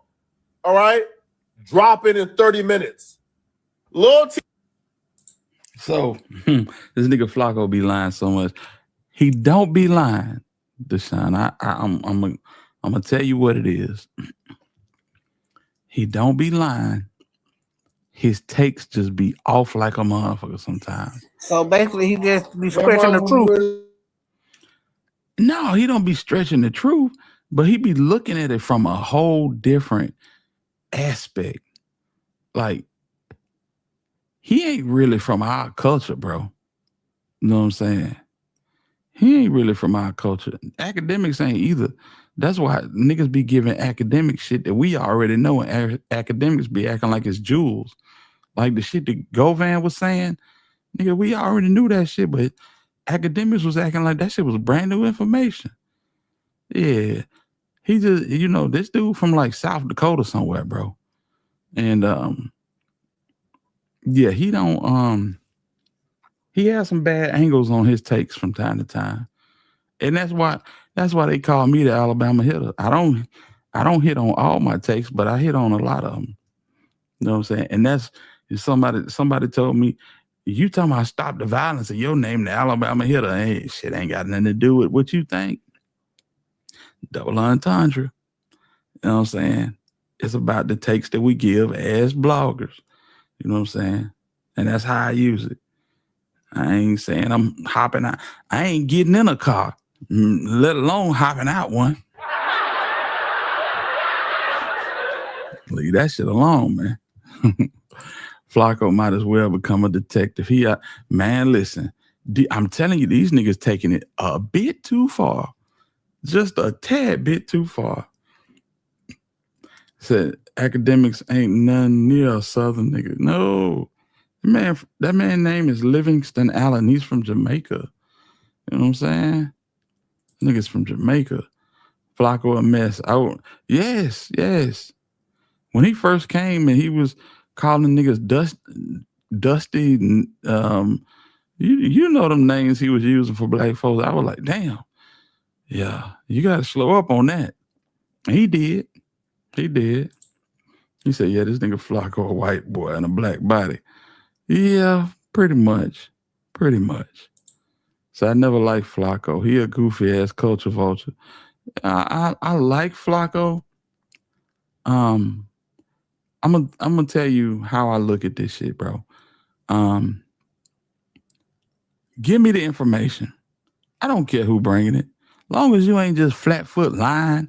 All right? Drop it in 30 minutes. Lil T. So this nigga Flacco be lying so much. He don't be lying, Deshaun. I'm gonna tell you what it is. He don't be lying. His takes just be off like a motherfucker sometimes. So basically, he just be stretching the truth. No, he don't be stretching the truth, but he be looking at it from a whole different aspect. Like, he ain't really from our culture, bro. You know what I'm saying? He ain't really from our culture. Academics ain't either. That's why niggas be giving academic shit that we already know, and academics be acting like it's jewels. Like the shit that Govan was saying, nigga, we already knew that shit, but academics was acting like that shit was brand new information. Yeah. He just, you know, this dude from like South Dakota somewhere, bro. And yeah, he don't he has some bad angles on his takes from time to time. And that's why they call me the Alabama hitter. I don't hit on all my takes, but I hit on a lot of them. You know what I'm saying? And that's somebody told me, you talking about stop the violence and your name the Alabama hitter. Hey, shit ain't got nothing to do with what you think. Double entendre. You know what I'm saying? It's about the takes that we give as bloggers. You know what I'm saying? And that's how I use it. I ain't saying I'm hopping out. I ain't getting in a car, let alone hopping out one. Leave that shit alone, man. Flacco might as well become a detective. Man, listen, I'm telling you, these niggas taking it a bit too far. Just a tad bit too far. Said academics ain't none near a Southern nigga. No. That man's name is Livingston Allen. He's from Jamaica. You know what I'm saying? Niggas from Jamaica. Flacco a mess. Yes. When he first came and he was calling niggas Dusty, you know them names he was using for black folks. I was like, damn. Yeah, you got to slow up on that. And he did. He said, yeah, this nigga Flacco a white boy and a black body. Yeah, pretty much. So I never liked Flacco. He a goofy ass culture vulture. I like Flacco. I'm gonna tell you how I look at this shit, bro. Give me the information. I don't care who bringing it. Long as you ain't just flat foot lying.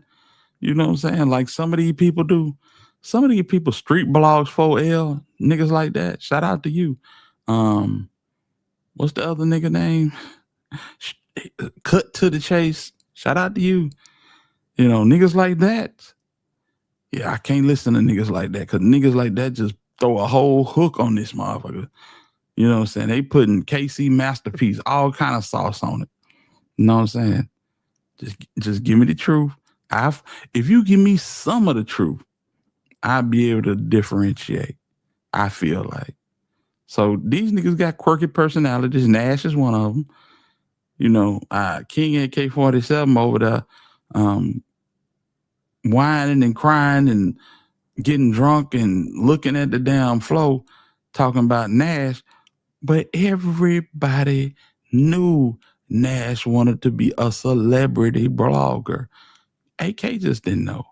You know what I'm saying? Like some of these people do. Some of these people street blogs 4L, niggas like that. Shout out to you. What's the other nigga name? Cut to the chase. Shout out to you. You know, niggas like that. Yeah, I can't listen to niggas like that because niggas like that just throw a whole hook on this motherfucker. You know what I'm saying? They putting KC Masterpiece, all kind of sauce on it. You know what I'm saying? Just give me the truth. If you give me some of the truth, I'll be able to differentiate. I feel like. So these niggas got quirky personalities. Nash is one of them. You know, King AK-47 over there whining and crying and getting drunk and looking at the damn floor talking about Nash. But everybody knew Nash wanted to be a celebrity blogger. AK just didn't know.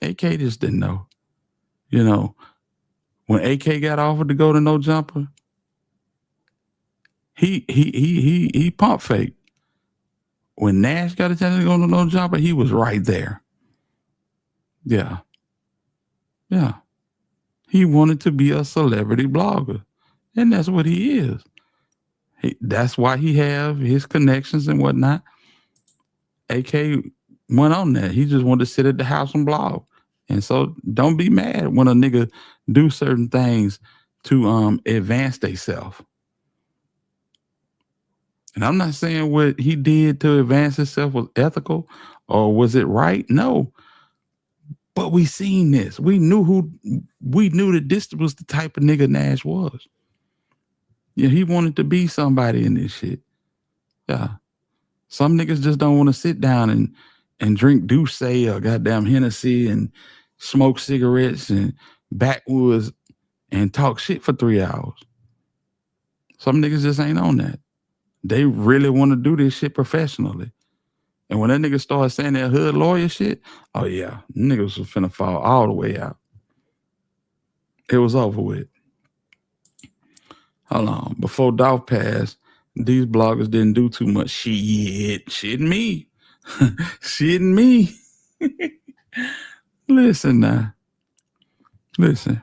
AK just didn't know. You know, when AK got offered to go to No Jumper, he pump faked. When Nash got a chance to go to No Jumper, he was right there. Yeah. Yeah. He wanted to be a celebrity blogger. And that's what he is. That's why he have his connections and whatnot. AK went on there. He just wanted to sit at the house and blog. And so don't be mad when a nigga do certain things to advance themselves. And I'm not saying what he did to advance himself was ethical or was it right? No. But we seen this. We knew that this was the type of nigga Nash was. Yeah, he wanted to be somebody in this shit. Yeah. Some niggas just don't want to sit down and drink Douce or goddamn Hennessy and smoke cigarettes and backwoods and talk shit for 3 hours. Some niggas just ain't on that. They really want to do this shit professionally. And when that nigga started saying that hood lawyer shit, oh yeah, niggas was finna fall all the way out. It was over with. Hold on. Before Dolph passed, these bloggers didn't do too much shit. Shitting me. Shitting me. Listen now. Listen.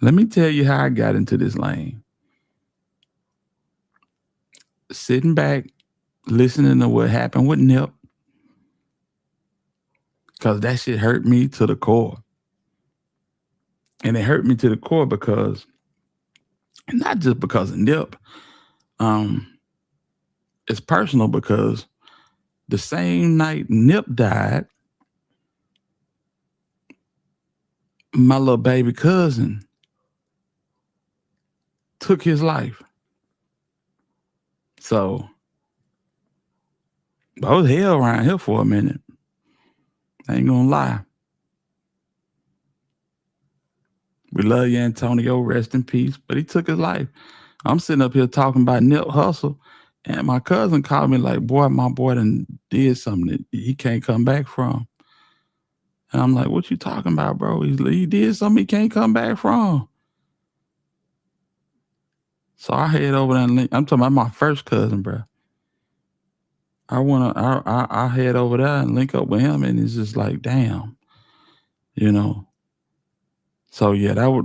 Let me tell you how I got into this lane. Sitting back, listening to what happened with Nip. Because that shit hurt me to the core. And it hurt me to the core because, not just because of Nip. It's personal because the same night Nip died, my little baby cousin took his life. So I was hell around here for a minute. I ain't gonna lie. We love you, Antonio. Rest in peace. But he took his life. I'm sitting up here talking about Nip Hussle, and my cousin called me like, boy, my boy done did something that he can't come back from. And I'm like, what you talking about, bro? He did something he can't come back from. So I head over there and link. I'm talking about my first cousin, bro. I head over there and link up with him, and it's just like, damn, you know. So yeah, that was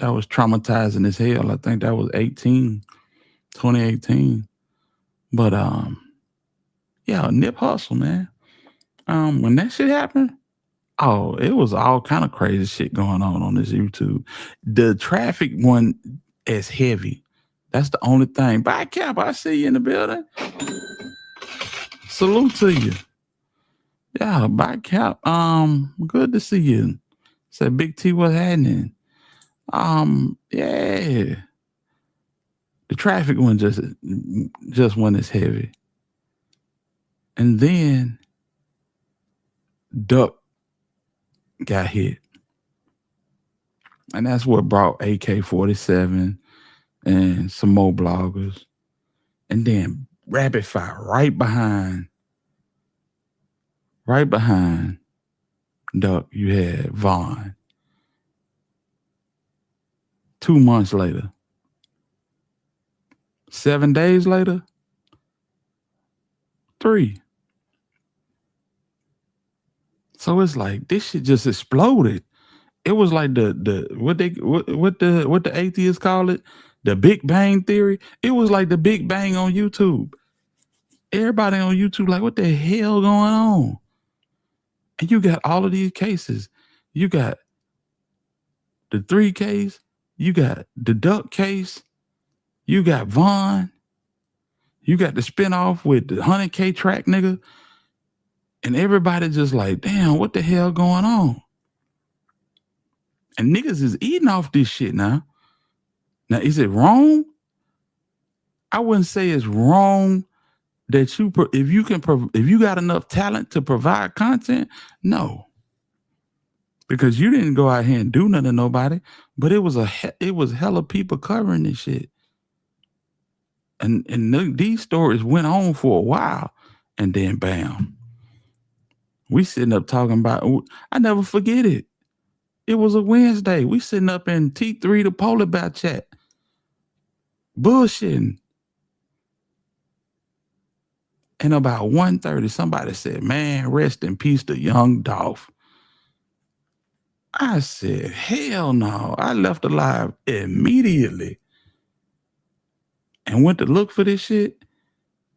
traumatizing as hell. I think that was 2018. But yeah, Nip Hussle, man. When that shit happened, oh, it was all kind of crazy shit going on this YouTube. The traffic wasn't as heavy. That's the only thing. Bye, Cap. I see you in the building. Salute to you. Yeah, bye, Cap. Good to see you. Said Big T, what's happening? Yeah. The traffic wasn't just wasn't as heavy. And then Duck got hit. And that's what brought AK-47 and some more bloggers. And then rapid fire right behind Duck, you had Vaughn. 2 months later. 7 days later. 3. So it's like this shit just exploded. It was like what the atheists call it, the Big Bang Theory. It was like the Big Bang on YouTube. Everybody on YouTube like, what the hell going on? And you got all of these cases. You got the 3 case. You got the Duck case. You got Vaughn. You got the spinoff with the 100K track nigga. And everybody just like, damn, what the hell going on? And niggas is eating off this shit now. Now, is it wrong? I wouldn't say it's wrong that if you got enough talent to provide content, no. Because you didn't go out here and do nothing to nobody, but it was hella people covering this shit. And these stories went on for a while, and then bam. We sitting up talking about, I never forget it. It was a Wednesday. We sitting up in T3, the Polar Bear chat, bullshitting. And about 1:30, somebody said, man, rest in peace to young Dolph. I said, hell no. I left alive immediately and went to look for this shit.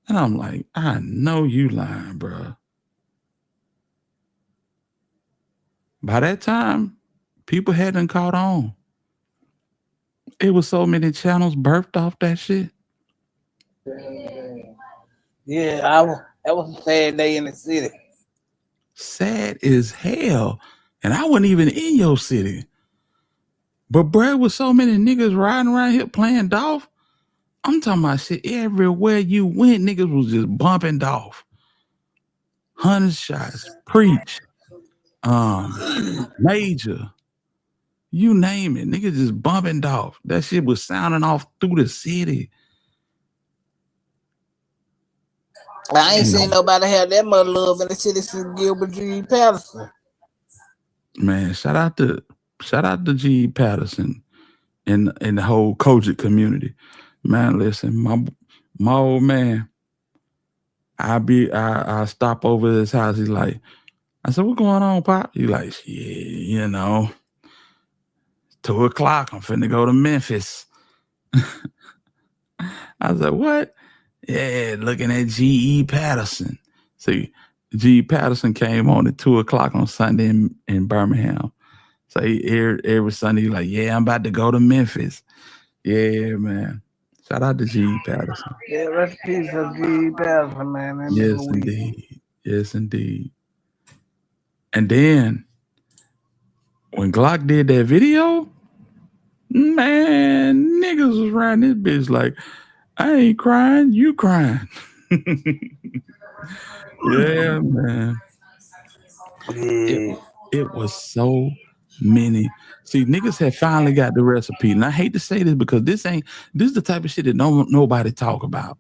And I'm like, I know you lying, bro. By that time, people hadn't caught on. It was so many channels birthed off that shit. Yeah, that was a sad day in the city. Sad as hell. And I wasn't even in your city. But bro, with so many niggas riding around here playing Dolph, I'm talking about shit everywhere you went, niggas was just bumping Dolph. 100 shots, Preach, Major, you name it, niggas just bumping Dolph. That shit was sounding off through the city. I ain't seen nobody have that much love in the city since Gilbert G. Patterson. Man, shout out to G. Patterson and the whole Kojic community. Man, listen, my old man, I stop over at his house. He's like, I said, what going on, Pop? He's like, yeah, 2:00. I'm finna go to Memphis. I was like, what? Yeah, looking at G.E. Patterson. See, G. Patterson came on at 2:00 on Sunday in Birmingham. So every Sunday, he's like, yeah, I'm about to go to Memphis. Yeah, man. Shout out to G. Patterson. Yeah, rest in peace of G. Patterson, man. That Yes, indeed. Yes, indeed. And then when Glock did that video, man, niggas was riding this bitch like, I ain't crying, you crying. Yeah, man. It was so many. See, niggas had finally got the recipe. And I hate to say this because this is the type of shit that nobody talk about.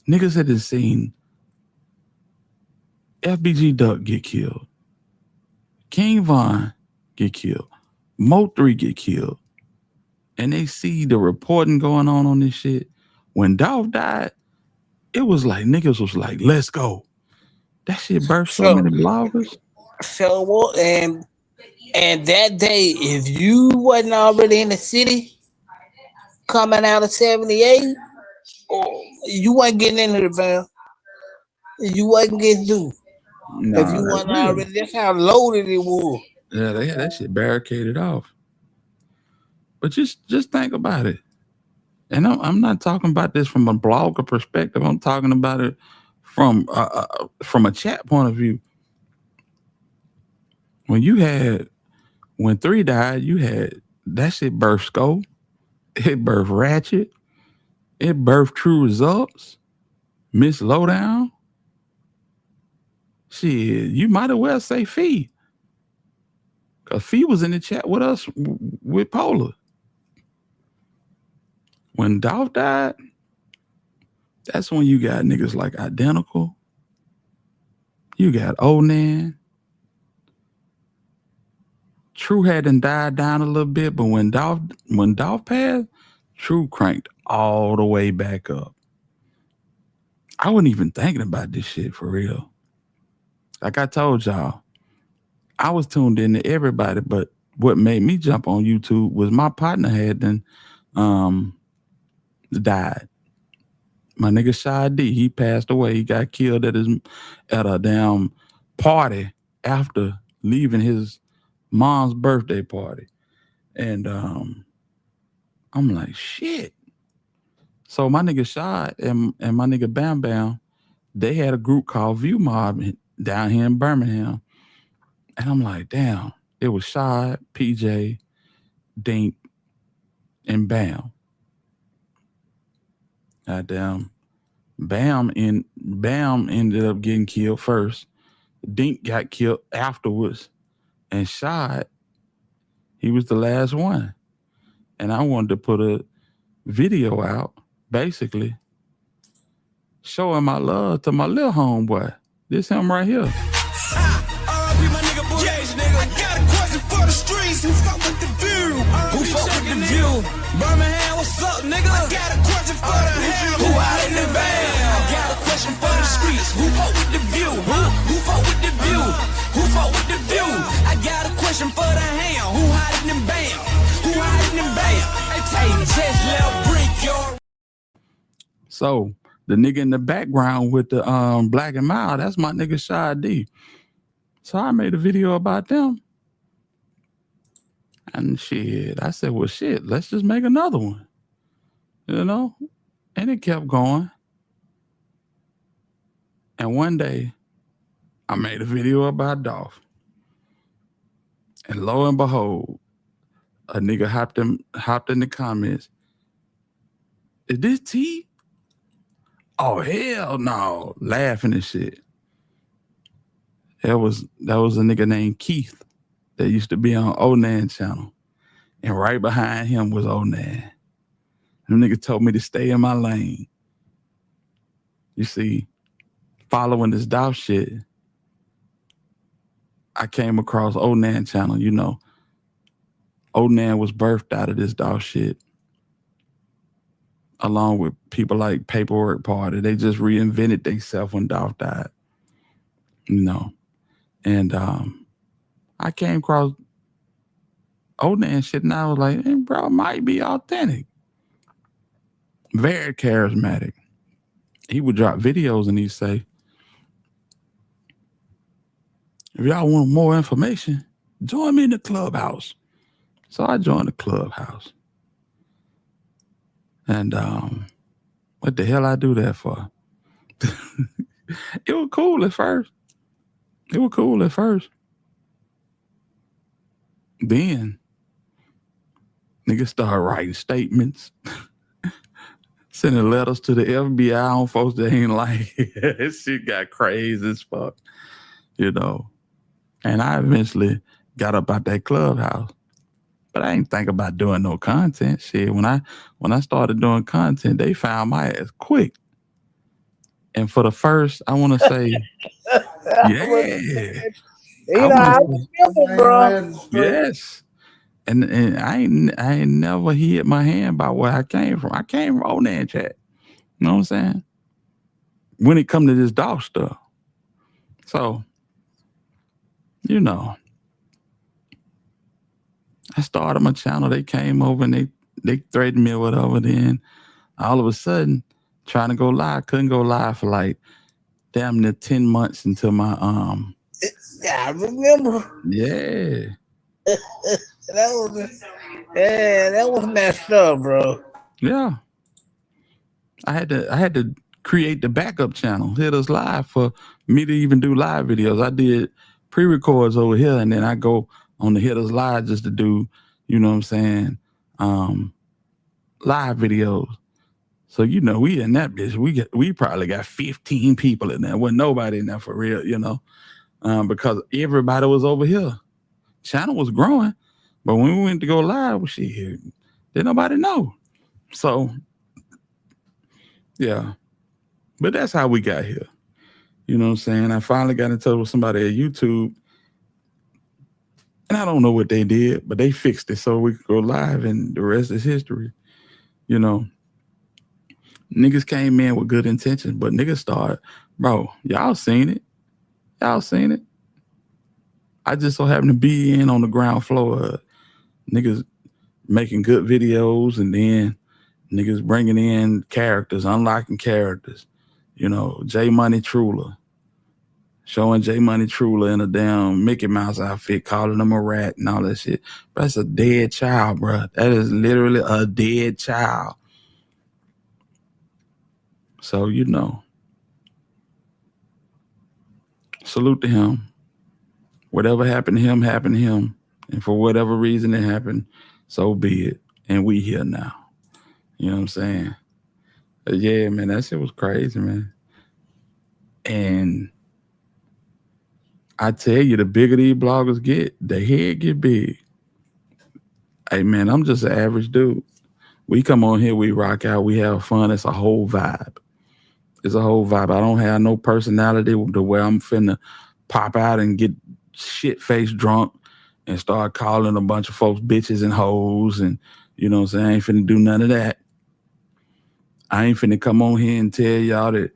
Niggas had seen FBG Duck get killed. King Von get killed. Mo 3 get killed. And they see the reporting going on this shit. When Dolph died, it was like niggas was like, let's go. That shit birthed so many bloggers. So what? And that day, if you wasn't already in the city coming out of 78, you wasn't getting into the van. You wasn't getting through. Nah, if you wasn't already, that's how loaded it was. Yeah, they had that shit barricaded off. But just think about it. And I'm not talking about this from a blogger perspective. I'm talking about it from a chat point of view. When 3 died, you had that shit birthed Skull. It birthed Ratchet. It birthed True Results. Miss Lowdown. Shit, you might as well say Fee. Because Fee was in the chat with us with Polar. When Dolph died, that's when you got niggas like Identical. You got Onan. True hadn't died down a little bit, but when Dolph passed, True cranked all the way back up. I wasn't even thinking about this shit for real. Like I told y'all, I was tuned in to everybody, but what made me jump on YouTube was my partner had died. My nigga Shy D, he passed away. He got killed at a damn party after leaving his mom's birthday party. And I'm like, shit. So my nigga Shy and my nigga Bam Bam, they had a group called View Mob down here in Birmingham. And I'm like, damn, It was Shad, PJ, Dink, and Bam. Goddamn. Bam ended up getting killed first. Dink got killed afterwards. And Shad, he was the last one. And I wanted to put a video out, basically, showing my love to my little homeboy. This him right here. I got a question for the streets. Who fuck with the view? Who fuck with the view? Birmingham, what's up, nigga? I got a question for the ham. Who out in the band? I got a question for the streets. Who fuck with the view? Who fuck with the view? Who fuck with the view? I got a question for the ham. Who hiding in bam? Who hiding in bam? Hey, take just left brick your. So the nigga in the background with the black and mild, that's my nigga Shy D. So I made a video about them. And shit, I said, well, shit, let's just make another one. You know? And it kept going. And one day, I made a video about Dolph. And lo and behold, a nigga hopped in the comments. Is this T? Oh, hell no. Laughing and shit. That was a nigga named Keith that used to be on Onan channel. And right behind him was Onan. Them nigga told me to stay in my lane. You see, following this Dolph shit, I came across Onan channel, you know. Onan was birthed out of this Dolph shit. Along with people like Paperwork Party. They just reinvented themselves when Dolph died. You know. And I came across Onan shit and I was like, hey, bro, it might be authentic. Very charismatic. He would drop videos and he'd say, if y'all want more information, join me in the clubhouse. So I joined the clubhouse. And what the hell I do that for? It was cool at first. Then niggas started writing statements, sending letters to the FBI on folks that ain't like it. This shit got crazy as fuck, you know. And I eventually got up out that clubhouse. But I ain't think about doing no content. Shit, when I started doing content, they found my ass quick. And for the first, I want to say, yeah. Bro. Yes. And I ain't never hid my hand by where I came from. I came from Onan chat. You know what I'm saying? When it come to this dog stuff. So, you know, I started my channel. They came over and they threatened me or whatever. Then all of a sudden, trying to go live, couldn't go live for like damn near 10 months until my I remember. Yeah. that was messed up, bro. Yeah. I had to create the backup channel, Hit Us Live, for me to even do live videos. I did pre-records over here, and then I go on the Hit Us Live just to do, you know what I'm saying, live videos. So, you know, we in that bitch, we probably got 15 people in there. Wasn't nobody in there for real, you know, because everybody was over here. Channel was growing, but when we went to go live, well, shit, didn't nobody know. So, yeah. But that's how we got here. You know what I'm saying? I finally got in touch with somebody at YouTube, and I don't know what they did, but they fixed it so we could go live, and the rest is history. You know, niggas came in with good intentions, but niggas started, bro, y'all seen it. I just so happened to be in on the ground floor of niggas making good videos, and then niggas bringing in characters, unlocking characters. You know, J Money Truler. Showing J Money Truler in a damn Mickey Mouse outfit, calling him a rat and all that shit. But that's a dead child, bro. That is literally a dead child. So, you know, salute to him. Whatever happened to him, happened to him. And for whatever reason it happened, so be it. And we here now. You know what I'm saying? But yeah, man, that shit was crazy, man. And I tell you, the bigger these bloggers get, the head get big. Hey, man, I'm just an average dude. We come on here, we rock out, we have fun. It's a whole vibe. It's a whole vibe. I don't have no personality to where I'm finna pop out and get shit-faced drunk and start calling a bunch of folks bitches and hoes. And, you know what I'm saying? I ain't finna do none of that. I ain't finna come on here and tell y'all that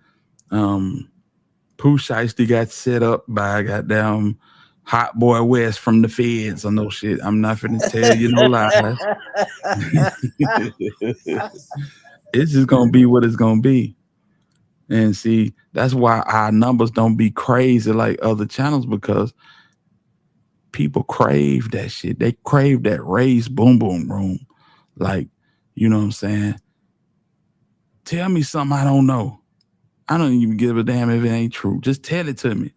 Pooh Shiesty got set up by goddamn Hot Boy West from the feds or no shit. I'm not finna tell you no lies. It's just gonna be what it's gonna be. And see, that's why our numbers don't be crazy like other channels, because people crave that shit. They crave that raised boom boom room. Like, you know what I'm saying? Tell me something I don't know. I don't even give a damn if it ain't true. Just tell it to me.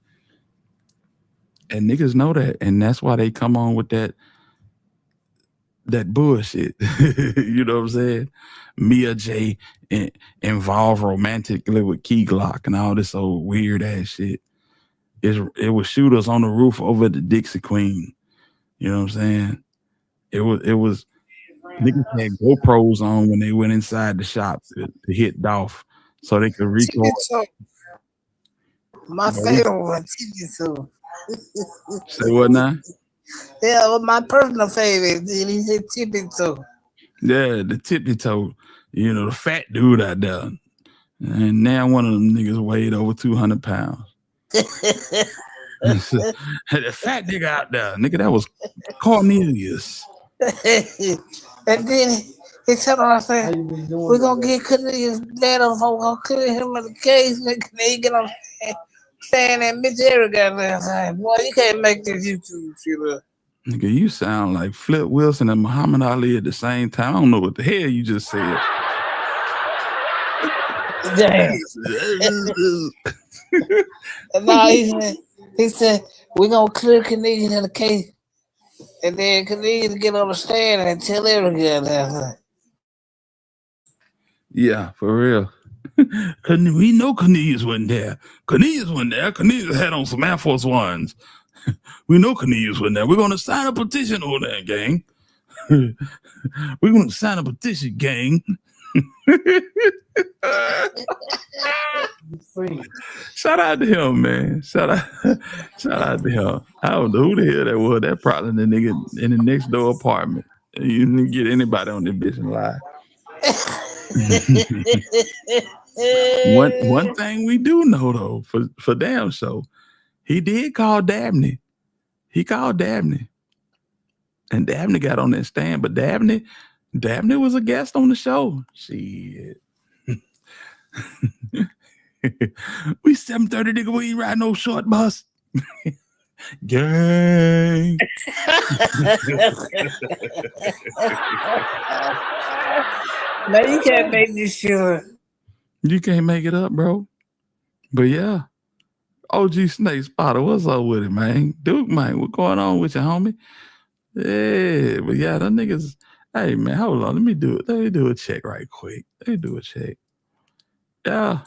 And niggas know that. And that's why they come on with that bullshit. You know what I'm saying? Mia J involved romantically with Key Glock and all this old weird ass shit. It was shooters on the roof over at the Dixie Queen. You know what I'm saying? It was niggas had GoPros on when they went inside the shop to hit Dolph so they could record. My favorite one, Tippy. Say what now? Yeah, well, my personal favorite. He said Tippy Toe. Yeah, the tippy toe. You know, the fat dude out there. And now one of them niggas weighed over 200 pounds. The fat nigga out there. Nigga, that was Cornelius. And then he told him, I said, we're going to get Cornelius dad on, we're going to clear him in the case. And he get on stand that Mitch Eric got last night. Boy, you can't make this YouTube shit up. Nigga, you sound like Flip Wilson and Muhammad Ali at the same time. I don't know what the hell you just said. Damn. No, he said, we're going to clear Cornelius in the case. And then Cornelius get on the stand and tell everyone last night. Yeah, for real. We know Cornelius wasn't there. Cornelius wasn't there. Cornelius had on some Air Force Ones. We know Cornelius wasn't there. We're going to sign a petition on that, gang. We're going to sign a petition, gang. Shout out to him, man. Shout out to him. I don't know who the hell that was. That probably the nigga in the next door apartment. You didn't get anybody on this bitch and lie. One thing we do know though, for damn sure, he did call Dabney. He called Dabney. And Dabney got on that stand, but Dabney was a guest on the show. Shit. We 7:30 nigga, we ain't ride no short bus. Gang. Now you can't make this shit up. You can't make it up, bro. But yeah. OG Snake Spotter, what's up with it, man? Duke, man, what going on with you, homie? Yeah, but yeah, them niggas. Hey, man, hold on. Let me do a check right quick. Let me do a check. Yeah.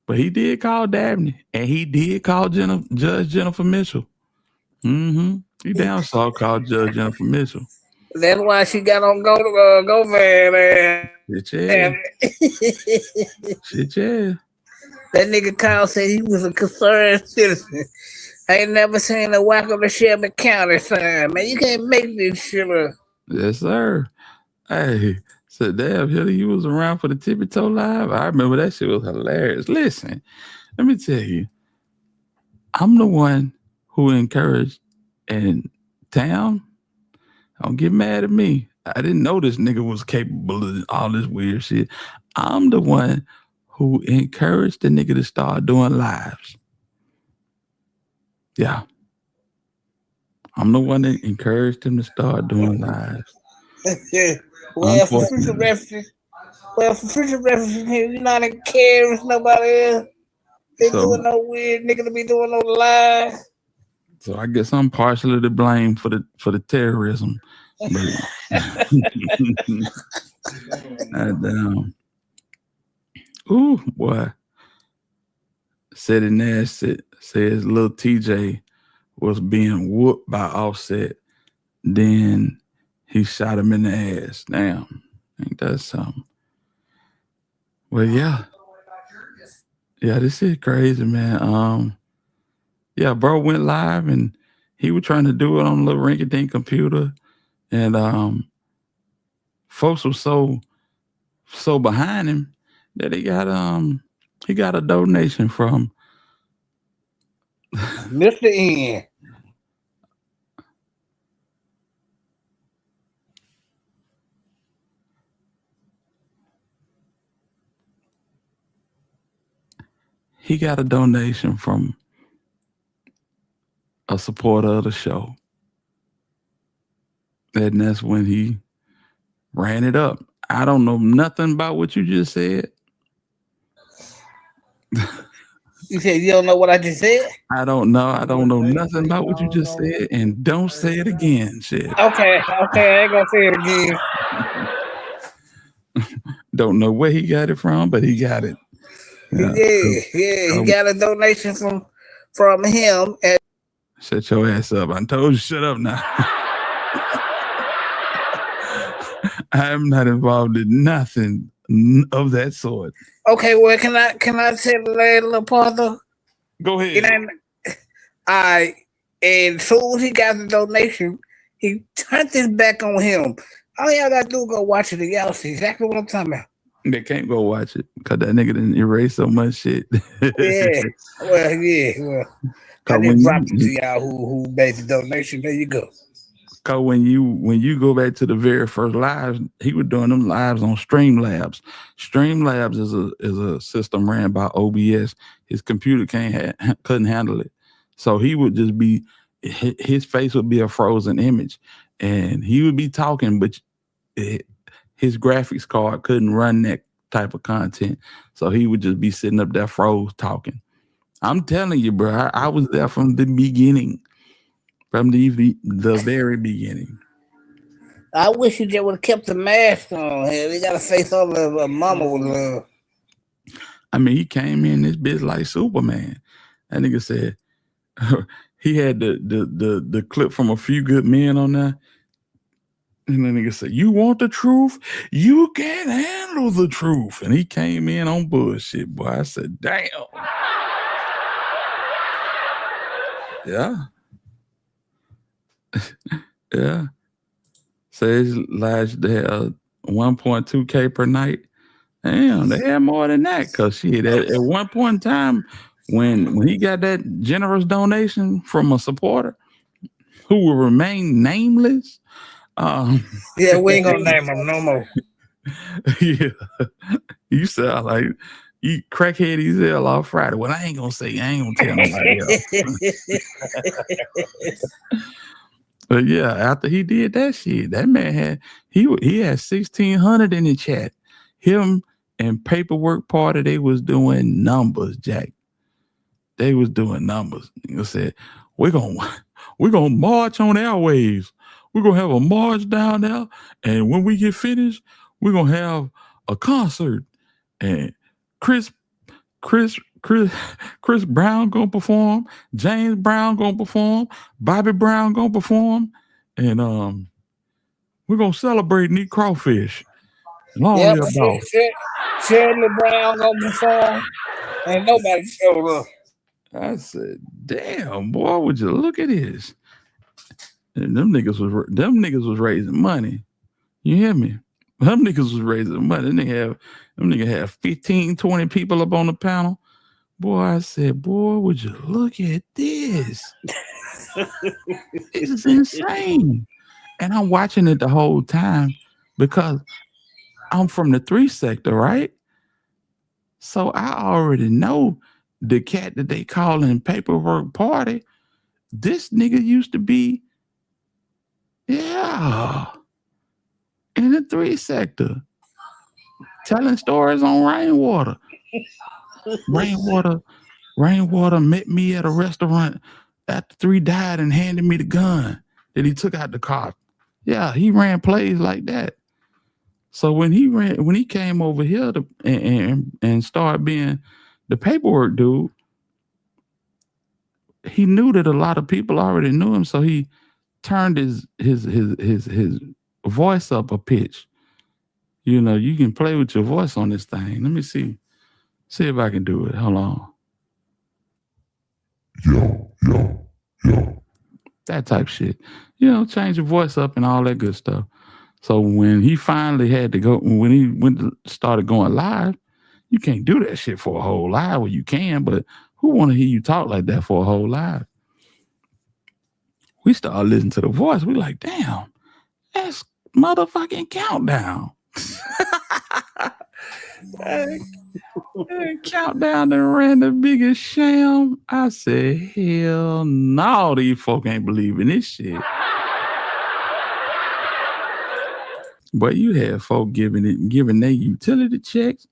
But he did call Dabney, and he did call Judge Jennifer Mitchell. Mm-hmm. He damn sure called Judge Jennifer Mitchell. That's why she got on go man. Shit, yeah. Shit, yeah. That nigga Kyle said he was a concerned citizen. I ain't never seen a whack on the Shelby County sign. Man, you can't make this shit up. Yes, sir. Hey, so damn, Hilly, you was around for the Tippy Toe Live? I remember that shit was hilarious. Listen, let me tell you, I'm the one who encouraged in town. Don't get mad at me. I didn't know this nigga was capable of all this weird shit. I'm the one who encouraged the nigga to start doing lives. Yeah. I'm the one that encouraged him to start doing lives. Well, for future references, you're not encouraging nobody else. They doing no weird nigga to be doing no lies. So I guess I'm partially to blame for the terrorism. Damn. Ooh, boy. Said it nasty. Says Lil TJ was being whooped by Offset. Then he shot him in the ass. Damn. Ain't that something? Well, yeah. Yeah, this is crazy, man. Yeah, bro went live and he was trying to do it on a little rinky-dink computer. And folks were so behind him that he got a donation from Mr. N. He got a donation from a supporter of the show. And that's when he ran it up. I don't know nothing about what you just said. You said you don't know what I just said? I don't know. I don't know nothing about what you just said. And don't say it again, shit. Okay, I ain't gonna say it again. Don't know where he got it from, but he got it. Yeah, he got a donation from him. Shut your ass up. I told you shut up now. I am not involved in nothing of that sort. Okay, well, can I tell the lady a little part though? Go ahead. And as soon as he got the donation, he turned his back on him. All y'all gotta do is go watch it and y'all see exactly what I'm talking about. They can't go watch it because that nigga didn't erase so much shit. Yeah. Well, I just dropped it to y'all who made the donation. There you go. Cause when you go back to the very first lives, he was doing them lives on Streamlabs. Streamlabs is a system ran by OBS. His computer couldn't handle it, so he would just be his face would be a frozen image, and he would be talking, but his graphics card couldn't run that type of content, so he would just be sitting up there froze talking. I'm telling you, bro, I was there from the beginning. From the very beginning. I wish he just would have kept the mask on. Hell, he got to face all of a mama with love. I mean, he came in this bitch like Superman. That nigga said he had the clip from A Few Good Men on there. And the nigga said, "You want the truth? You can't handle the truth." And he came in on bullshit, boy. I said, damn. Yeah. Yeah. Says last they had 1.2K per night. Damn, they had more than that. Cause shit, at one point in time, when he got that generous donation from a supporter who will remain nameless. Yeah, we ain't gonna name him no more. Yeah. You sound like you crackhead as hell off Friday. Well, I ain't gonna tell nobody else. But yeah, after he did that shit, that man had he had 1,600 in the chat. Him and Paperwork Party, they was doing numbers, Jack. They was doing numbers. He said, we're gonna march on airwaves. We're gonna have a march down there, and when we get finished, we're gonna have a concert. And Chris Brown gonna perform, James Brown gonna perform, Bobby Brown gonna perform, and we're gonna celebrate Nick Crawfish. Yep, Shirley Brown gonna perform. Ain't nobody showed up. I said, damn, boy, would you look at this? And them niggas was raising money. You hear me? Them niggas was raising money. Them niggas have 15, 20 people up on the panel. Boy, I said, boy, would you look at this? This is insane. And I'm watching it the whole time because I'm from the 3 sector, right? So I already know the cat that they call in Paperwork Party. This nigga used to be, in the 3 sector, telling stories on Rainwater. Rainwater met me at a restaurant after 3 died and handed me the gun that he took out the car. Yeah, he ran plays like that. So when he came over here and started being the paperwork dude, he knew that a lot of people already knew him, so he turned his voice up a pitch. You know, you can play with your voice on this thing. Let me see if I can do it. Hold on. Yo. That type shit. You know, change your voice up and all that good stuff. So when he finally had to go, when he started going live, you can't do that shit for a whole live. Well, you can, but who want to hear you talk like that for a whole live? We started listening to the voice. We like, damn, that's motherfucking Countdown. Countdown and ran the biggest sham. I said, hell no, these folk ain't believing this shit. But you had folk giving their utility checks.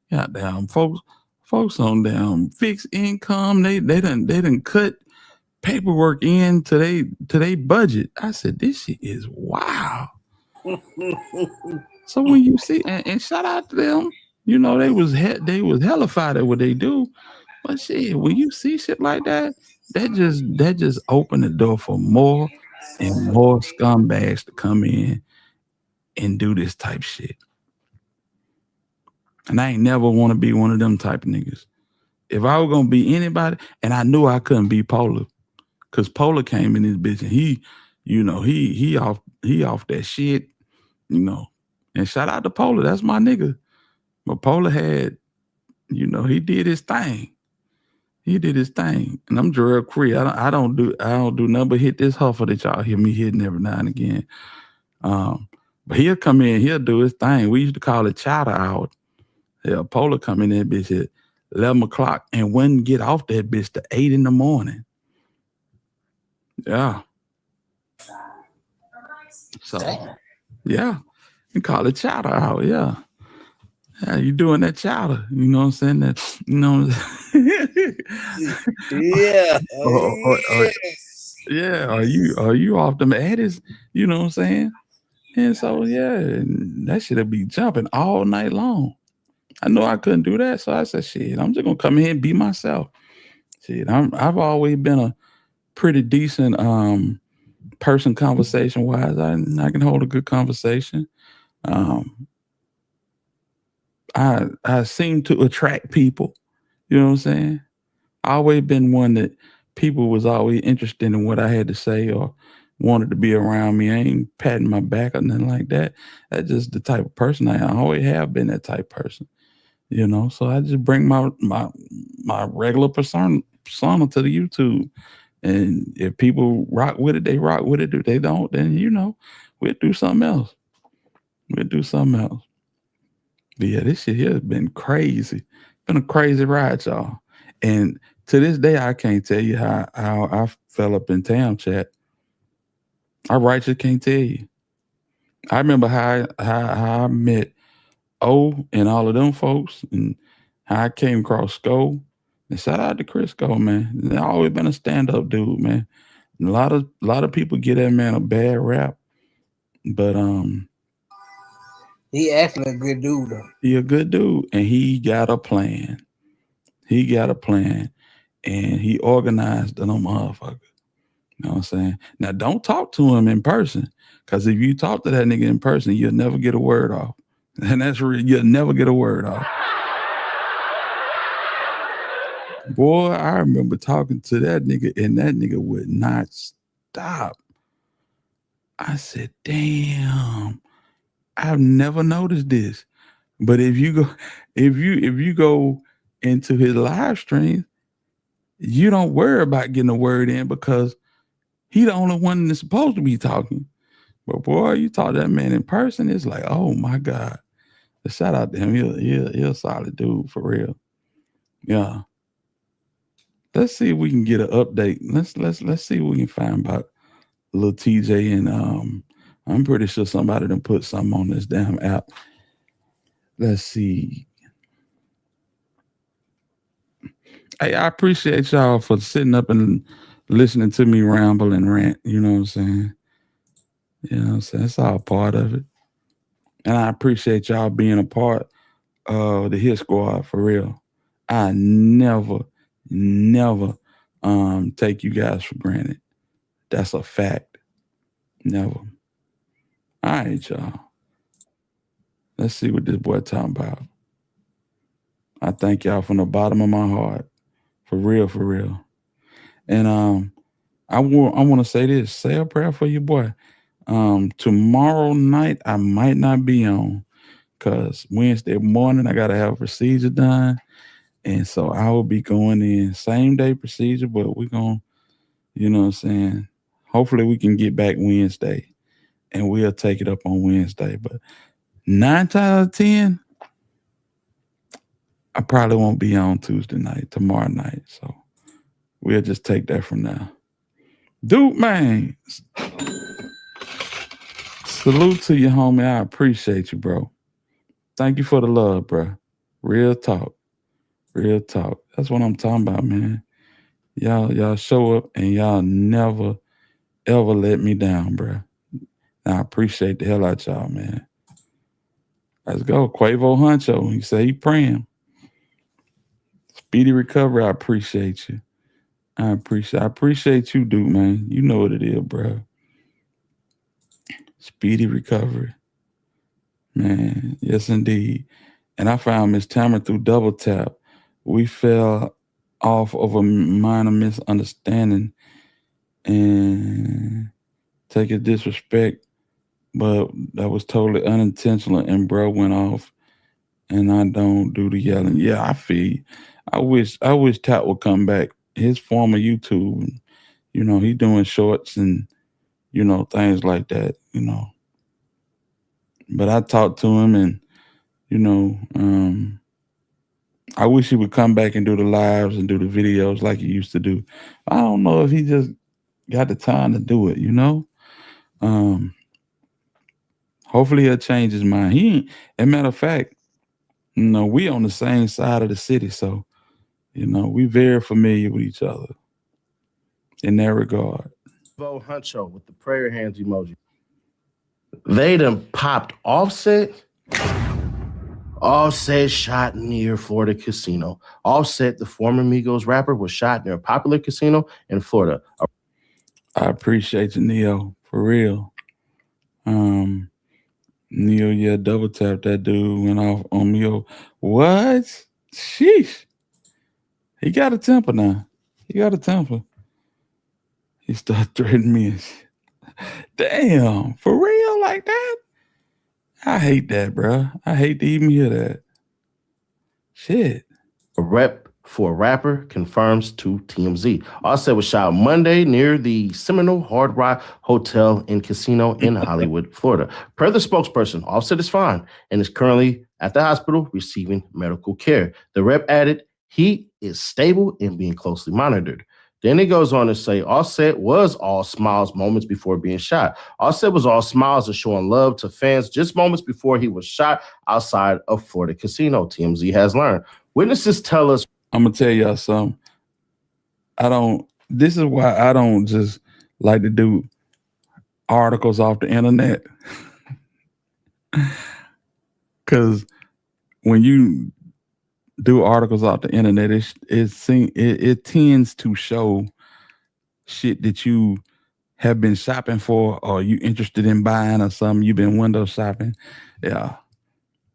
Goddamn folks on damn fixed income. They done cut paperwork in to they budget. I said, this shit is wild. So when you see and shout out to them, you know, they was hellified at what they do. But shit, when you see shit like that, that just opened the door for more and more scumbags to come in and do this type shit. And I ain't never want to be one of them type of niggas. If I was gonna be anybody, and I knew I couldn't be Polar, because Polar came in this bitch and he off that shit, you know. And shout out to Polar, that's my nigga. But Polar had, you know, he did his thing. He did his thing. And I'm Gerald Cree. I don't do nothing but hit this huffer that y'all hear me hitting every now and again. But he'll come in, he'll do his thing. We used to call it chowder hour. Yeah, Polar come in that bitch at 11 o'clock and wouldn't get off that bitch to 8 in the morning. Yeah. So, yeah. You call it chowder hour, yeah. Yeah, you doing that chowder. You know what I'm saying? That, you know. Yeah. Yeah. Are you off them eddies? You know what I'm saying? And so, yeah, that shit'll be jumping all night long. I know I couldn't do that, so I said, shit, I'm just gonna come here and be myself. Shit, I've always been a pretty decent person conversation wise. I can hold a good conversation. I seem to attract people. You know what I'm saying? I always been one that people was always interested in what I had to say or wanted to be around me. I ain't patting my back or nothing like that. That's just the type of person I am. I always have been that type of person. You know, so I just bring my regular persona to the YouTube. And if people rock with it, they rock with it. If they don't, then, you know, we'll do something else. But yeah, this shit here has been crazy. Been a crazy ride, y'all. And to this day, I can't tell you how I fell up in Tam Chat. I rightly can't tell you. I remember how I met O and all of them folks, and how I came across Sko. And shout out to Chris Sko, man. He's always been a stand-up dude, man. And a lot of people get that man a bad rap, but he actually a good dude though. He a good dude, and he got a plan. And he organized them motherfuckers. You know what I'm saying? Now, don't talk to him in person, because if you talk to that nigga in person, you'll never get a word off. And that's real. You'll never get a word off. Boy, I remember talking to that nigga, and that nigga would not stop. I said, damn, I've never noticed this. But if you go into his live stream, you don't worry about getting a word in, because he the only one that's supposed to be talking. But boy, you talk to that man in person, it's like, oh my God. Shout out to him. He's a solid dude for real. Yeah. Let's see if we can get an update. Let's see what we can find about Lil TJ, and I'm pretty sure somebody done put something on this damn app. Let's see. Hey, I appreciate y'all for sitting up and listening to me ramble and rant. You know what I'm saying? You know what I'm saying? It's all part of it. And I appreciate y'all being a part of the Hit Squad for real. I never take you guys for granted. That's a fact. Never. All right, y'all. Let's see what this boy talking about. I thank y'all from the bottom of my heart. For real, for real. And I want to say this. Say a prayer for your boy. Tomorrow night I might not be on because Wednesday morning I gotta have a procedure done. And so I will be going in same day procedure, but we're gonna, you know what I'm saying? Hopefully we can get back Wednesday and we'll take it up on Wednesday. But 9 times out of 10, I probably won't be on Tuesday night, tomorrow night. So we'll just take that from now. Dude, man. Salute to you, homie. I appreciate you, bro. Thank you for the love, bro. Real talk. Real talk. That's what I'm talking about, man. Y'all show up and y'all never, ever let me down, bro. And I appreciate the hell out y'all, man. Let's go. Quavo Huncho. He say he praying. Speedy recovery. I appreciate you. I appreciate you, dude, man. You know what it is, bro. Speedy recovery. Man, yes, indeed. And I found Miss Tamara through Double Tap. We fell off of a minor misunderstanding and take a disrespect, but that was totally unintentional. And bro went off, and I don't do the yelling. Yeah, I feel you. I wish Tap would come back. His former YouTube, you know, he doing shorts and, you know, things like that, you know. But I talked to him and, you know, I wish he would come back and do the lives and do the videos like he used to do. I don't know if he just got the time to do it, you know? Hopefully he'll change his mind. He ain't, as a matter of fact, you know, we on the same side of the city, so, you know, we very familiar with each other in that regard. Bo Huncho with the prayer hands emoji. They done popped Offset. Offset shot near Florida casino. Offset, the former Migos rapper, was shot near a popular casino in Florida. I appreciate you, Neo, for real. Neo, yeah, double tap that dude, went off on Neo. What? Sheesh. He got a temper now. He got a temper. He started threatening me and shit. Damn, for real like that? I hate that, bro. I hate to even hear that. Shit. A rep for a rapper confirms to TMZ. Offset was shot Monday near the Seminole Hard Rock Hotel and Casino in Hollywood, Florida. Per the spokesperson, Offset is fine and is currently at the hospital receiving medical care. The rep added, he is stable and being closely monitored. Then it goes on to say Offset was all smiles moments before being shot. Offset was all smiles and showing love to fans just moments before he was shot outside of Florida casino, TMZ has learned. Witnesses tell us. I'm going to tell y'all something. This is why I don't just like to do articles off the internet. Because when you do articles off the internet, it tends to show shit that you have been shopping for or you interested in buying or something. You've been window shopping. Yeah.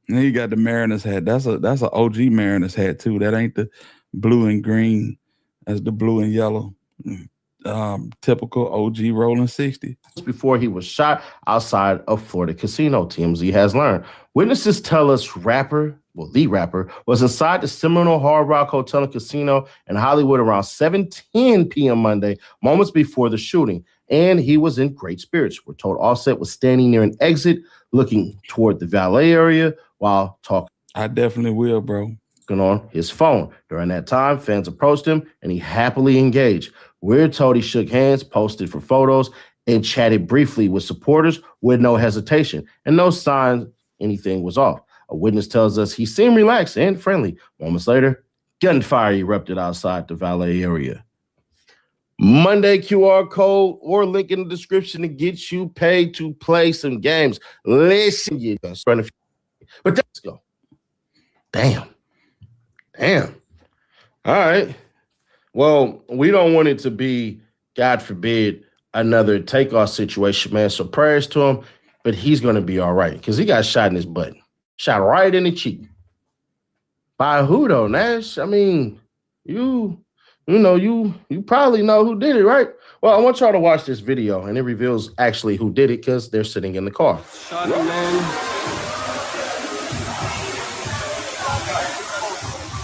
And then you got the Mariners hat. That's an OG Mariners hat too. That ain't the blue and green. That's the blue and yellow. Typical OG Rolling 60. Before he was shot outside of Florida casino, TMZ has learned. Witnesses tell us the rapper was inside the Seminole Hard Rock Hotel and Casino in Hollywood around 7:10 p.m. Monday, moments before the shooting, and he was in great spirits. We're told Offset was standing near an exit looking toward the valet area while talking. I definitely will, bro. On his phone. During that time, fans approached him and he happily engaged. We're told he shook hands, posted for photos, and chatted briefly with supporters with no hesitation and no signs anything was off. A witness tells us he seemed relaxed and friendly. Moments later, gunfire erupted outside the valet area. Monday QR code or link in the description to get you paid to play some games. Listen, you guys, but let's go. Damn. All right. Well, we don't want it to be, God forbid, another Takeoff situation, man. So prayers to him, but he's going to be all right because he got shot in his butt. Shot right in the cheek. By who, though, Nash? I mean, you probably know who did it, right? Well, I want y'all to watch this video, and it reveals actually who did it because they're sitting in the car. Shot him, man.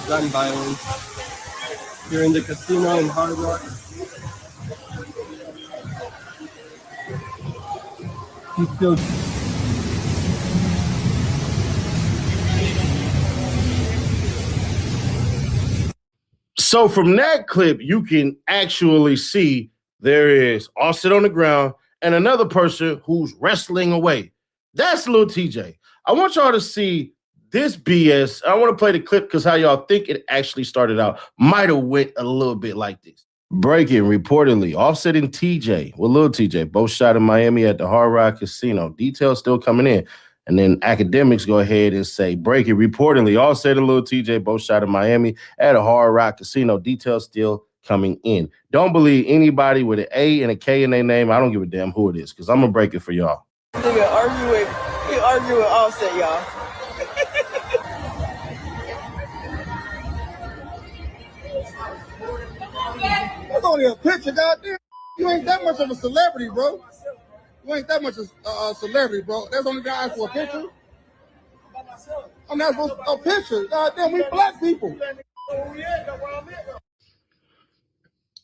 Gun violence. You're in the casino in Hard Rock. He's still. So from that clip, you can actually see there is Offset on the ground and another person who's wrestling away. That's Lil TJ. I want y'all to see this BS. I want to play the clip because how y'all think it actually started out might have went a little bit like this. Breaking reportedly, Offset and TJ, well, Lil TJ, both shot in Miami at the Hard Rock Casino. Details still coming in. And then academics go ahead and say, breaking reportedly, Offset and Lil TJ both shot in Miami at a Hard Rock Casino. Details still coming in. Don't believe anybody with an A and a K in their name. I don't give a damn who it is because I'm going to break it for y'all. Nigga argue with Offset, y'all. That's only a picture, goddamn. You ain't that much of a celebrity, bro. You ain't that much of a celebrity, bro. That's only guy for a picture. I'm not supposed to a picture. Goddamn, we black people.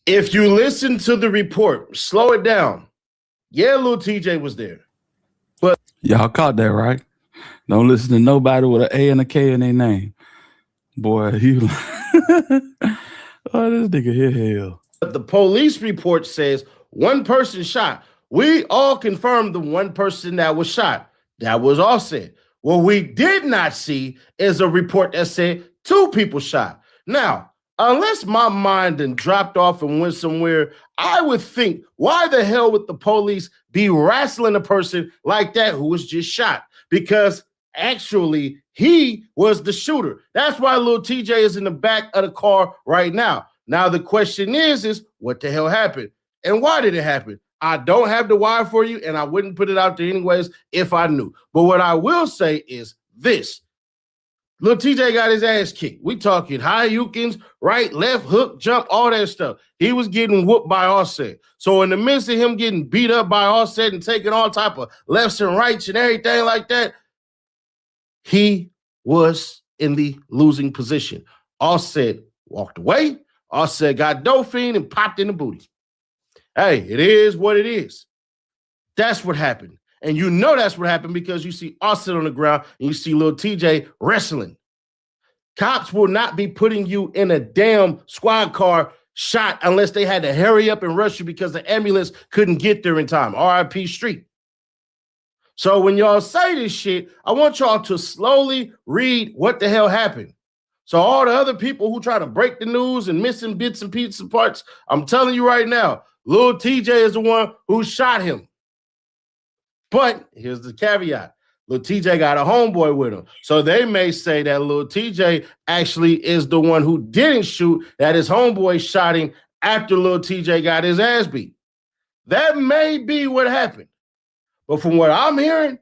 If you listen to the report, slow it down. Yeah, Lil TJ was there. But y'all caught that, right? Don't listen to nobody with an A and a K in their name. Boy, you oh, this nigga here hell. The police report says one person shot. We all confirmed the one person that was shot. That was Offset. What we did not see is a report that said two people shot. Now, unless my mind then dropped off and went somewhere, I would think, why the hell would the police be wrestling a person like that who was just shot? Because actually, he was the shooter. That's why Lil TJ is in the back of the car right now. Now, the question is what the hell happened? And why did it happen? I don't have the why for you, and I wouldn't put it out there anyways if I knew. But what I will say is this. Lil TJ got his ass kicked. We talking high Yukins, right, left, hook, jump, all that stuff. He was getting whooped by Offset. So in the midst of him getting beat up by Offset and taking all type of lefts and rights and everything like that, he was in the losing position. Offset walked away. Offset got Dolphin and popped in the booty. Hey, it is what it is. That's what happened. And you know that's what happened because you see Offset on the ground and you see Lil TJ wrestling. Cops will not be putting you in a damn squad car shot unless they had to hurry up and rush you because the ambulance couldn't get there in time. RIP Street. So when y'all say this shit, I want y'all to slowly read what the hell happened. So all the other people who try to break the news and missing bits and pieces and parts, I'm telling you right now, Lil TJ is the one who shot him. But here's the caveat. Lil TJ got a homeboy with him. So they may say that Lil TJ actually is the one who didn't shoot, that his homeboy shot him after Lil TJ got his ass beat. That may be what happened. But from what I'm hearing,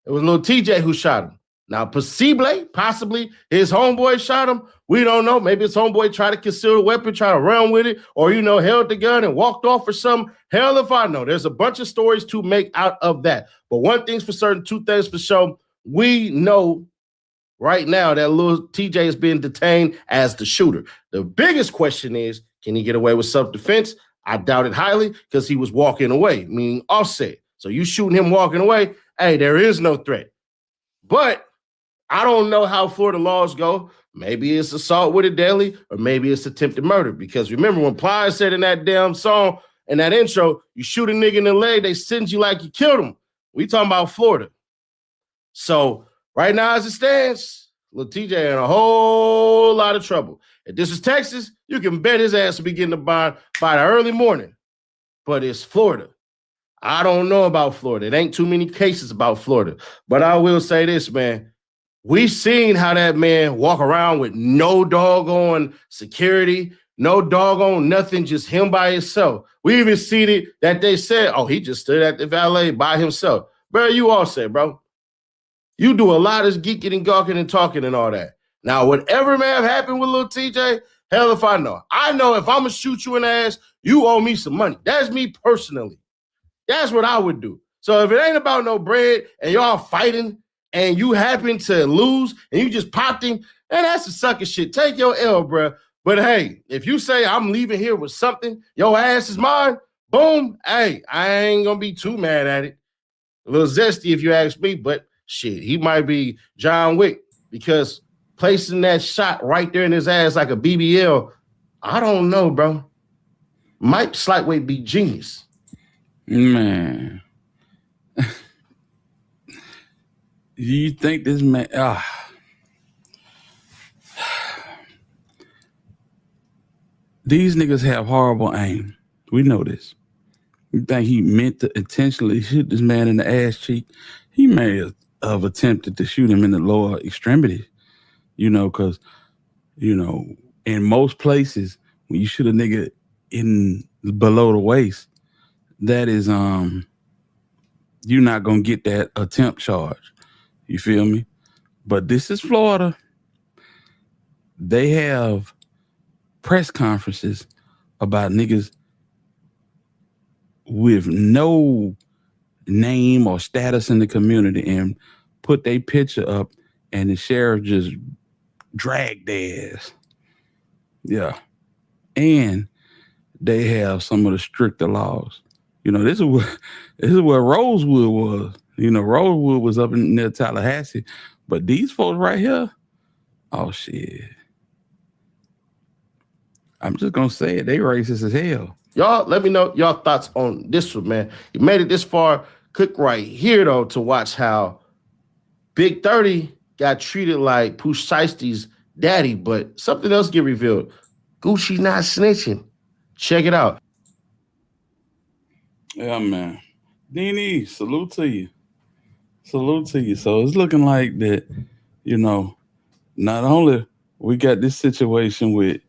it was Lil TJ who shot him. Now, possibly his homeboy shot him. We don't know. Maybe his homeboy tried to conceal the weapon, try to run with it, or, held the gun and walked off or something. Hell if I know. There's a bunch of stories to make out of that. But one thing's for certain, two things for sure. We know right now that Lil TJ is being detained as the shooter. The biggest question is, can he get away with self-defense? I doubt it highly because he was walking away, meaning Offset. So you shooting him walking away, hey, there is no threat. But I don't know how Florida laws go. Maybe it's assault with a deadly, or maybe it's attempted murder. Because remember when Plies said in that damn song, in that intro, you shoot a nigga in the leg, they send you like you killed him. We talking about Florida. So right now as it stands, Lil TJ in a whole lot of trouble. If this is Texas, You can bet his ass will be getting the bond by the early morning. But it's Florida. I don't know about Florida. It ain't too many cases about Florida. But I will say this, man. We seen how that man walk around with no doggone security, no doggone nothing, just him by himself. We even seen it that they said, oh, he just stood at the valet by himself. Bro, you all said, bro. You do a lot of geeking and gawking and talking and all that. Now, whatever may have happened with Lil TJ, hell if I know. I know if I'm going to shoot you in the ass, you owe me some money. That's me personally. That's what I would do. So if it ain't about no bread and y'all fighting and you happen to lose and you just popped him, man, that's the sucker shit. Take your L, bro. But hey, if you say I'm leaving here with something, your ass is mine, boom, hey, I ain't going to be too mad at it. A little zesty if you ask me, but shit, he might be John Wick because placing that shot right there in his ass like a BBL, I don't know, bro. Might Slightweight be genius. Man. You think this man... These niggas have horrible aim. We know this. You think he meant to intentionally shoot this man in the ass cheek? He may have attempted to shoot him in the lower extremity, because, in most places, when you shoot a nigga in below the waist, that is, you're not going to get that attempt charge. You feel me? But this is Florida. They have press conferences about niggas with no name or status in the community and put their picture up and the sheriff just dragged their ass. Yeah. And they have some of the stricter laws. This is where Rosewood was. Rosewood was up near Tallahassee. But these folks right here, oh shit. I'm just gonna say it, they racist as hell. Y'all, let me know y'all thoughts on this one, man. You made it this far. Click right here, though, to watch how Big 30 got treated like Pooh Shiesty's daddy, but something else get revealed. Gucci not snitching. Check it out. Yeah, man. Nene, salute to you. Salute to you. So it's looking like that, not only we got this situation with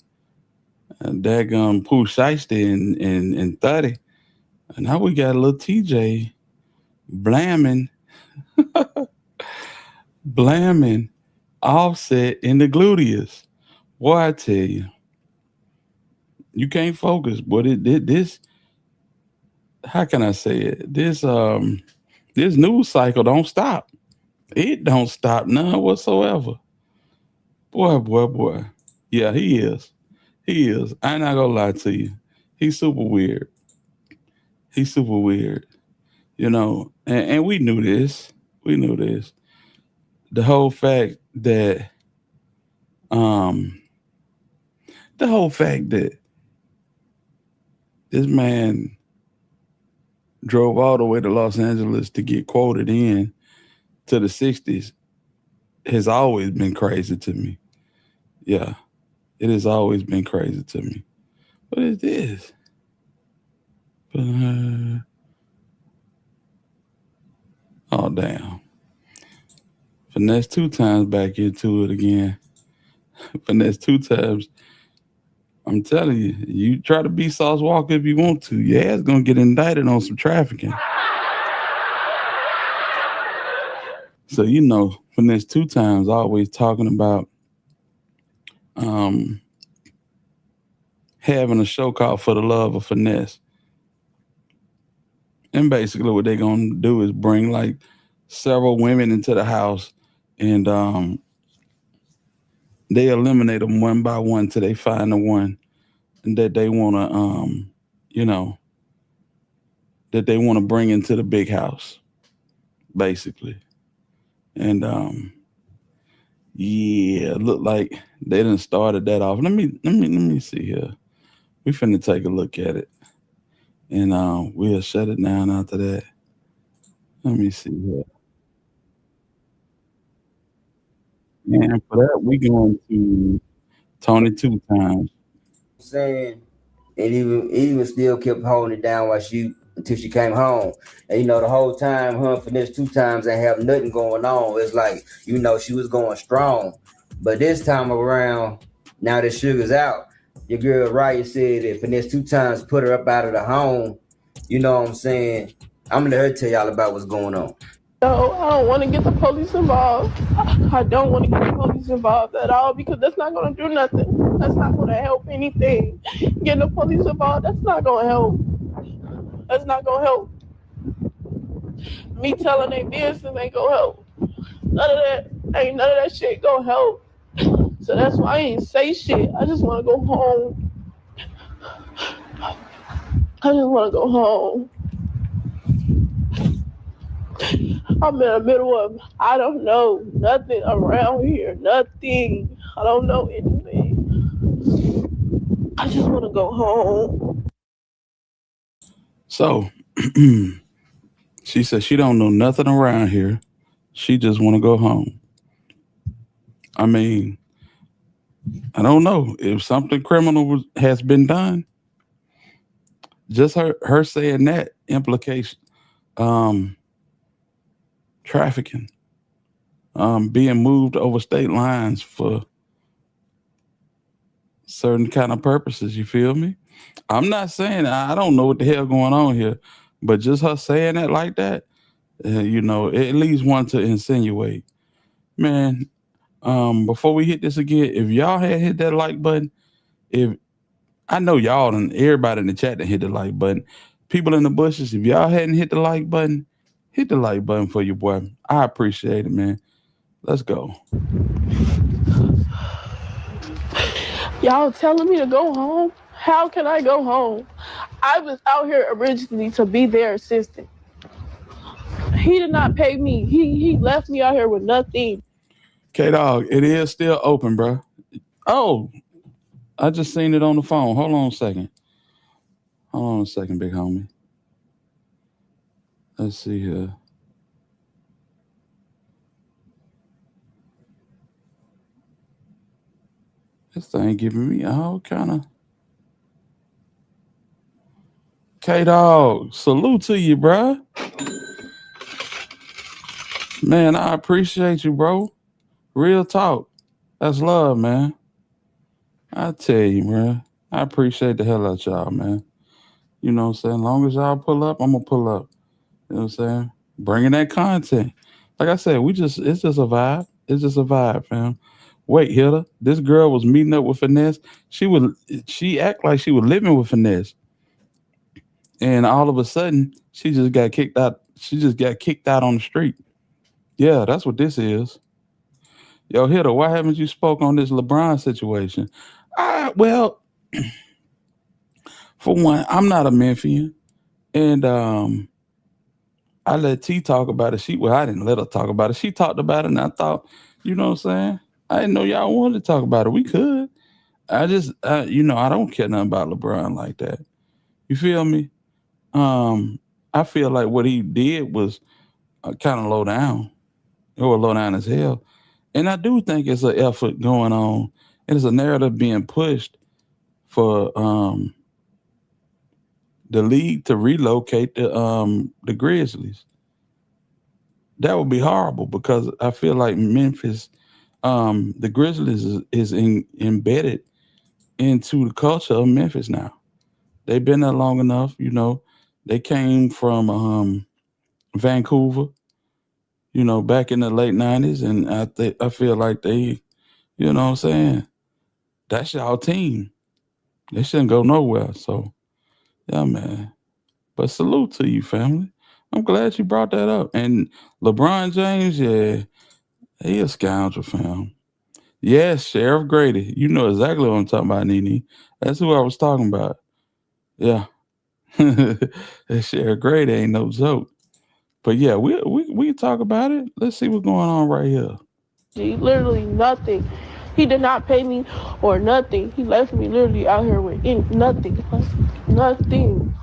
daggum Pooh Shiesty and 30, and now we got Lil TJ blaming Offset in the gluteus. Boy, I tell you, you can't focus. But this, how can I say it? This news cycle don't stop. It don't stop none whatsoever. Boy. Yeah, he is. He is. I'm not gonna lie to you. He's super weird. And we knew this. The whole fact that this man drove all the way to Los Angeles to get quoted in to the 60s has always been crazy to me. Yeah, it has always been crazy to me. What is this? Oh, damn. Finesse 2 times back into it again. Finesse 2 times. I'm telling you, you try to be Sauce Walker if you want to. Your ass gonna get indicted on some trafficking. So, Finesse 2 times always talking about having a show called For the Love of Finesse. And basically what they're gonna do is bring like several women into the house and they eliminate them one by one till they find the one that they wanna that they wanna bring into the big house, basically. And look like they done started that off. Let me see here. We finna take a look at it. And we'll shut it down after that. Let me see here. And for that, we going to Tony 2 times. saying, and even still kept holding it down until she came home. And the whole time her and Finesse 2 times ain't have nothing going on. It's like, she was going strong. But this time around, now that Sugar's out, your girl Raya said that Finesse 2 times put her up out of the home. You know what I'm saying? I'm gonna let her tell y'all about what's going on. No, I don't want to get the police involved. I don't want to get the police involved at all because that's not going to do nothing. That's not going to help anything. Getting the police involved, that's not going to help. That's not going to help. Me telling their business ain't going to help. None of that shit going to help. So that's why I ain't say shit. I just want to go home. I just want to go home. I'm in the middle of, I don't know nothing around here, nothing. I don't know anything. I just want to go home. So, she said she don't know nothing around here. She just want to go home. I mean, I don't know if something criminal has been done. Just her saying that implication, trafficking, being moved over state lines for certain kind of purposes. You feel me? I'm not saying I don't know what the hell going on here, but just her saying that like that, it leads one to insinuate. Man, before we hit this again, if y'all had hit that like button, I know y'all and everybody in the chat that hit the like button, people in the bushes, if y'all hadn't hit the like button, hit the like button for your boy. I appreciate it, man. Let's go. Y'all telling me to go home? How can I go home? I was out here originally to be their assistant. He did not pay me. He left me out here with nothing. K-Dog, it is still open, bro. Oh, I just seen it on the phone. Hold on a second. Hold on a second, big homie. Let's see here. This thing giving me all kind of. K-Dog, salute to you, bro. Man, I appreciate you, bro. Real talk. That's love, man. I tell you, bro. I appreciate the hell out of y'all, man. You know what I'm saying? As long as y'all pull up, I'm going to pull up. You know what I'm saying? Bringing that content. Like I said, it's just a vibe. It's just a vibe, fam. Wait, Hilda, this girl was meeting up with Finesse. She act like she was living with Finesse. And all of a sudden, she just got kicked out. She just got kicked out on the street. Yeah, that's what this is. Yo, Hilda, why haven't you spoke on this LeBron situation? Well, for one, I'm not a Memphian. And I let T talk about it. I didn't let her talk about it. She talked about it, and I thought, you know what I'm saying? I didn't know y'all wanted to talk about it. We could. I just, I don't care nothing about LeBron like that. You feel me? I feel like what he did was kind of low down. It was low down as hell. And I do think it's an effort going on. And it's a narrative being pushed for the league to relocate the Grizzlies. That would be horrible because I feel like Memphis, the Grizzlies is embedded into the culture of Memphis now. They've been there long enough, They came from Vancouver, back in the late 90s, and I feel like they, you know what I'm saying? That's y'all team. They shouldn't go nowhere. So, yeah, man. But salute to you, family. I'm glad you brought that up. And LeBron James, yeah, he a scoundrel, fam. Yes, Sheriff Grady. You know exactly what I'm talking about, Nene. That's who I was talking about. Yeah. Sheriff Grady ain't no joke. But yeah, we can talk about it. Let's see what's going on right here. Literally nothing. He did not pay me or nothing. He left me literally out here with nothing. Nothing.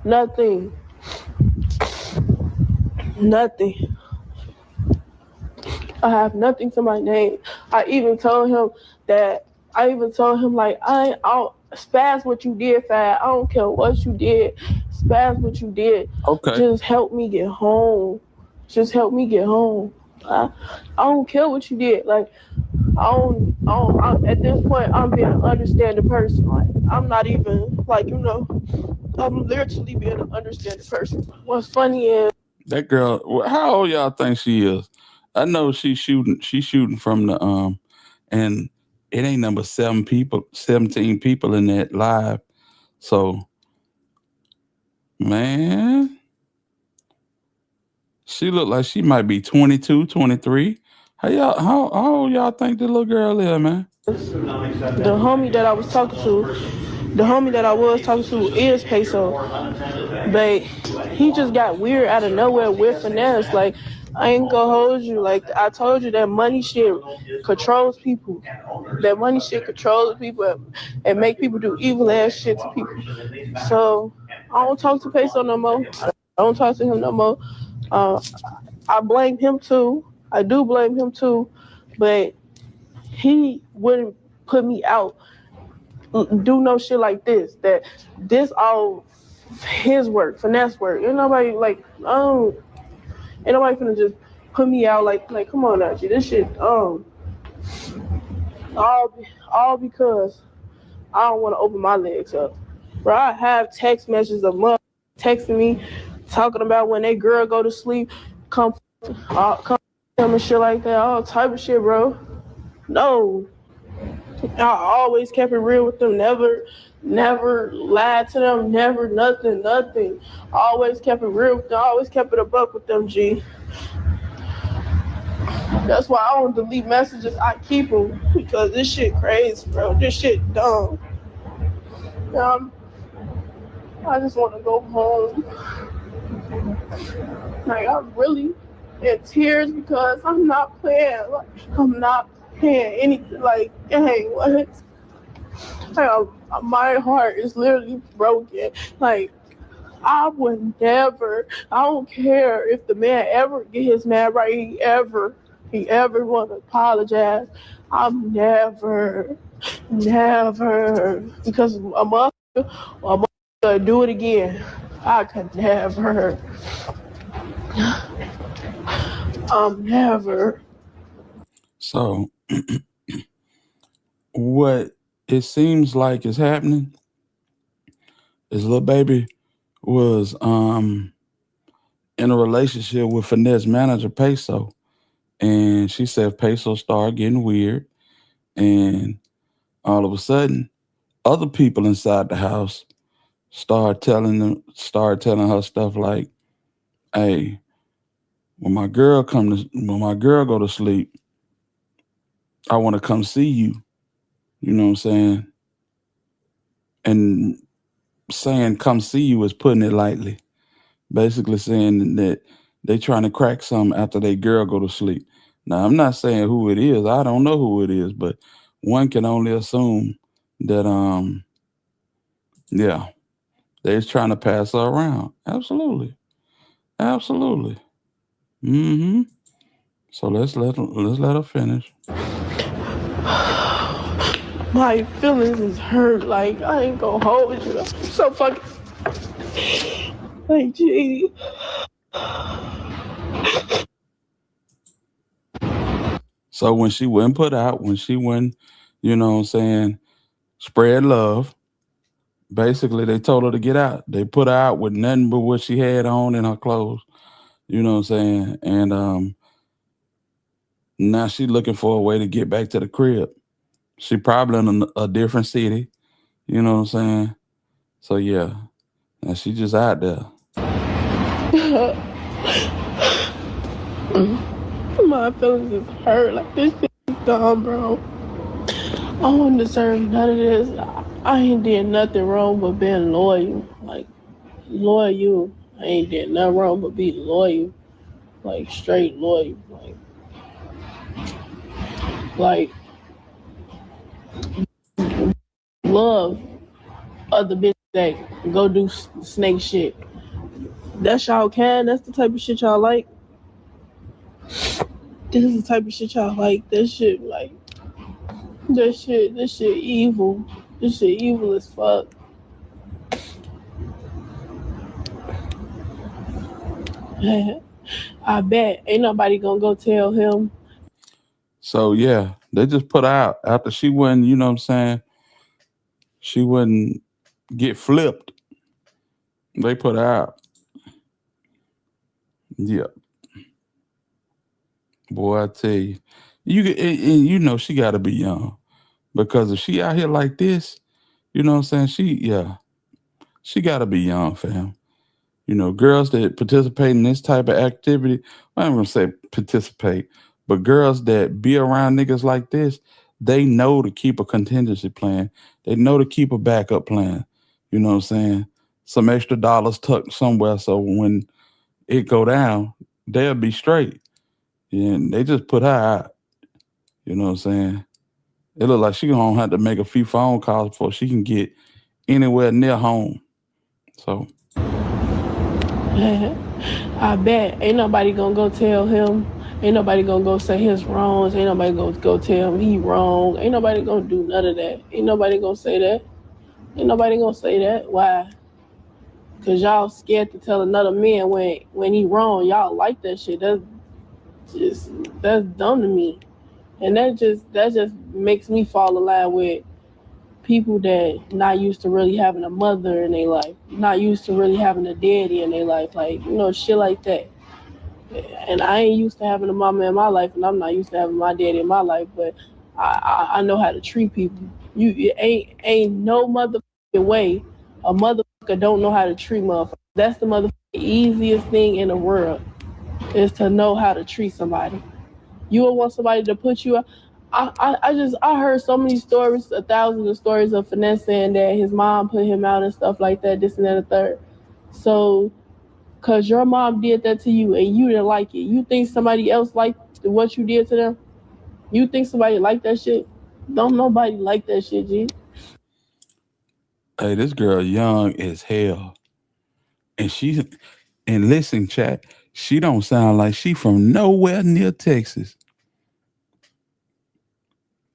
Nothing. Nothing. I have nothing to my name. I even told him like I ain't out. spaz what you did, Fad. I don't care what you did. Spaz what you did. Okay. Just help me get home. Just help me get home. I don't care what you did. Like, at this point, I'm being an understanding person. Like, I'm not even, like, you know, I'm literally being an understanding person. What's funny is that girl, how old y'all think she is? I know she's shooting from the and it ain't number 17 people in that live. So, man, she look like she might be 22, 23. How old y'all think the little girl is, man? the homie that I was talking to is Peso, but he just got weird out of nowhere with Finesse. Like, I ain't gonna hold you. Like, I told you, that money shit controls people. That money shit controls people and make people do evil ass shit to people. So I don't talk to Peso no more. I don't talk to him no more. I blame him too. I do blame him too, but he wouldn't put me out, do no shit like this. That this all his work, Finesse work. Ain't nobody like, ain't nobody finna just put me out like come on now, G. This shit, all because I don't want to open my legs up. Bro, I have text messages of mother texting me, talking about when that girl go to sleep, come and shit like that, all type of shit, bro. No. I always kept it real with them, never lied to them, never nothing. Always kept it real with them, always kept it a buck with them, G. That's why I don't delete messages, I keep them, because this shit crazy, bro. This shit dumb. I just want to go home. Like, I'm really in tears because I'm not playing. Like, I'm not playing anything. Like, dang, what? Like, my heart is literally broken. Like, I would never, I don't care if the man ever get his man right, he ever want to apologize. I'm never, because a motherfucker do it again. I could never. I'm never. So, what it seems like is happening is Lil Baby was in a relationship with Finesse manager Peso, and she said Peso started getting weird, and all of a sudden, other people inside the house started telling her stuff like, "Hey, when my girl go to sleep, I want to come see you." You know what I'm saying? And saying "come see you" is putting it lightly. Basically saying that they trying to crack something after their girl go to sleep. Now, I'm not saying who it is. I don't know who it is, but one can only assume that yeah, they're trying to pass her around. Absolutely. Mm-hmm. So let's let her finish. My feelings is hurt. Like, I ain't gonna hold you. I'm so fucking. Like, gee. So when she wouldn't put out, when she wouldn't, you know what I'm saying, spread love, basically they told her to get out. They put her out with nothing but what she had on in her clothes. You know what I'm saying? And now she's looking for a way to get back to the crib. She probably in a different city. You know what I'm saying? So yeah. Now she just out there. My feelings is hurt. Like, this shit is dumb, bro. I don't deserve none of this. I ain't did nothing wrong but being loyal. Like, loyal. I ain't did nothing wrong but be loyal. Like, straight loyal. Like love other bitches that go do snake shit. That's y'all can. That's the type of shit y'all like. This is the type of shit y'all like. This shit evil. This shit evil as fuck. I bet ain't nobody gonna go tell him. So yeah, they just put out after she wouldn't, you know what I'm saying? She wouldn't get flipped. They put out. Yeah. Boy, I tell you, you know she gotta be young. Because if she out here like this, you know what I'm saying? She gotta be young, fam. You know, girls that participate in this type of activity, I'm not gonna say participate, but girls that be around niggas like this, they know to keep a contingency plan. They know to keep a backup plan. You know what I'm saying? Some extra dollars tucked somewhere so when it go down, they'll be straight. And they just put her out. You know what I'm saying? It look like she gonna have to make a few phone calls before she can get anywhere near home. So I bet ain't nobody gonna go tell him. Ain't nobody gonna go say his wrongs. Ain't nobody gonna go tell him he wrong. Ain't nobody gonna do none of that. Ain't nobody gonna say that. Ain't nobody gonna say that. Why? Cause y'all scared to tell another man when he wrong. Y'all like that shit. That's dumb to me. And that just makes me fall in line with people that not used to really having a mother in their life, not used to really having a daddy in their life, like, you know, shit like that. And I ain't used to having a mama in my life, and I'm not used to having my daddy in my life, but I know how to treat people. You ain't no motherfucking way a motherfucker don't know how to treat motherfuckers. That's the motherfucking easiest thing in the world, is to know how to treat somebody. You would want somebody to put you up. I heard so many stories, 1,000 of stories of Finesse saying that his mom put him out and stuff like that, this and that and the third. So, cause your mom did that to you and you didn't like it, you think somebody else liked what you did to them? You think somebody like that shit? Don't nobody like that shit, G. Hey, this girl young as hell. And listen, chat, she don't sound like she from nowhere near Texas.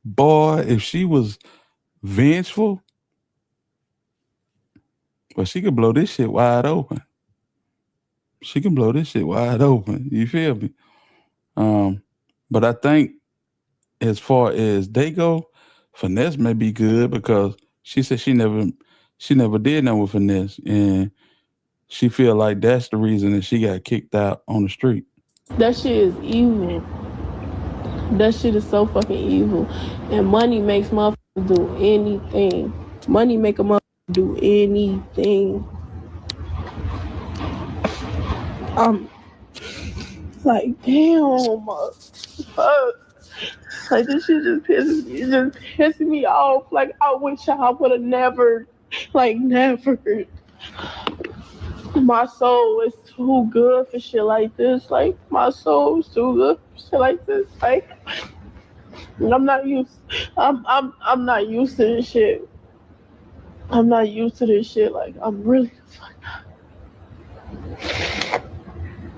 Boy, if she was vengeful, well, she could blow this shit wide open. She can blow this shit wide open. You feel me? But I think as far as they go, Finesse may be good because she said she never did nothing with Finesse, and she feel like that's the reason that she got kicked out on the street. That shit is evil. That shit is so fucking evil. And money makes motherfuckers do anything. Money make a motherfucker do anything. Like, damn, fuck. Like, this shit just pisses me off. Like, I wish I would have never. My soul is too good for shit like this. Like, my soul is too good for shit like this. Like, I'm not used to this shit. I'm not used to this shit. Like, I'm really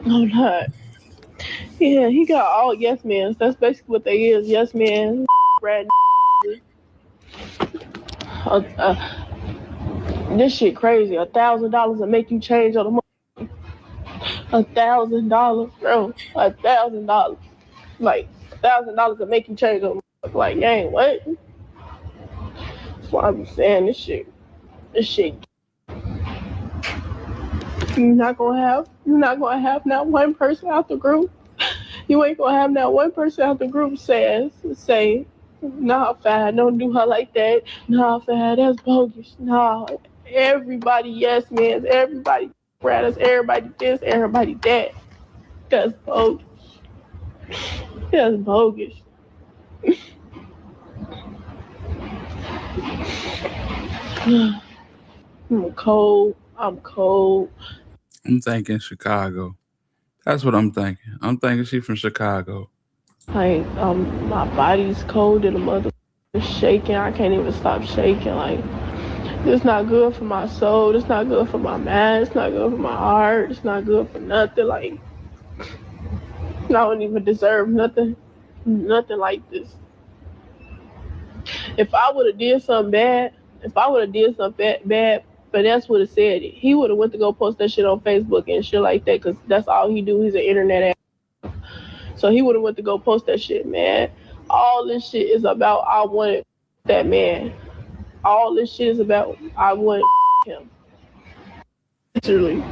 I'm not. Yeah, he got all yes men. That's basically what they is. Yes men, rat. This shit crazy. $1,000 will make you change on the money. $1,000, bro. $1,000. Like, $1,000 will make you change on the money. Like, dang, what? That's why I'm saying this shit. You're not gonna have not one person out the group. You ain't gonna have not one person out the group say, nah, Fad, don't do her like that. Nah, Fad, that's bogus. Nah, everybody, yes, man, everybody, brothers, everybody this, everybody that. That's bogus. That's bogus. I'm cold. I'm thinking Chicago. That's what I'm thinking. I'm thinking she from Chicago. Like, my body's cold and the mother is shaking. I can't even stop shaking. Like, it's not good for my soul. It's not good for my mind. It's not good for my heart. It's not good for nothing. Like, I don't even deserve nothing like this. If I would have did something bad, if I would have did something bad, Finesse would have said it. He would have went to go post that shit on Facebook and shit like that, because that's all he do. He's an internet ass. So he would have went to go post that shit, man. All this shit is about I wanted that man. All this shit is about I wanted him. Literally.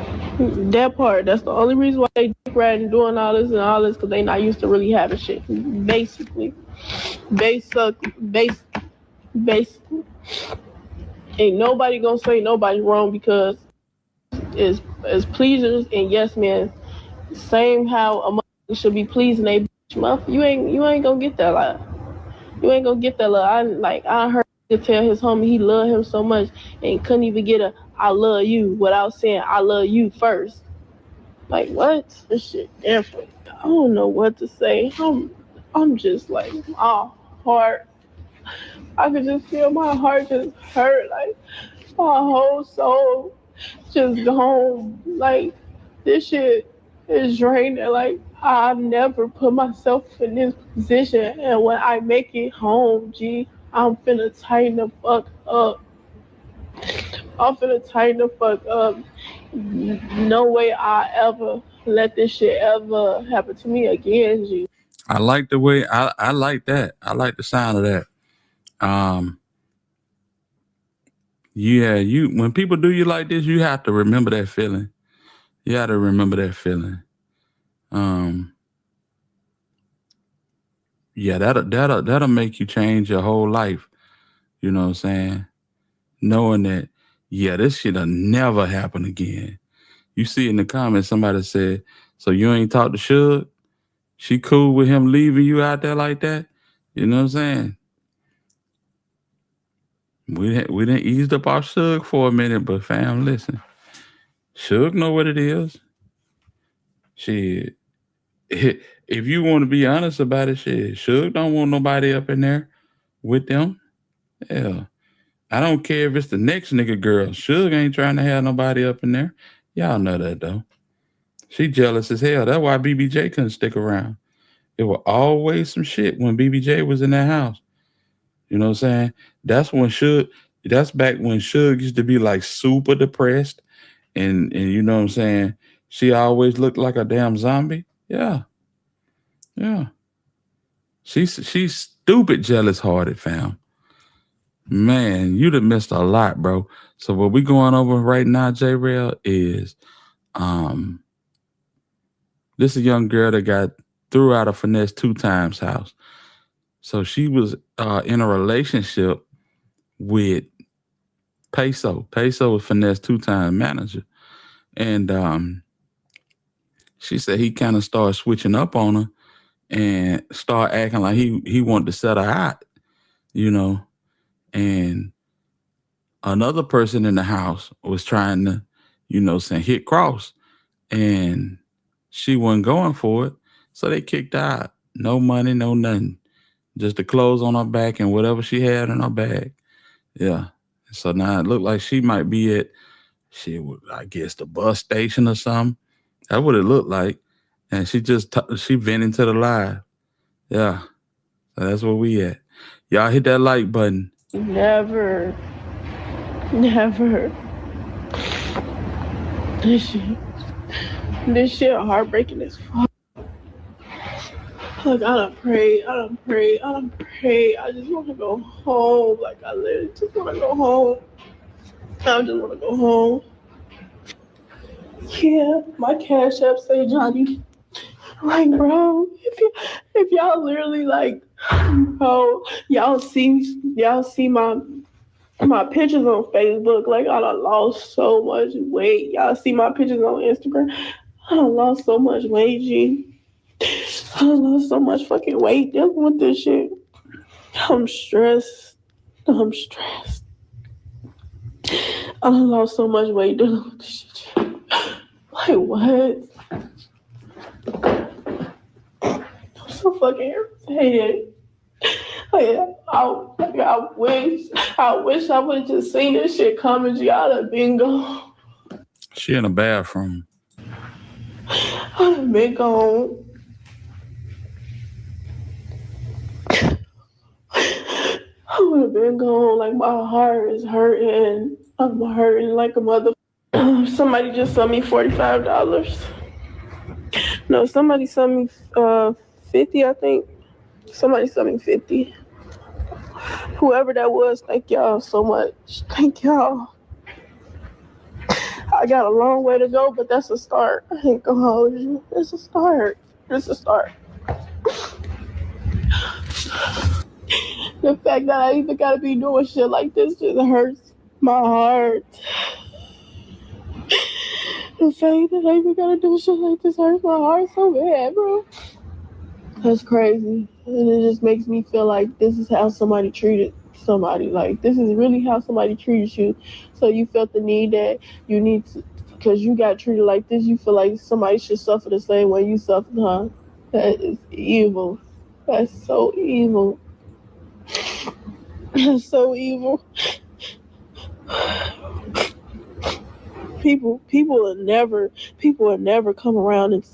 That part, that's the only reason why they dick riding doing all this, because they not used to really having shit. Basically. Basically. Ain't nobody gonna say nobody wrong, because it's pleasers and yes man. Same how a mother should be pleasing they bitch. You ain't gonna get that lot. You ain't gonna get that lot. I heard him tell his homie he loved him so much and couldn't even get a I love you without saying I love you first. Like what? This shit different. I don't know what to say. I'm just like my heart. I could just feel my heart just hurt, like my whole soul just gone. Like this shit is draining. Like I've never put myself in this position, and when I make it home, I'm finna tighten the fuck up. No way I ever let this shit ever happen to me again, G. I like the way I like that. I like the sound of that. Yeah, when people do you like this, you have to remember that feeling. You have to remember that feeling. Yeah, that'll make you change your whole life. You know what I'm saying? Knowing that, yeah, this shit'll never happen again. You see in the comments, somebody said, so you ain't talk to Suge? She cool with him leaving you out there like that? You know what I'm saying? We didn't ease up our Suge for a minute, but fam, listen. Suge know what it is. Shit. If you want to be honest about it, shit, Suge don't want nobody up in there with them. Yeah. I don't care if it's the next nigga girl. Suge ain't trying to have nobody up in there. Y'all know that though. She jealous as hell. That's why BBJ couldn't stick around. It was always some shit when BBJ was in that house. You know what I'm saying? That's back when Suge used to be like super depressed. And you know what I'm saying? She always looked like a damn zombie. Yeah. Yeah. She's stupid jealous hearted, fam. Man, you'd have missed a lot, bro. So what we going over right now, J-Rail, is this is a young girl that got threw out of Finesse 2 times house. So she was in a relationship with Peso. Peso was Finesse 2 time manager. And she said he kind of started switching up on her and start acting like he wanted to set her out, you know. And another person in the house was trying to, you know, hit cross. And she wasn't going for it. So they kicked her out. No money, no nothing. Just the clothes on her back and whatever she had in her bag. Yeah. So now it looked like she might be at, I guess, the bus station or something. That's what it looked like. And she vent into the live. Yeah. So that's where we at. Y'all hit that like button. Never. This shit heartbreaking as fuck. Like, I done prayed. I just want to go home. Like, I literally just want to go home. I just want to go home. Yeah, my Cash App say Johnny. Like, bro, if y'all literally like, bro, y'all see my pictures on Facebook. Like, I done lost so much weight. Y'all see my pictures on Instagram. I done lost so much weight, G. I done lost so much fucking weight dealing with this shit. I'm stressed. I done lost so much weight dealing with this shit. Like, what? I'm so fucking irritated. Like, I wish I would have just seen this shit coming. G, I'd have been gone. She in the bathroom. I'd have been gone. I would have been gone. Like, my heart is hurting. I'm hurting like a mother. Somebody just sent me $45. No, somebody sent me 50, I think. Somebody sent me 50. Whoever that was, thank y'all so much. Thank y'all. I got a long way to go, but that's a start. I ain't gonna hold you. It's a start. It's a start. The fact that I even gotta be doing shit like this just hurts my heart. The fact that I even gotta do shit like this hurts my heart so bad, bro. That's crazy. And it just makes me feel like this is how somebody treated somebody. Like, this is really how somebody treated you. So you felt the need that you need to, because you got treated like this, you feel like somebody should suffer the same way you suffered, huh? That is evil. That's so evil. That's so evil. People will never come around and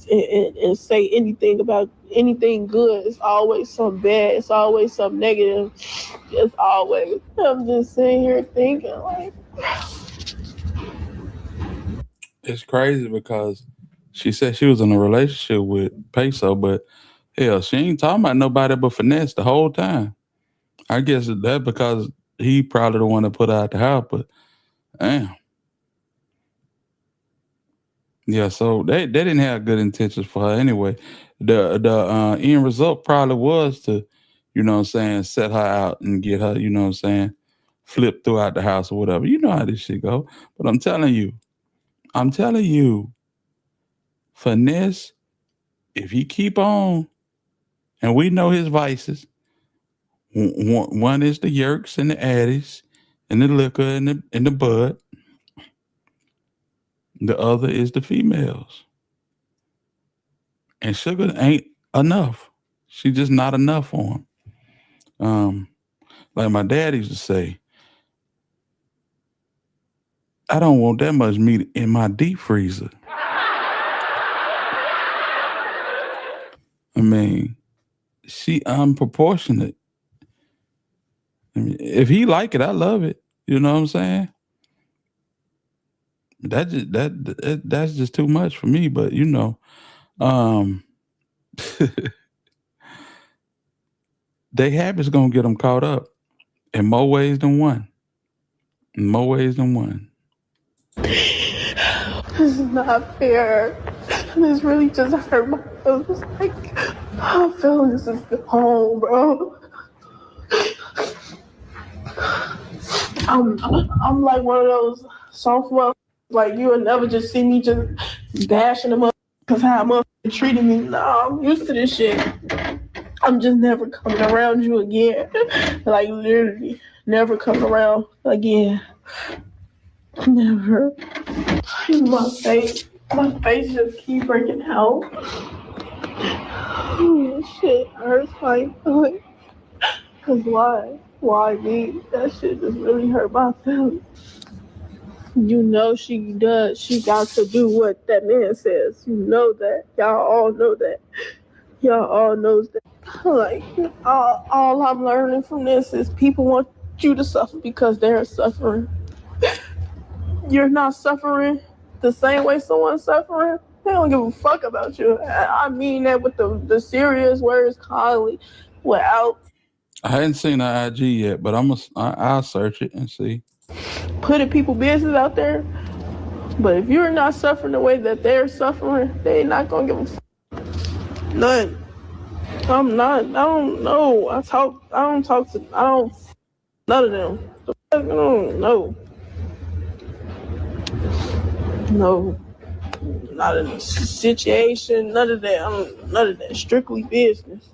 say anything about anything good. It's always something bad. It's always something negative. It's always. I'm just sitting here thinking like, It's crazy because she said she was in a relationship with Peso, but hell, she ain't talking about nobody but Finesse the whole time. I guess that's because he probably the one that put her out the house, but damn. Yeah, so they didn't have good intentions for her anyway. The end result probably was to, you know what I'm saying, set her out and get her, you know what I'm saying, flipped throughout the house or whatever. You know how this shit go. But I'm telling you, Finesse, if he keep on, and we know his vices, one is the yerks and the addies and the liquor and the bud. The other is the females. And sugar ain't enough. She's just not enough for him. Like my dad used to say, I don't want that much meat in my deep freezer. I mean, she unproportionate. I mean, if he like it, I love it. You know what I'm saying? That's just too much for me. But you know, they habits gonna get them caught up in more ways than one. In more ways than one. this is not fair. This really just hurt my feelings. Like, my feelings is home, bro. I'm like one of those soft motherfuckers. Like, you would never just see me just bashing them up because how a motherfucker treated me. No, I'm used to this shit. I'm just never coming around you again. Like, literally, never coming around again. Never. My face just keep breaking out. Oh, shit hurts like, cause why? Why me? That shit just really hurt my feelings. You know she does. She got to do what that man says. You know that. Y'all all know that. Y'all all knows that. Like, all I'm learning from this is people want you to suffer because they're suffering. You're not suffering the same way someone's suffering. They don't give a fuck about you. I mean that with the serious words kindly, without. I hadn't seen her IG yet, but I'll search it and see. Putting people business out there. But if you're not suffering the way that they're suffering, they're not gonna give a fuck. None. I'm not. I don't know. None of them. I don't know. No. Not in a situation. None of that. None of that. Strictly business.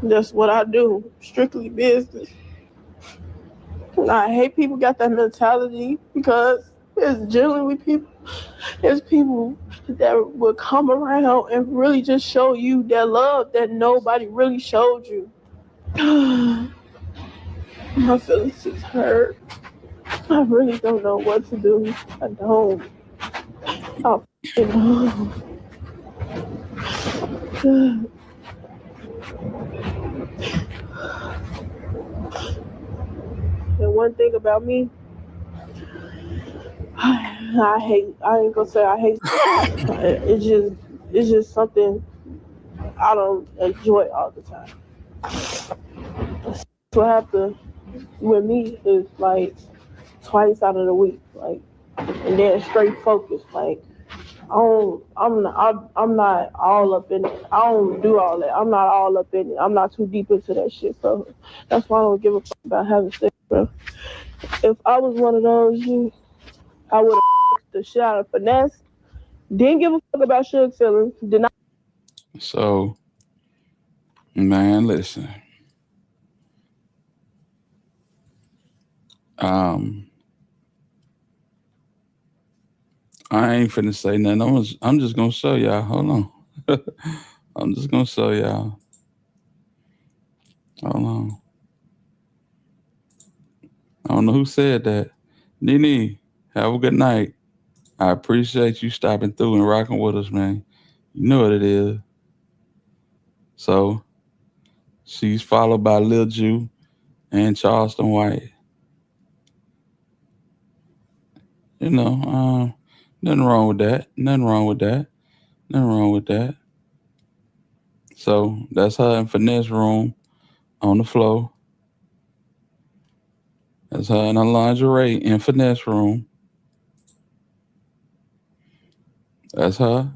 That's what I do. Strictly business. I hate people got that mentality because it's generally people. There's people that will come around and really just show you that love that nobody really showed you. My feelings is hurt. I really don't know what to do. I don't. I don't. one thing about me, I ain't gonna say I hate. It's just something I don't enjoy all the time. What happened with me is like twice out of the week, like, and then straight focused. Like, I'm not all up in it. I don't do all that. I'm not all up in it. I'm not too deep into that shit. So that's why I don't give a fuck about having sex, bro. If I was one of those, I would have the shit out of finesse. Didn't give a fuck about Suge feelings. Did not. So, man, listen. I ain't finna say nothing. I'm just gonna show y'all. Hold on. I'm just gonna show y'all. Hold on. I don't know who said that. Nene, have a good night. I appreciate you stopping through and rocking with us, man. You know what it is. So, she's followed by Lil Jew and Charleston White. You know, nothing wrong with that. Nothing wrong with that. Nothing wrong with that. So, that's her in Finesse room on the floor. That's her in her lingerie in Finesse room. That's her.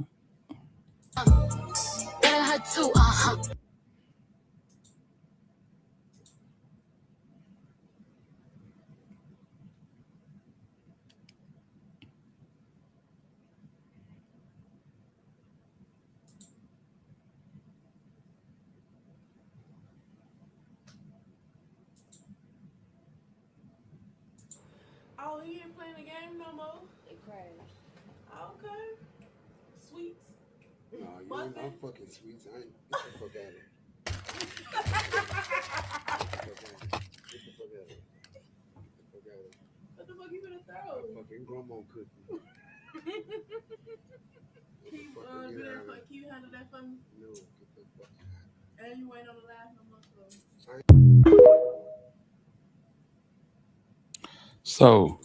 Oh, he ain't playing the game no more. It crashed. Okay. Sweets. No, I'm fucking sweets. I ain't. Get the fuck out of it. Get the fuck out of it. What the fuck you gonna throw? Fucking grandma cookie. Can you handle that for me? No, get the fuck out. And you ain't on the last no more. So,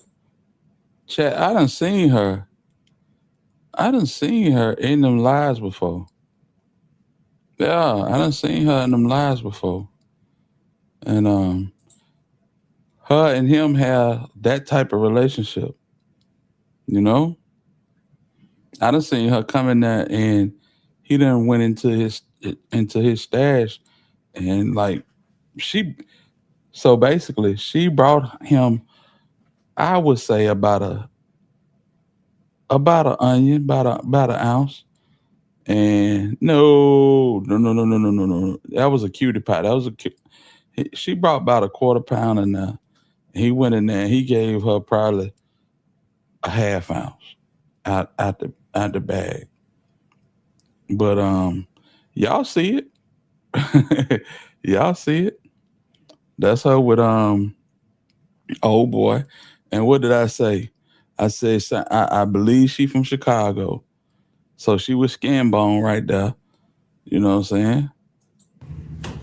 chat, I done seen her in them lives before. Yeah, I done seen her in them lives before. And her and him have that type of relationship. You know? I done seen her come in there and he done went into his stash and like so basically she brought him, I would say about an onion, about an ounce. And no. That was a cutie pie. She brought about a quarter pound in there. He went in there and he gave her probably a half ounce out the bag. But y'all see it. Y'all see it. That's her with old boy. And what did I say? I said I believe she from Chicago. So she was skin bone right there. You know what I'm saying?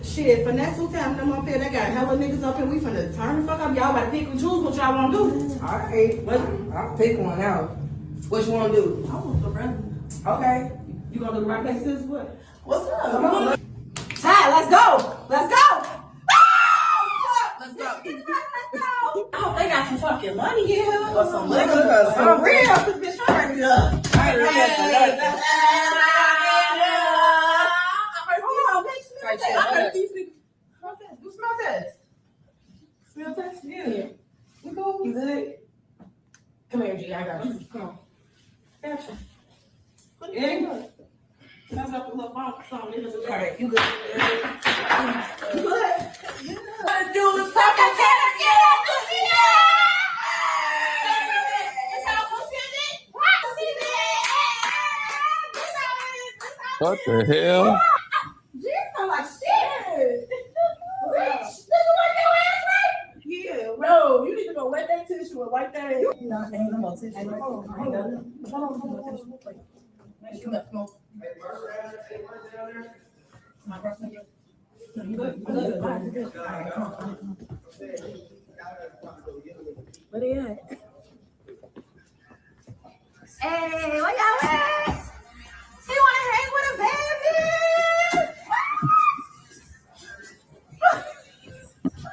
Shit, Finesse who time them up here, they got hella niggas up here. We finna turn the fuck up. Y'all better pick and choose what y'all wanna do. Alright, I'll pick one out. What you wanna do? I want the rest. Okay. You gonna do the rock, paper, scissors, what? What's up? Come on. Ty, let's go. Let's go. Let's go. I hope they got some fucking money here. Or some liquor. For real. This bitch trying to up. Do smell test. Smell test? Yeah. You cool? You good? Come here, G. I got you. Come on. Gotcha. Yeah, you good. That's up a little bump or something. Alright, you good. You good? What to do is pop that cat and get that pussy out! What the hell? You smell like shit. Bitch, did you wipe your ass right? Yeah. No, you need to go wet that tissue and wipe that ass. No, ain't no more tissue. Hold on. You good?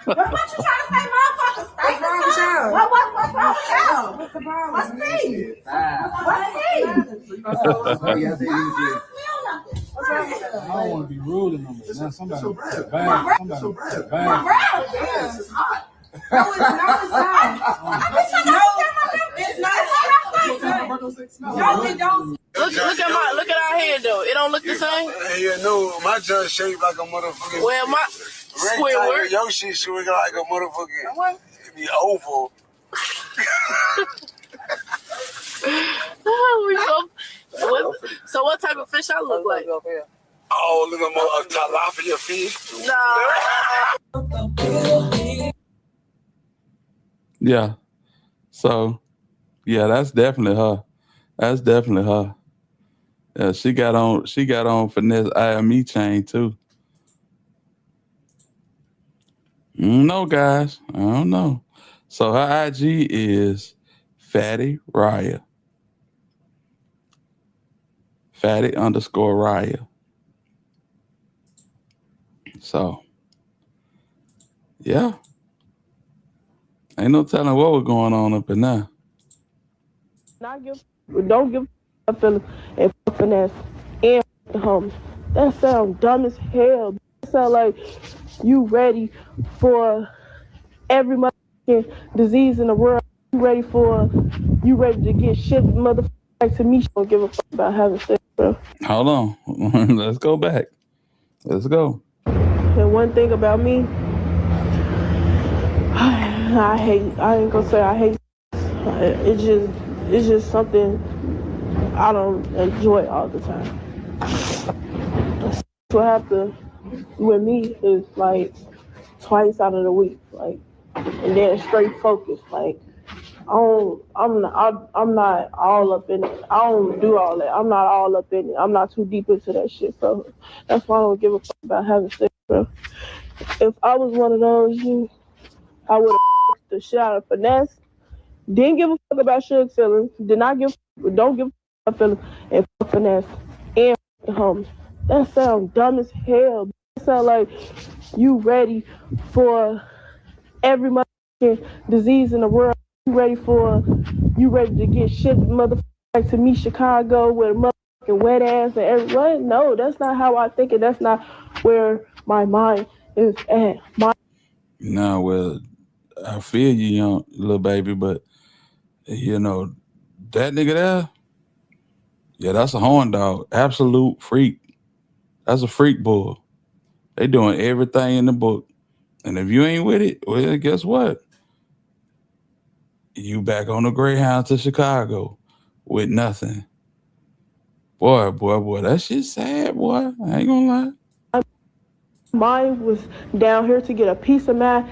What you trying to say, motherfucker? What's wrong with y'all? What's wrong with y'all? What's the problem? What's the I don't want to be rude to them, but now somebody bad. No, it's not. No, it don't. Look at our hair though. It don't look the same. Yeah, no, my judge shaped like a motherfucking. Well, my Squidward. Your shit should look like a motherfucking. What? It be oval. So what type of fish I look like? Oh, look at a tilapia fish. No. Yeah. So, yeah, that's definitely her. That's definitely her. Yeah, she got on finesse IME chain too. I don't know, guys. I don't know. So her IG is Fatty Raya. Fatty_Raya. So, yeah. Ain't no telling what was going on up in there. Don't give a feeling and finesse and the homies. That sounds dumb as hell. That sound like you ready for every motherfucking disease in the world. You ready to get shit, motherfucker. Like to me, she don't give a fuck about having sex, bro. Hold on. Let's go back. Let's go. And one thing about me, I ain't gonna say I hate. It's just something I don't enjoy all the time. What happens with me is like twice out of the week, like, and then straight focus. Like, I'm not all up in it. I don't do all that. I'm not all up in it. I'm not too deep into that shit. So that's why I don't give a fuck about having sex, bro. If I was one of those, I would have the shit out of finesse. Didn't give a fuck about sugar feelings. Don't give a fuck about feelings and fuck finesse and the homies. That sounds dumb as hell. That sound like you ready for every motherfucking disease in the world. You ready to get shit, motherfucker, like to me, Chicago with a motherfucking wet ass and everyone. No, that's not how I think it. That's not where my mind is at. No, well, I feel you, young little baby, but you know, that nigga there, yeah, that's a horn dog. Absolute freak. That's a freak bull. They doing everything in the book. And if you ain't with it, well, guess what? You back on the Greyhound to Chicago with nothing. Boy, that shit sad, boy. I ain't gonna lie. Mine was down here to get a piece of mind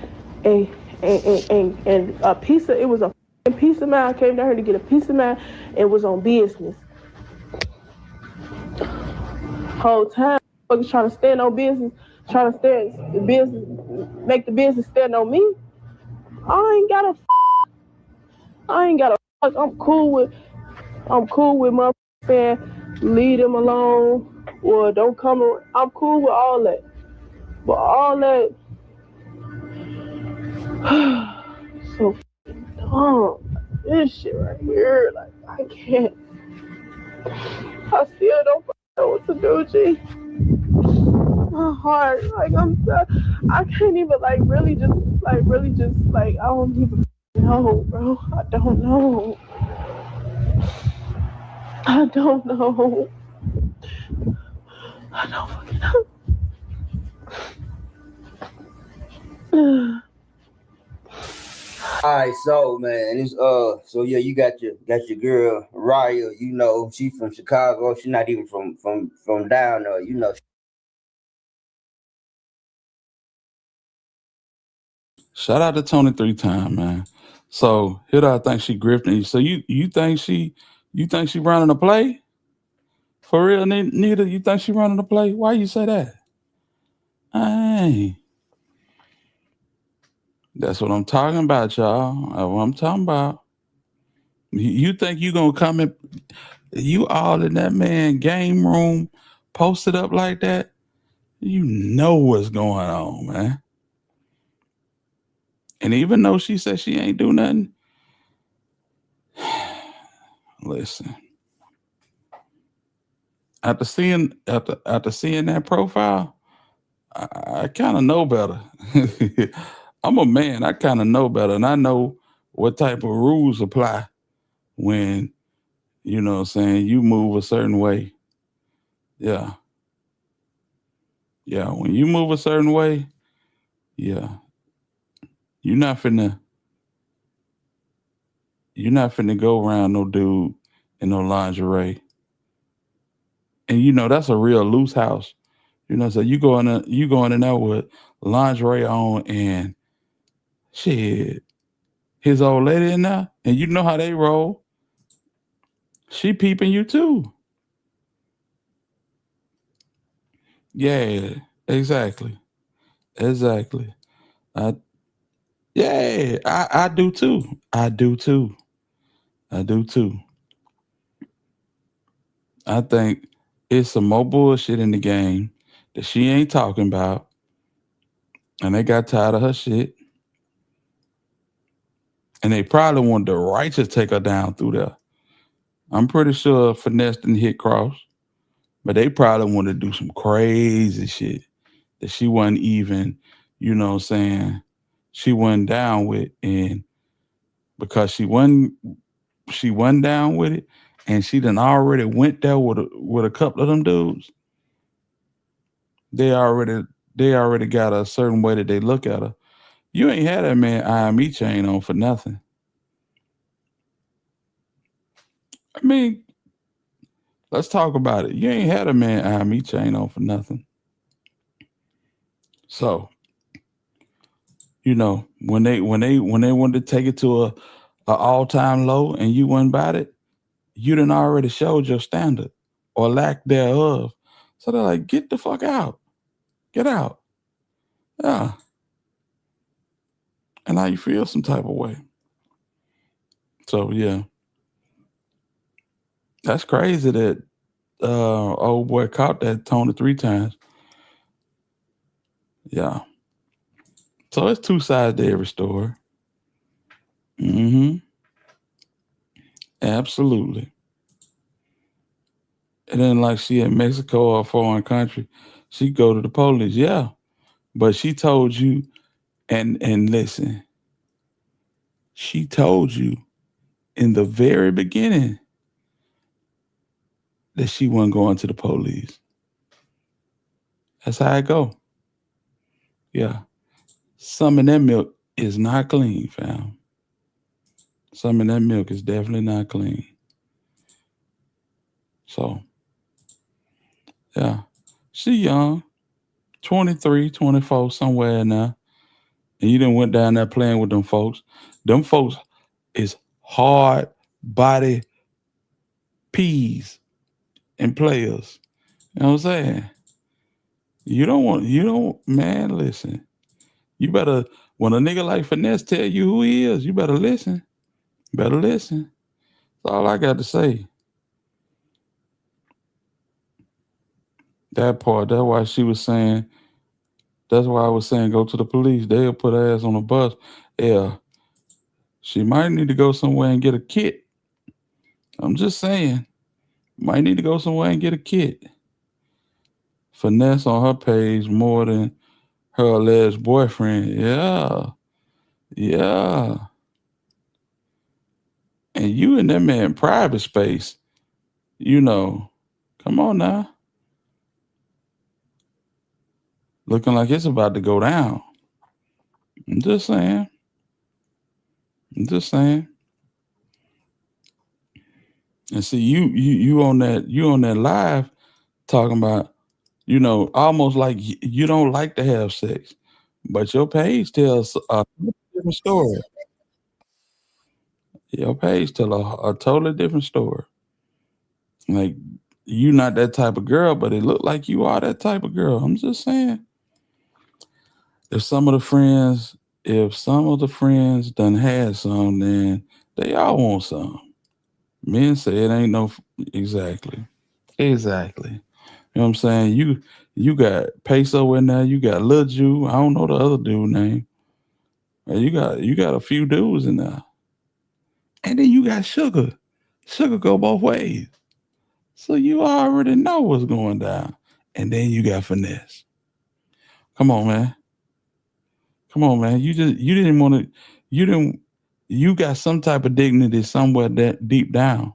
and a piece of, it was a piece of mind. I came down here to get a piece of mind and was on business. Whole time, fucking trying to stand on business, make the business stand on me. I ain't gotta fuck. I'm cool with motherfuckers saying leave them alone or don't come around. I'm cool with all that. But all that so dumb. This shit right here, like I can't. I still don't know what to do, G. My heart, like I can't even I don't even know, bro. I don't know. I don't fucking know. All right, so man, it's so yeah, you got your girl Raya. You know, she from Chicago. She's not even from down there. You know. Shout out to Tony 3 times, man. So here I think she grifting you. So you think she running a play? For real, Nita, you think she running a play? Why you say that? Hey. That's what I'm talking about, y'all. That's what I'm talking about. You think you gonna come in, you all in that man game room posted up like that? You know what's going on, man. And even though she said she ain't do nothing, listen. After seeing that profile, I kind of know better. I'm a man. I kind of know better, and I know what type of rules apply when, you know what I'm saying, you move a certain way. Yeah. Yeah, when you move a certain way, yeah, you're not finna go around no dude in no lingerie. And you know that's a real loose house. You know, so you going in there with lingerie on and shit, his old lady in there, and you know how they roll. She peeping you too. Yeah, exactly. Exactly. I do too. I do too. I do too. I think it's some more bullshit in the game that she ain't talking about. And they got tired of her shit. And they probably wanted the righteous take her down through there. I'm pretty sure Finesse didn't hit Cross. But they probably wanted to do some crazy shit that she wasn't even, you know what I'm saying, she wasn't down with. And because she wasn't down with it, and she done already went there with a couple of them dudes, they already got a certain way that they look at her. You ain't had that man IME chain on for nothing. I mean, let's talk about it. You ain't had a man IME chain on for nothing. So, you know, when they wanted to take it to a all-time low and you went about it, you done already showed your standard or lack thereof. So they're like, get the fuck out. Get out. Yeah. And now you feel some type of way. So yeah. That's crazy that old boy caught that Tony 3 times. Yeah. So it's two sides to every story. Mm-hmm. Absolutely. It ain't like she in Mexico or a foreign country. She go to the police, yeah. But she told you, and listen, she told you in the very beginning that she wasn't going to the police. That's how it go. Yeah. Some of that milk is not clean, fam. Some of that milk is definitely not clean. So, yeah. She young, 23, 24, somewhere in there. And you done went down there playing with them folks. Them folks is hard body peas and players. You know what I'm saying? Man, listen. You better, when a nigga like Finesse tell you who he is, you better listen. Better listen. That's all I got to say. That part, that's why she was saying, that's why I was saying go to the police. They'll put her ass on a bus. Yeah. She might need to go somewhere and get a kit. I'm just saying. Might need to go somewhere and get a kit. Finesse on her page more than her alleged boyfriend. Yeah. Yeah. And you in that man private space, you know, come on now. Looking like it's about to go down. I'm just saying. And see, you on that live talking about, you know, almost like you don't like to have sex, but your page tells a different story. Your page tells a totally different story. Like, you not that type of girl, but it look like you are that type of girl. I'm just saying. If some of the friends done had some, then they all want some. Men say it ain't no exactly. You know what I'm saying? You got Peso in there, you got Lil Jew. I don't know the other dude name. You got a few dudes in there. And then you got Sugar. Sugar go both ways. So you already know what's going down. And then you got Finesse. Come on, man. You got some type of dignity somewhere that deep down.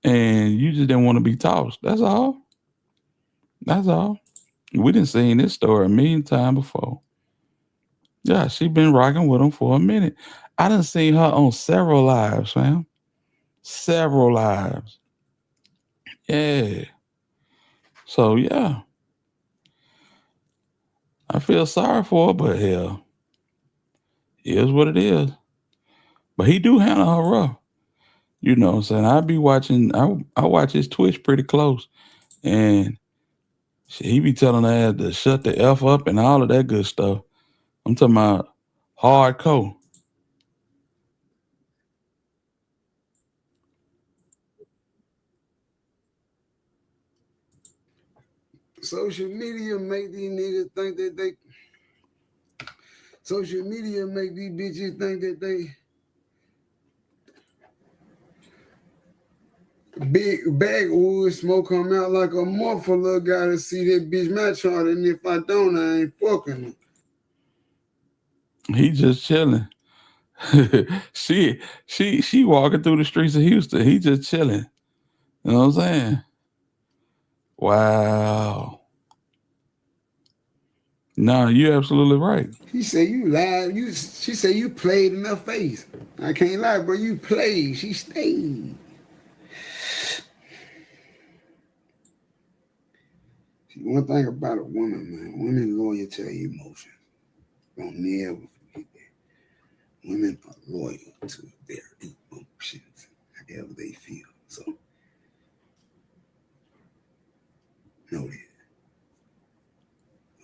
And you just didn't want to be tossed. That's all. We done seen this story a million times before. Yeah, she been rocking with him for a minute. I done seen her on several lives, fam. Several lives. Yeah. So, yeah. I feel sorry for her, but hell, it is what it is. But he do handle her rough. You know what I'm saying? I watch his Twitch pretty close. And he be telling her to shut the F up and all of that good stuff. I'm talking about hardcore. Social media make these niggas think that they. Social media make these bitches think that they big backwoods smoke come out like a muffler. Gotta see that bitch match hard, and if I don't, I ain't fucking. He just chilling. she walking through the streets of Houston. He just chilling. You know what I'm saying? Wow. No, you're absolutely right. He said you lied. She said you played in her face. I can't lie, bro. You played. She stayed. See, one thing about a woman, man, women loyal to their emotions. Don't never forget that. Women are loyal to their emotions, however they feel. So, know that.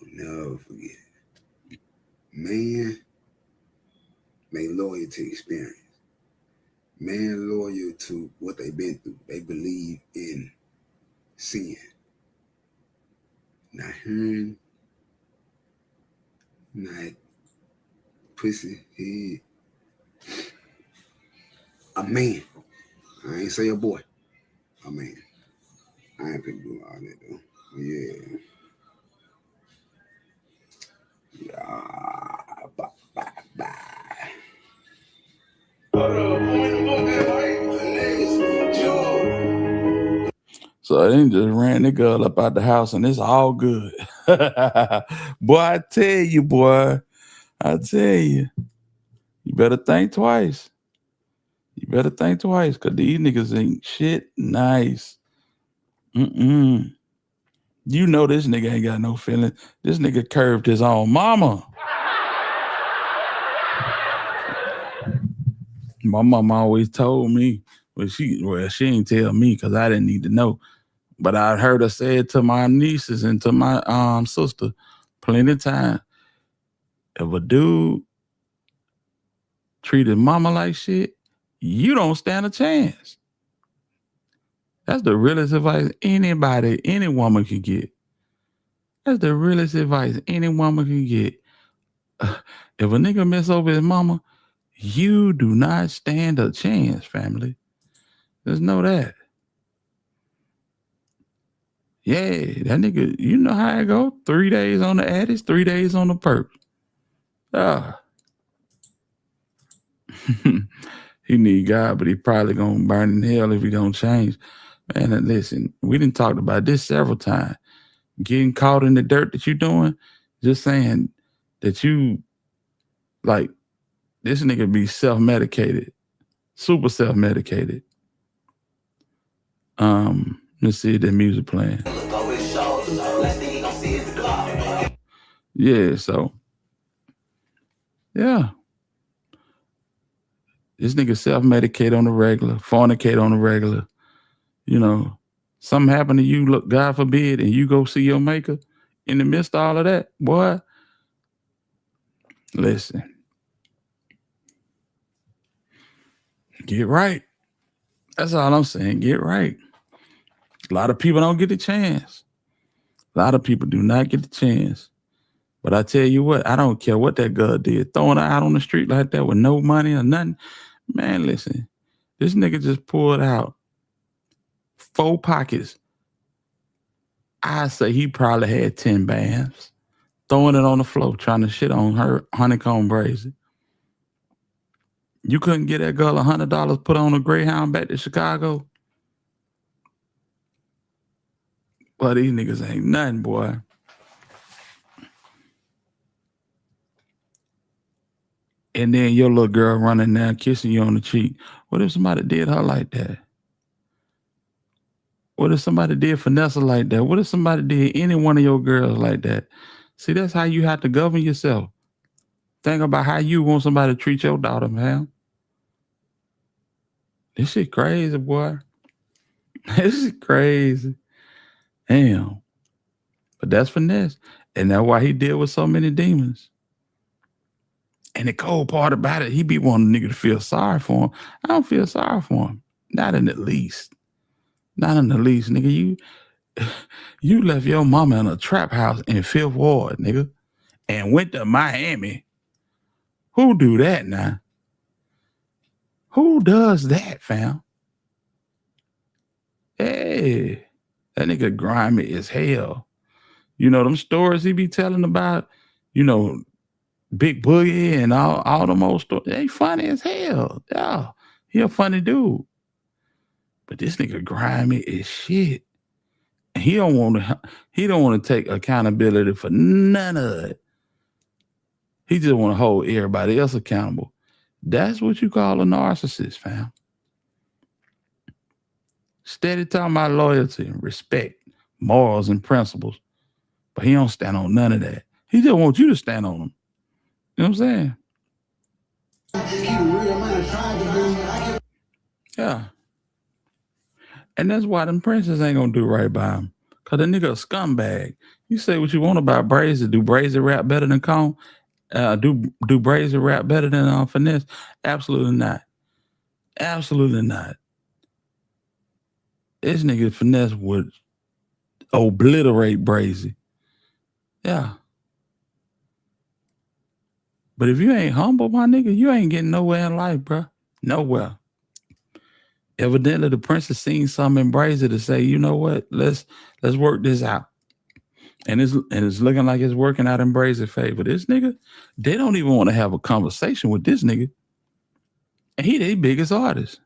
Don't never forget it. Man, they loyal to experience. Man loyal to what they've been through. They believe in sin. Not hearing, not pussy head. A man. I ain't say a boy. A man. I ain't finna do all that though. Yeah. Yeah. Bye. So they just ran the girl up out the house and it's all good. Boy, I tell you, you better think twice. Cause these niggas ain't shit nice. You know this nigga ain't got no feeling. This nigga curved his own mama. My mama always told me, she ain't tell me because I didn't need to know. But I heard her say it to my nieces and to my sister plenty of times. If a dude treated mama like shit, you don't stand a chance. That's the realest advice any woman can get. That's the realest advice any woman can get. If a nigga mess over his mama, you do not stand a chance, family. Just know that. Yeah, that nigga, you know how it go. 3 days on the Addis, 3 days on the perp. He need God, but he probably gonna burn in hell if he don't change. Man, and listen, we done talked about this several times. Getting caught in the dirt that you doing, just saying that you, like, this nigga be self-medicated, super self-medicated. Let's see the music playing. Yeah, so, yeah. This nigga self-medicate on the regular, fornicate on the regular. You know, something happened to you, look, God forbid, and you go see your maker in the midst of all of that, boy, listen. Get right. That's all I'm saying. Get right. A lot of people don't get the chance. A lot of people do not get the chance. But I tell you what, I don't care what that girl did. Throwing her out on the street like that with no money or nothing. Man, listen, this nigga just pulled out 4 pockets. I say he probably had 10 bands. Throwing it on the floor, trying to shit on her honeycomb braids. You couldn't get that girl $100 put on a Greyhound back to Chicago? Well, these niggas ain't nothing, boy. And then your little girl running down, kissing you on the cheek. What if somebody did her like that? What if somebody did Vanessa like that? What if somebody did any one of your girls like that? See, that's how you have to govern yourself. Think about how you want somebody to treat your daughter, man. This shit crazy, boy. This is crazy. Damn. But that's finesse. And that's why he deal with so many demons. And the cold part about it, he be wanting a nigga to feel sorry for him. I don't feel sorry for him. Not in the least. Not in the least, nigga. You left your mama in a trap house in 5th Ward, nigga, and went to Miami. Who do that now? Who does that, fam? Hey, that nigga grimy as hell. You know, them stories he be telling about, you know, Big Boogie and all them old stories. They funny as hell. Yeah, he a funny dude. But this nigga grimy as shit. And he don't want to take accountability for none of it. He just want to hold everybody else accountable. That's what you call a narcissist, fam. Steady talking about loyalty, respect, morals, and principles. But he don't stand on none of that. He just wants you to stand on them. You know what I'm saying? Yeah. And that's why them princes ain't gonna do right by him. Cause the nigga a scumbag. You say what you want about Brazy. Do Brazy rap better than Cone? Do Brazy rap better than Finesse? Absolutely not. Absolutely not. This nigga Finesse would obliterate Brazy. Yeah. But if you ain't humble, my nigga, you ain't getting nowhere in life, bro. Nowhere. Evidently, the prince has seen something in Brazy to say, you know what? Let's work this out. And it's looking like it's working out in Brazy's favor. This nigga, they don't even want to have a conversation with this nigga. And he their biggest artist.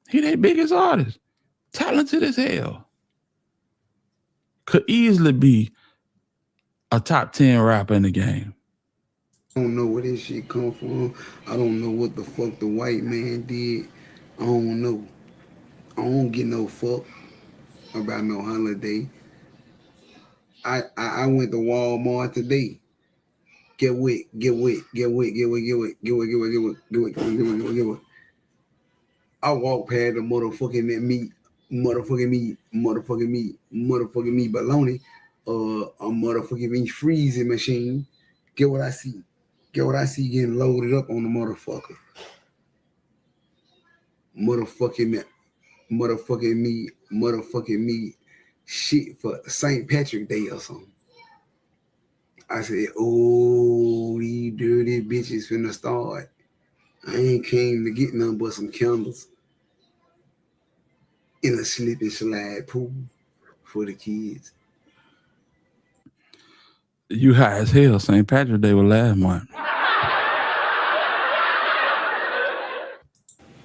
He their biggest artist. Talented as hell. Could easily be a top 10 rapper in the game. I don't know where this shit come from. I don't know what the fuck the white man did. I don't know. I don't get no fuck about no holiday. I went to Walmart today. Get wet. I walked past the motherfucking meat bologna, a motherfucking meat freezing machine. Get what I see. Get what I see getting loaded up on the motherfucker. Motherfucking meat shit for St. Patrick's Day or something. I said, oh, these dirty bitches finna start. I ain't came to get nothing but some candles in a slip and slide pool for the kids. You high as hell. St. Patrick's Day was last month.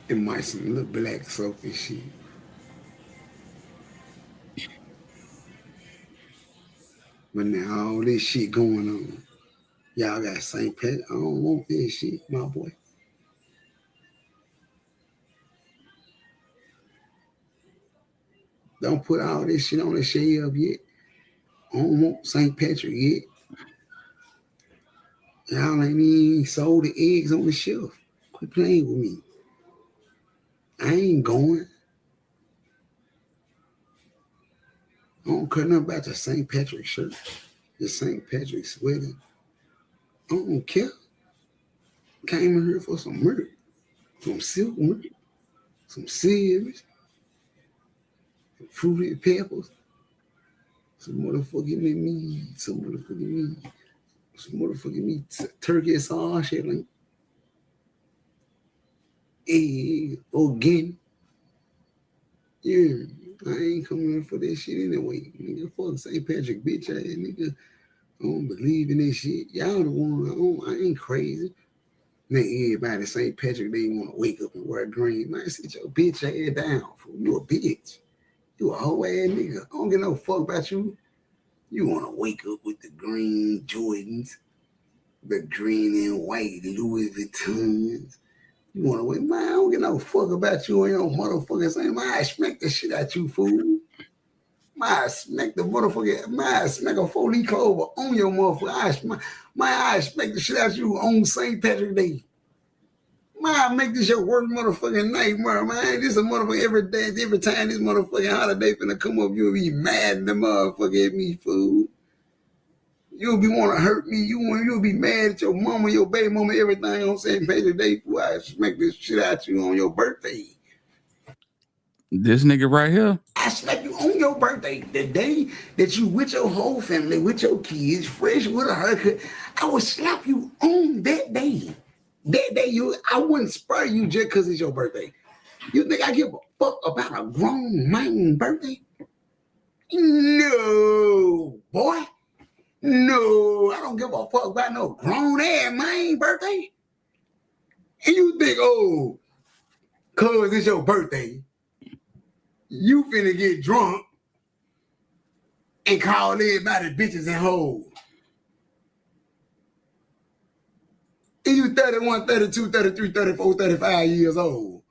It might some little black soap and shit. But now all this shit going on. Y'all got St. Patrick. I don't want this shit, my boy. Don't put all this shit on the shelf yet. I don't want St. Patrick yet. Y'all ain't even sold the eggs on the shelf. Quit playing with me. I ain't going. I don't care nothing about the St. Patrick shirt, the St. Patrick sweater. I don't care. Came in here for some murk, some silk murk, some silvers, some fruity peppers. Some motherfucking meat. Some motherfucking meat. Turkey sauce, shit like egg, organic. Yeah, I ain't coming in for that shit anyway. Nigga, fuck St. Patrick, bitch ass nigga. I don't believe in this shit. Y'all the one. I ain't crazy. Man, everybody St. Patrick, they want to wake up and wear green. Man, sit your bitch ass down, fool. You a bitch. You a whole ass nigga. I don't give no fuck about you. You want to wake up with the green Jordans, the green and white Louis Vuittons. You want to wake, man, I don't give no fuck about you and your motherfucking saying, man, I smack the shit out you, fool. Man, I smack the motherfucker, man, I smack a 4-leaf clover on your motherfucker. I smack the shit out you on St. Patrick Day. Man, I make this your worst motherfucking nightmare, man. This a motherfucker every day, every time this motherfucking holiday finna come up, you'll be mad at the motherfucker at me, fool. You'll be want to hurt me. You'll be mad at your mama, your baby mama, everything on St. Patrick's Day, fool. I smack this shit out you on your birthday. This nigga right here. I smack you on your birthday, the day that you with your whole family, with your kids, fresh with a haircut. I would slap you on that day. That day, I wouldn't spur you just because it's your birthday. You think I give a fuck about a grown man birthday? No, boy. No, I don't give a fuck about no grown ass man birthday. And you think, oh, cause it's your birthday, you finna get drunk and call everybody bitches and hoes. And you 31, 32, 33, 34, 35 years old.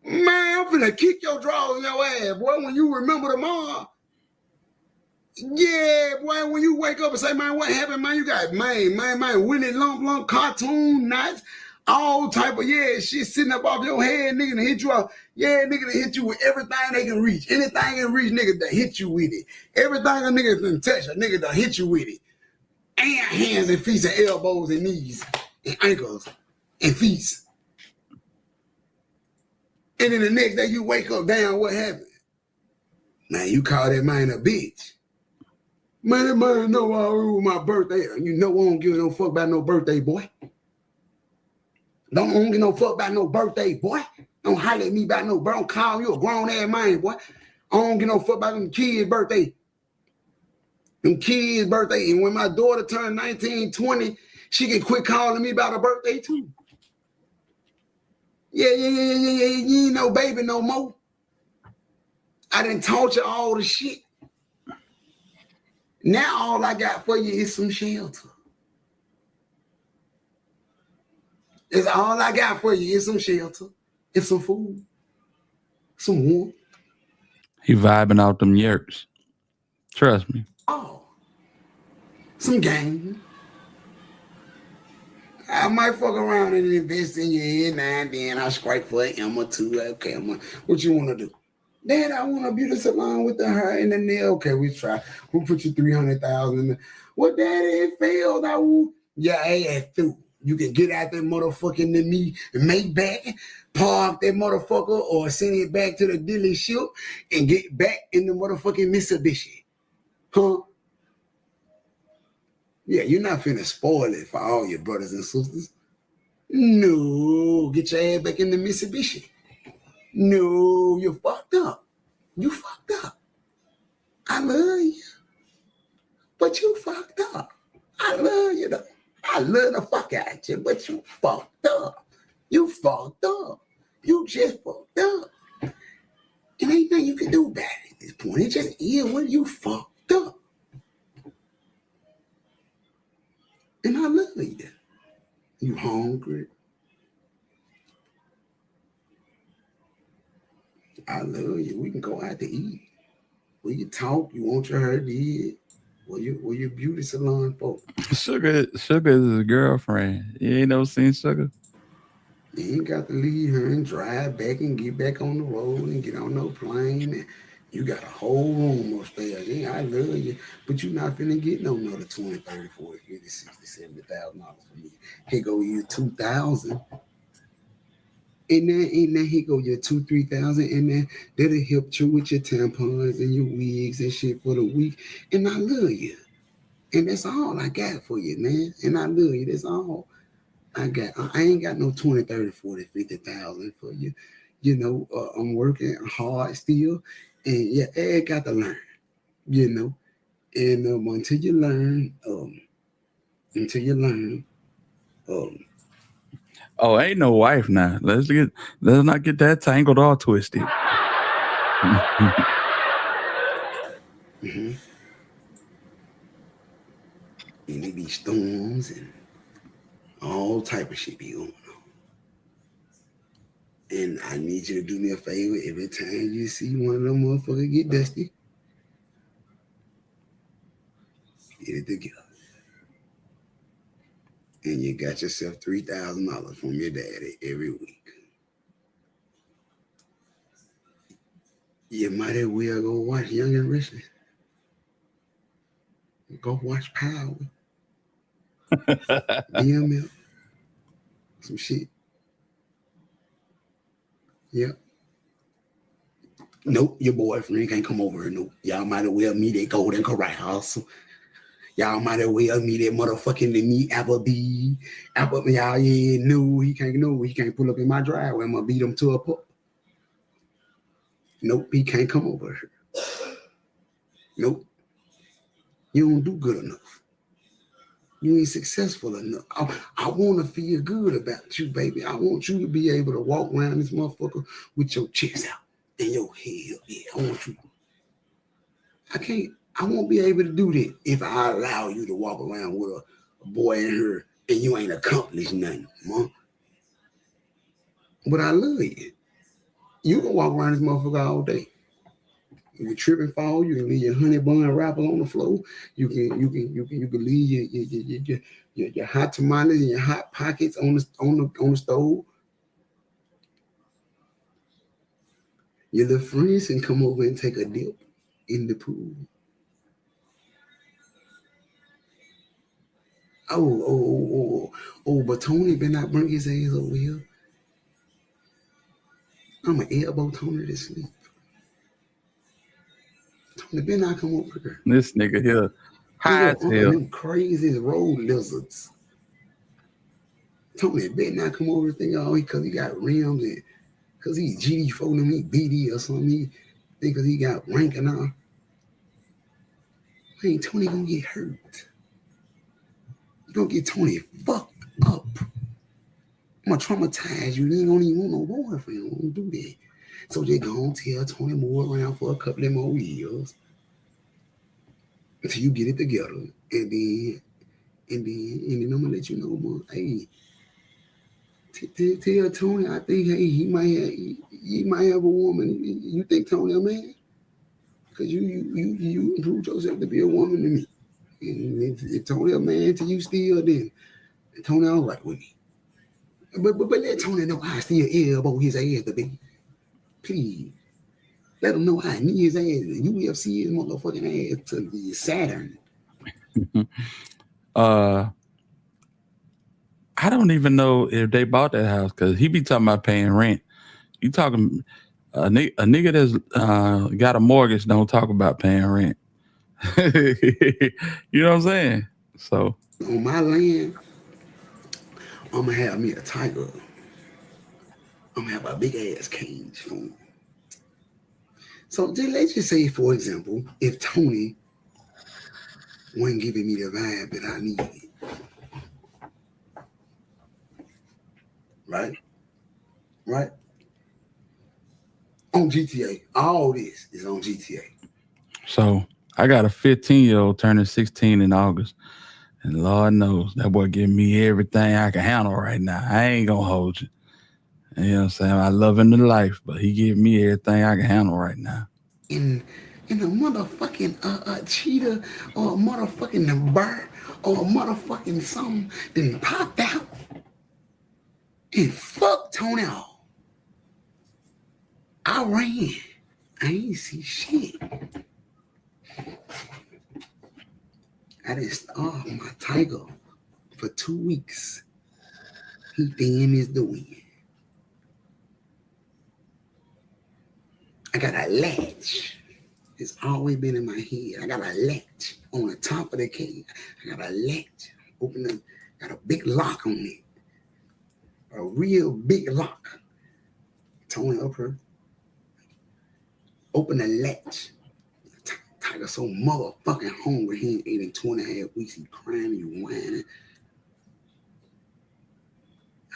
Man, I'm finna kick your drawers in your ass, boy, when you remember tomorrow. Yeah, boy, when you wake up and say, man, what happened, man? You got, man, Willie Lump, cartoon nights, all type of, shit sitting up off your head, nigga, to hit you off. Yeah, nigga, to hit you with everything they can reach. Anything they can reach, nigga, to hit you with it. Everything a nigga can touch, a nigga to hit you with it. And hands and feet and elbows and knees and ankles and feet. And then the next day you wake up down, what happened? Man, you call that man a bitch. Man, that man know I was my birthday. You know I don't give no fuck about no birthday, boy. Don't give no fuck about no birthday, boy. Don't holler at me about no, bro. Don't call you a grown ass man, boy. I don't give no fuck about them kids' birthday. Them kids' birthday. And when my daughter turned 19, 20, she can quit calling me about her birthday too. Yeah. You ain't no baby no more. I done taught you all the shit. Now all I got for you is some shelter. It's all I got for you is some shelter. It's some food. Some warmth. He vibing out them yerks. Trust me. Oh. Some game. I might fuck around and invest in your head now and then. I strike for an M or two. Okay, what you want to do? Dad, I want a beauty salon with the hair and the nail. Okay, we try. We'll put you $300,000. Well, Daddy, it failed. I will. Yeah, hey, through. You can get out that motherfucking to me and make back, park that motherfucker, or send it back to the dealership and get back in the motherfucking Mitsubishi. Huh? Yeah, you're not finna spoil it for all your brothers and sisters. No, get your ass back in the Mitsubishi. No, you fucked up. You fucked up. I love you. But you fucked up. I love you though. I love the fuck out of you, but you fucked up. You fucked up. You just fucked up. And ain't nothing you can do about it at this point. It just is when you fucked up. And I love you. You hungry? I love you. We can go out to eat. Will you talk? You want your hair did? Where your beauty salon for? Sugar is his girlfriend. You ain't never seen Sugar? You ain't got to leave her and drive back and get back on the road and get on no plane. And you got a whole room upstairs. Yeah, I love you, but you're not finna get no another 20, 30, 40, 50, 60, $70,000 from me. Here go you $2,000. And then he go your 2,000-3,000, and then that'll help you with your tampons and your wigs and shit for the week. And I love you. And that's all I got for you, man. And I love you. That's all I got. I ain't got no 20, 30, 40, 50,000 for you. You know, I'm working hard still. And yeah, I got to learn, you know. And until you learn, oh, ain't no wife now. Let's not get that tangled or twisted. Mm-hmm. And it be storms and all type of shit be going on. And I need you to do me a favor every time you see one of them motherfuckers get dusty. Get it together. And you got yourself $3,000 from your daddy every week. You might as well go watch Young and Restless. Go watch Power. DML. Some shit. Yep. Nope, your boyfriend can't come over. Nope. Y'all might as well meet at Golden Corral. Y'all might as well meet at motherfucking meet Applebee. Y'all no, he can't pull up in my driveway. I'm gonna beat him to a pulp. Nope, he can't come over here. Nope. You don't do good enough. You ain't successful enough. I want to feel good about you, baby. I want you to be able to walk around this motherfucker with your chest out and your head up. Yeah, I want you. I won't be able to do that if I allow you to walk around with a boy in her and you ain't accomplished nothing, man. But I love you. You can walk around this motherfucker all day. You can trip and fall. You can leave your honey bun wrapper on the floor. You can leave your hot tamales and your hot pockets on the stove. Your little friends can come over and take a dip in the pool. But Tony better not bring his ass over here. I'm an elbow Tony to sleep. Tony better not come over here. This nigga here, high as hell. Them crazy road lizards. Tony better not come over and think, because he got rims and because he GD4 them, he BD or something. He think because he got rank and all. Man, Tony gonna get hurt. You gonna get Tony fucked up. I'm gonna traumatize you. You ain't gonna even want no boyfriend. Don't do that. So they gonna tell Tony move around for a couple of more years until you get it together. And then I'm gonna let you know, man, hey, tell Tony, I think, hey, he might have a woman. You think Tony a man? Because you proved yourself to be a woman to me. And if Tony a man to you still, then Tony all right with me. But let Tony know I still elbow his ass to be. Please. Let him know I need his ass. UFC his motherfucking ass to the Saturn. I don't even know if they bought that house because he be talking about paying rent. You talking a nigga that's got a mortgage don't talk about paying rent. You know what I'm saying? So on my land, I'm gonna have me a tiger. I'm gonna have a big ass cage for him. So let's just say, for example, if Tony wasn't giving me the vibe that I needed. Right? On GTA. All this is on GTA. So I got a 15-year-old turning 16 in August. And Lord knows that boy giving me everything I can handle right now. I ain't gonna hold you. You know what I'm saying? I love him to life, but he giving me everything I can handle right now. In a motherfucking cheetah or a motherfucking bear or a motherfucking something then popped out and fucked Tony off. I ran. I ain't see shit. I didn't starve my tiger for 2 weeks. He thin as the wind. I got a latch. It's always been in my head. I got a latch on the top of the cage. I got a latch. Open up. Got a big lock on it. A real big lock. Tony up her. Open the latch. Tiger so motherfucking hungry. He ain't ate in 2.5 weeks. He crying, he whining.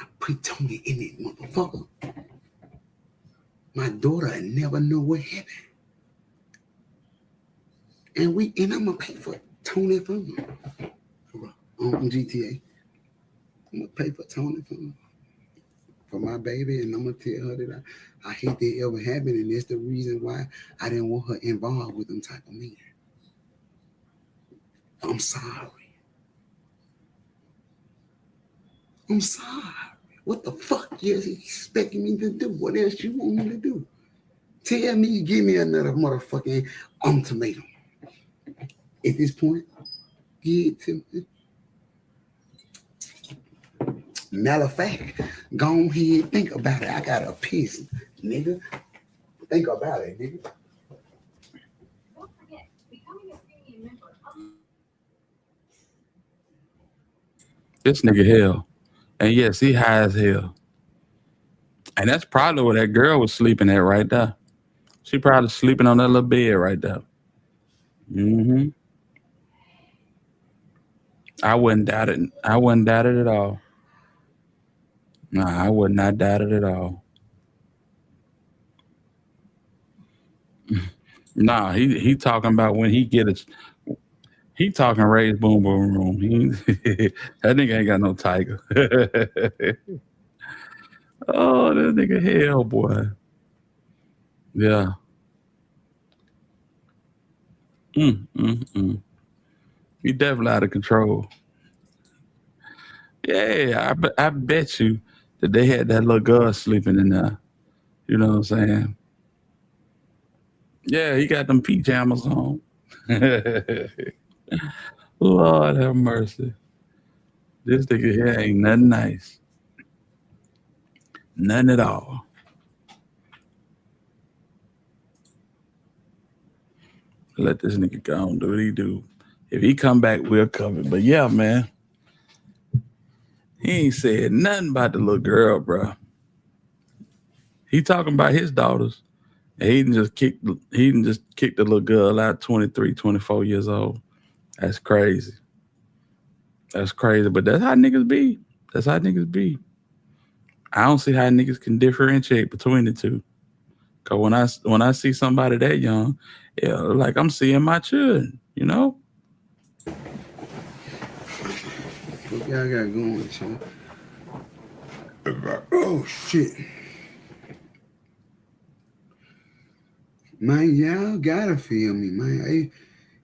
I put Tony in it, motherfucker. My daughter never know what happened. And I'm gonna pay for Tony for me. On GTA. I'm gonna pay for Tony for my baby, and I'm gonna tell her that I hate that ever happened, and that's the reason why I didn't want her involved with them type of men. I'm sorry. I'm sorry. What the fuck is he expecting me to do? What else you want me to do? Tell me, give me another motherfucking ultimatum. At this point, give it to me. Matter of fact, go ahead, think about it. I got a piece, nigga. Think about it, nigga. This nigga hell. And yes, he high as hell. And that's probably where that girl was sleeping at right there. She probably sleeping on that little bed right there. Mm-hmm. I wouldn't doubt it. I wouldn't doubt it at all. Nah, I would not doubt it at all. Nah, he talking about when he get it. He talking raised boom boom room. That nigga ain't got no tiger. Oh, that nigga hell, boy. Yeah. He definitely out of control. Yeah, I bet you that they had that little girl sleeping in there. You know what I'm saying? Yeah, he got them pajamas on. Lord have mercy. This nigga here ain't nothing nice. None at all. Let this nigga go and do what he do. If he come back, we'll cover it. But yeah, man. He ain't said nothing about the little girl, bro. He talking about his daughters. And he done just kicked the little girl out 23, 24 years old. That's crazy. That's crazy. But that's how niggas be. That's how niggas be. I don't see how niggas can differentiate between the two. Cause when I see somebody that young, yeah, like I'm seeing my children, you know? What y'all got going, son? Oh shit. Man, y'all gotta feel me, man.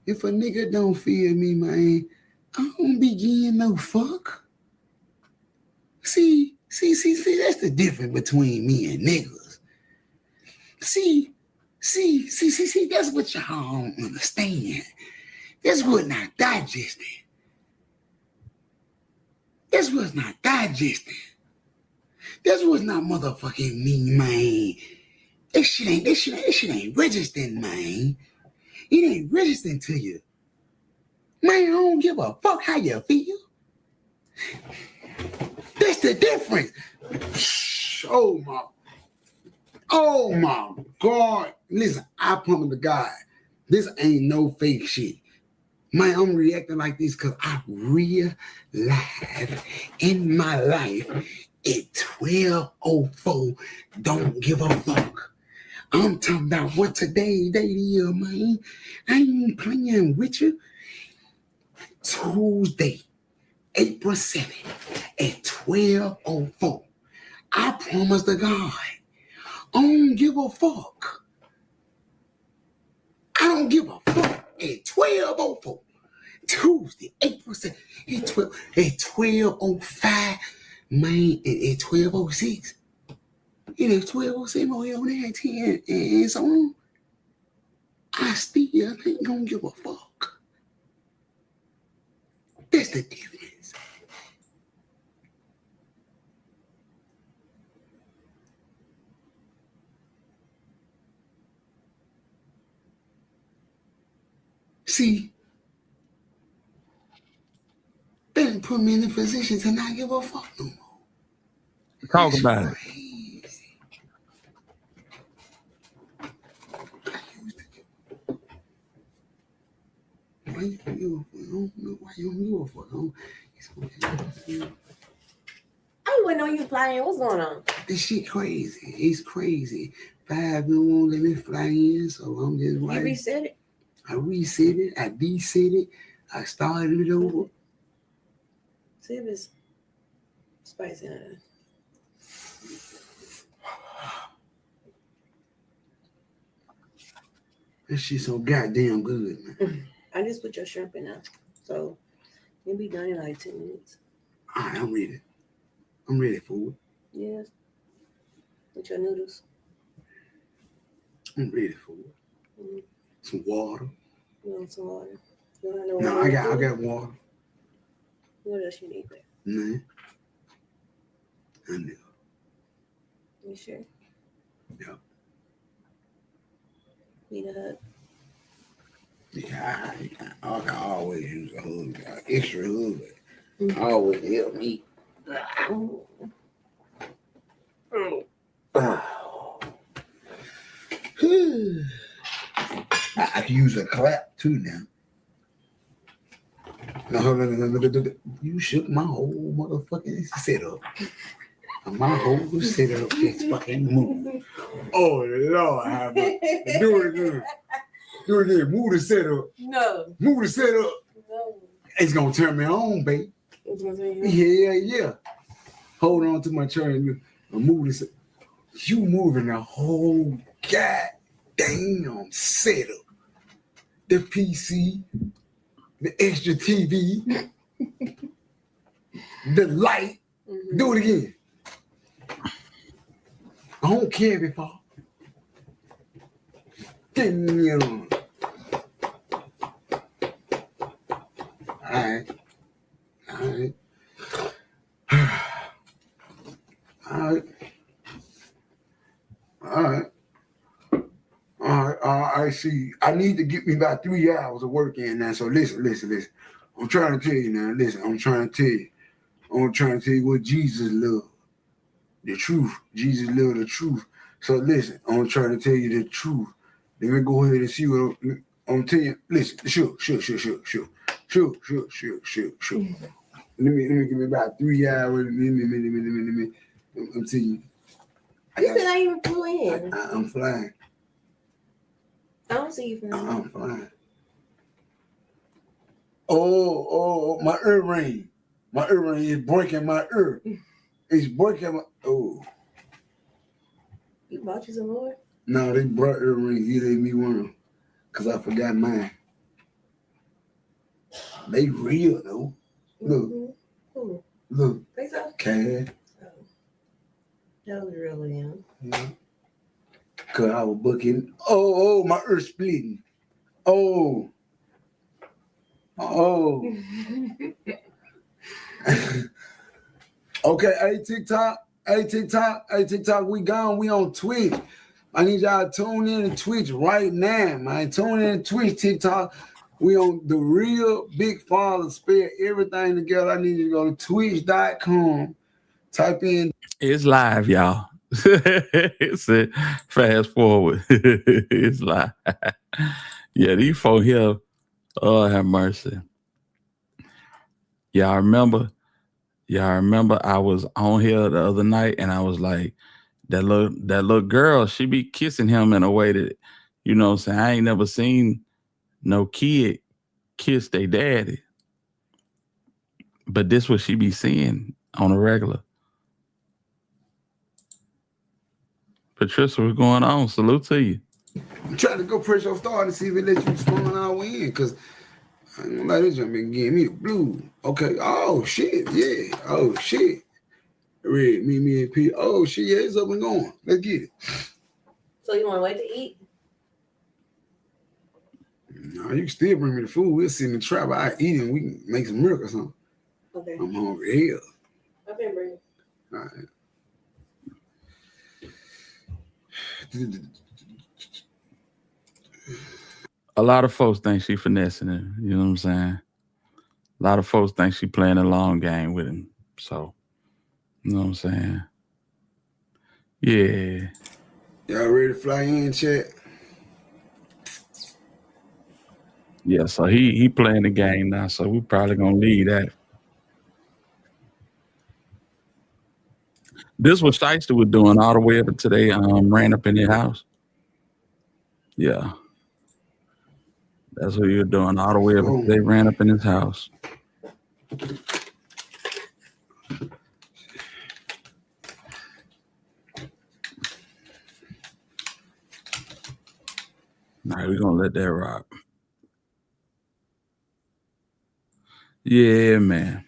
If a nigga don't feel me, man, I don't be getting no fuck. See, that's the difference between me and niggas. See, that's what y'all don't understand. That's what not digesting. That's what's not digesting. That's what's not motherfucking me, man. This shit ain't registering, man. It ain't registering to you. Man, I don't give a fuck how you feel. That's the difference. Oh my God. Listen, I promise to God, this ain't no fake shit. Man, I'm reacting like this because I realized in my life at 12:04, don't give a fuck. I'm talking about what today's date is, man. I ain't playing with you. Tuesday, April 7th at 12:04. I promise to God, I don't give a fuck. I don't give a fuck at 12:04. Tuesday, April 7th at 12:05, man, at 12:06. It is 12:07 on there at 10 and so on. I still ain't gonna give a fuck. That's the difference. See, they didn't put me in a position to not give a fuck no more. Talk about it. Why you don't give a fuck? I don't know why you don't give a fuck. I wouldn't know you flying. What's going on? This shit crazy. It's crazy. 5 won't let me fly in, so I'm just You writing. reset it? I reset it. I deset it. I started it over. See if it's spicy. Huh? That shit so goddamn good, man. I just put your shrimp in now. So you'll be done in like 10 minutes. All right, I'm ready. I'm ready for it. Yes. With your noodles. I'm ready for it. Mm-hmm. Some water. You want some water? You want no No, water? I got water. What else you need there? Nah. I know. You sure? Yeah. Need a hug? Yeah, I can always use a hug. Extra hug. Always help me. I can use a clap too now. You shook my whole motherfucking setup. My whole setup just fucking moved. Oh Lord, how about do it again. Do it again. Move the setup. No. Move the setup. No. It's gonna turn me on, babe. It's gonna turn you on? Yeah. Hold on to my chair and move this. You moving the whole goddamn setup. The PC, the extra TV, the light. Mm-hmm. Do it again. I don't care if it fall. Get me on. All right. See, I need to get me about 3 hours of work in now. So listen. I'm trying to tell you now. Listen, I'm trying to tell you what Jesus loved. The truth. Jesus loved the truth. So listen, I'm trying to tell you the truth. Let me go ahead and see what I'm telling you. Listen, sure. Let me give me about 3 hours. Let me. I'm telling you. You said I even flew in. I'm flying. I don't see you flying. I'm flying. Oh, my earring. My earring is breaking my ear. It's breaking my. Oh. You bought you some more? No, they brought earrings. You gave me one because I forgot mine. They real though. Look. Mm-hmm. Look. Think so? Cash. That was really young. Yeah. Cause I was booking. Oh, my ear splitting. Oh. Okay, hey TikTok, we gone. We on Twitch. I need y'all to tune in to Twitch right now, man. Tune in to Twitch, TikTok. We on the real Big Father. Spare everything together. I need you to go to twitch.com. Type in. It's live, y'all. It's it. Fast forward. It's live. Yeah, these folk here. Oh, have mercy. Y'all remember I was on here the other night and I was like, that little girl, she be kissing him in a way that, you know what I'm saying? I ain't never seen no kid kiss their daddy. But this what she be seeing on a regular. Patricia, what's going on? Salute to you. I'm trying to go press your start and see if it let you spawn our way in, because I don't like this jump been giving me the blue. Okay. Oh, shit. Yeah. Oh, shit. Red, me and P. Oh, shit. Yeah, it's up and going. Let's get it. So you want to wait to eat? No, you can still bring me the food. We'll sit in the trap. I eat and we can make some milk or something. Okay. I'm hungry hell. I've been bringing. All right. A lot of folks think she finessing him. You know what I'm saying? A lot of folks think she playing a long game with him. So, you know what I'm saying? Yeah. Y'all ready to fly in, chat? Yeah, so he playing the game now, so we probably gonna leave that. This was Shiesty was doing all the way up until they ran up in their house. Yeah. That's what he was doing all the way up until they ran up in his house. All right, we're gonna let that rock. Yeah, man.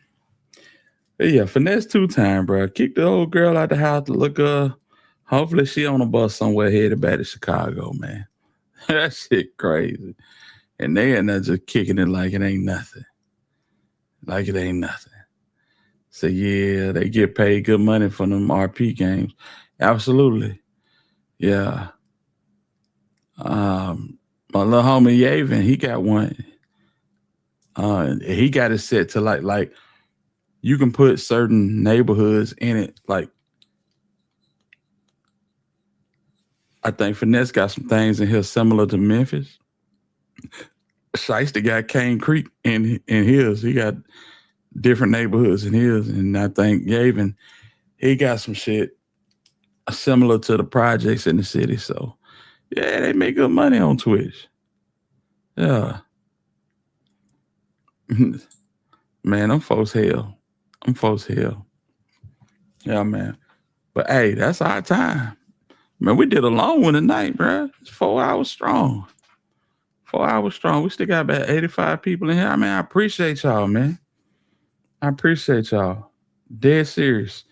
But yeah, finesse 2-time, bro. Kick the old girl out the house to look hopefully she on a bus somewhere headed back to Chicago, man. That shit crazy. And they end up just kicking it like it ain't nothing. Like it ain't nothing. So yeah, they get paid good money for them RP games. Absolutely. Yeah. My little homie Yavin, he got one. He got it set to like you can put certain neighborhoods in it. Like I think Finesse got some things in here similar to Memphis. Shiesty got Cane Creek in his. He got different neighborhoods in his. And I think Yavin, he got some shit similar to the projects in the city. So yeah, they make good money on Twitch. Yeah. Man, them folks hell. Them folks hell. Yeah, man. But hey, that's our time. Man, we did a long one tonight, bro. It's 4 hours strong. 4 hours strong. We still got about 85 people in here. I mean, I appreciate y'all, man. I appreciate y'all. Dead serious.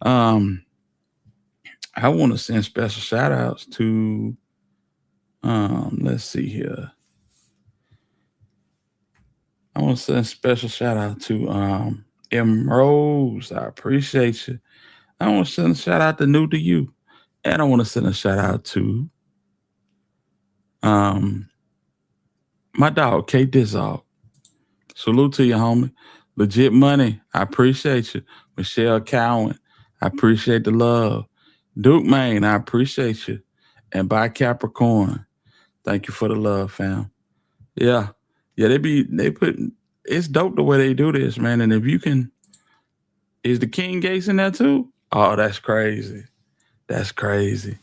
I want to send special shout outs to let's see here. I want to send a special shout out to M Rose. I appreciate you. I want to send a shout out to New to You. And I want to send a shout out to my dog, K Dizog. Salute to you, homie. Legit Money. I appreciate you. Michelle Cowan. I appreciate the love. Duke Maine. I appreciate you. And by Capricorn. Thank you for the love, fam. Yeah. Yeah, they put it's dope the way they do this, man. And if you can, is the King Gates in there too? Oh, that's crazy. That's crazy.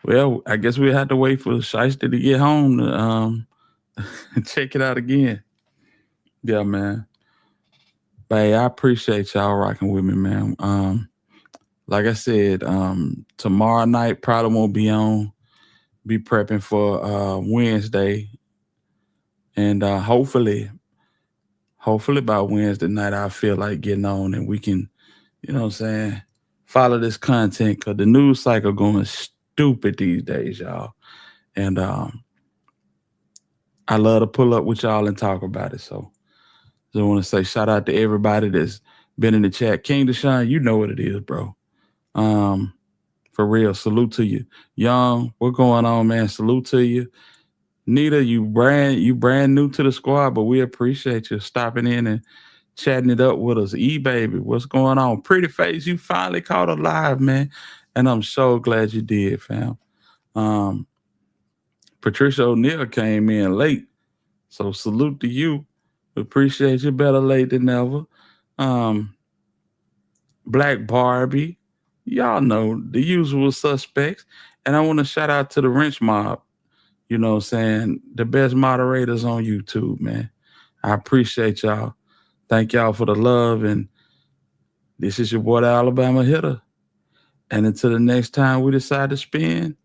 Well, I guess we have to wait for Shiesty to get home to check it out again. Yeah, man. But hey, I appreciate y'all rocking with me, man. Like I said, tomorrow night probably won't be on. Be prepping for Wednesday. And hopefully by Wednesday night, I feel like getting on and we can, you know what I'm saying, follow this content because the news cycle going stupid these days, y'all. And I love to pull up with y'all and talk about it. So just want to say shout out to everybody that's been in the chat. King Deshaun, you know what it is, bro. For real, salute to you. Young, what's going on, man? Salute to you. Nita, you brand new to the squad, but we appreciate you stopping in and chatting it up with us. E-Baby, what's going on? Pretty Face, you finally caught a live, man. And I'm so glad you did, fam. Patricia O'Neal came in late. So salute to you. Appreciate you. Better late than never. Black Barbie. Y'all know the usual suspects. And I want to shout out to the Wrench Mob. You know what I'm saying? The best moderators on YouTube, man. I appreciate y'all. Thank y'all for the love. And this is your boy, the Alabama Hitter. And until the next time we decide to spin,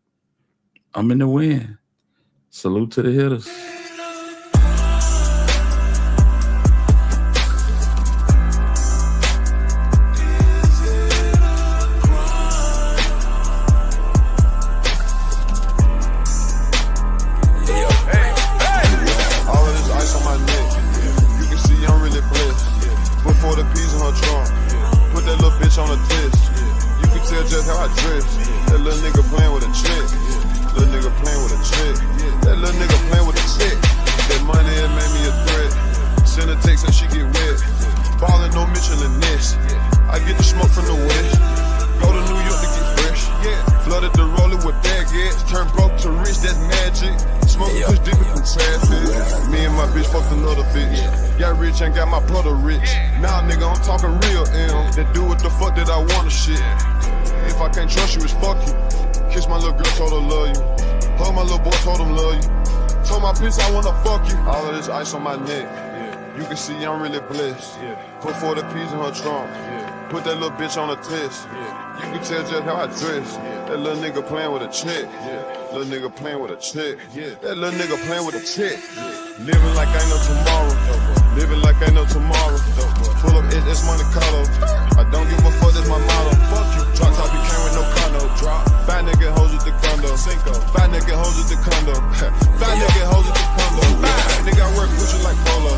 I'm in the win. Salute to the hitters. On a twist, you can tell just how I dress. That little nigga playing with a chick. Little nigga playing with a chick. That little nigga playing with a chick. traffic. Me and my bitch fucked another bitch. Got rich and got my brother rich. Now, nigga, I'm talking real M. That do what the fuck that I wanna shit. If I can't trust you, it's fuck you. Kiss my little girl, told her love you. Hug my little boy, told him love you. Told my bitch I wanna fuck you. All of this ice on my neck. You can see I'm really blessed. Put 40 P's in her trunk. Put that little bitch on a test. You can tell just how I dress. That little nigga playing with a check. Little nigga playing with a check. That little nigga playing with a check. Living like ain't no tomorrow. Living like ain't no tomorrow. Pull up SS Monte Carlo. I don't give a fuck, that's my motto. Fuck you. Drop top, you came with no condo. Drop. Fat nigga hoes at the condo. Fat nigga hoes at the condo. Fat nigga hoes at the condo. Nigga, I work with you like Polo.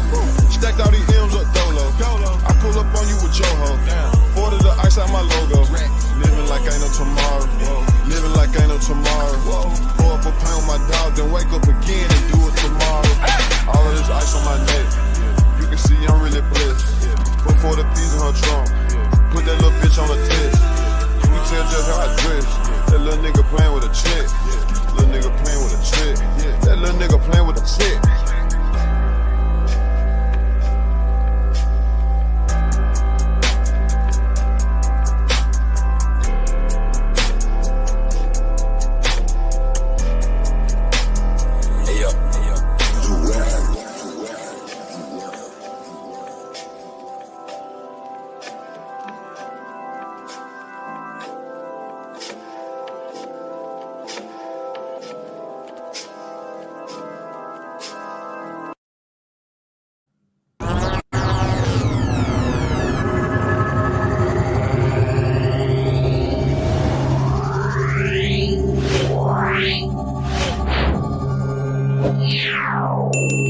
Stacked all these M's up Dolo. I pull up on you with your hoe. 40 the ice out my logo. Living like ain't no tomorrow. Living like ain't no tomorrow. Pour up a pound with my dog, then wake up again and do it tomorrow. All of this ice on my neck. You can see I'm really blessed. Put 40 P's in her trunk. Put that little bitch on a test. You can tell just how I dress. That little nigga playing with a chick. Little nigga playing with a chick. That little nigga playing with a chick. Wow.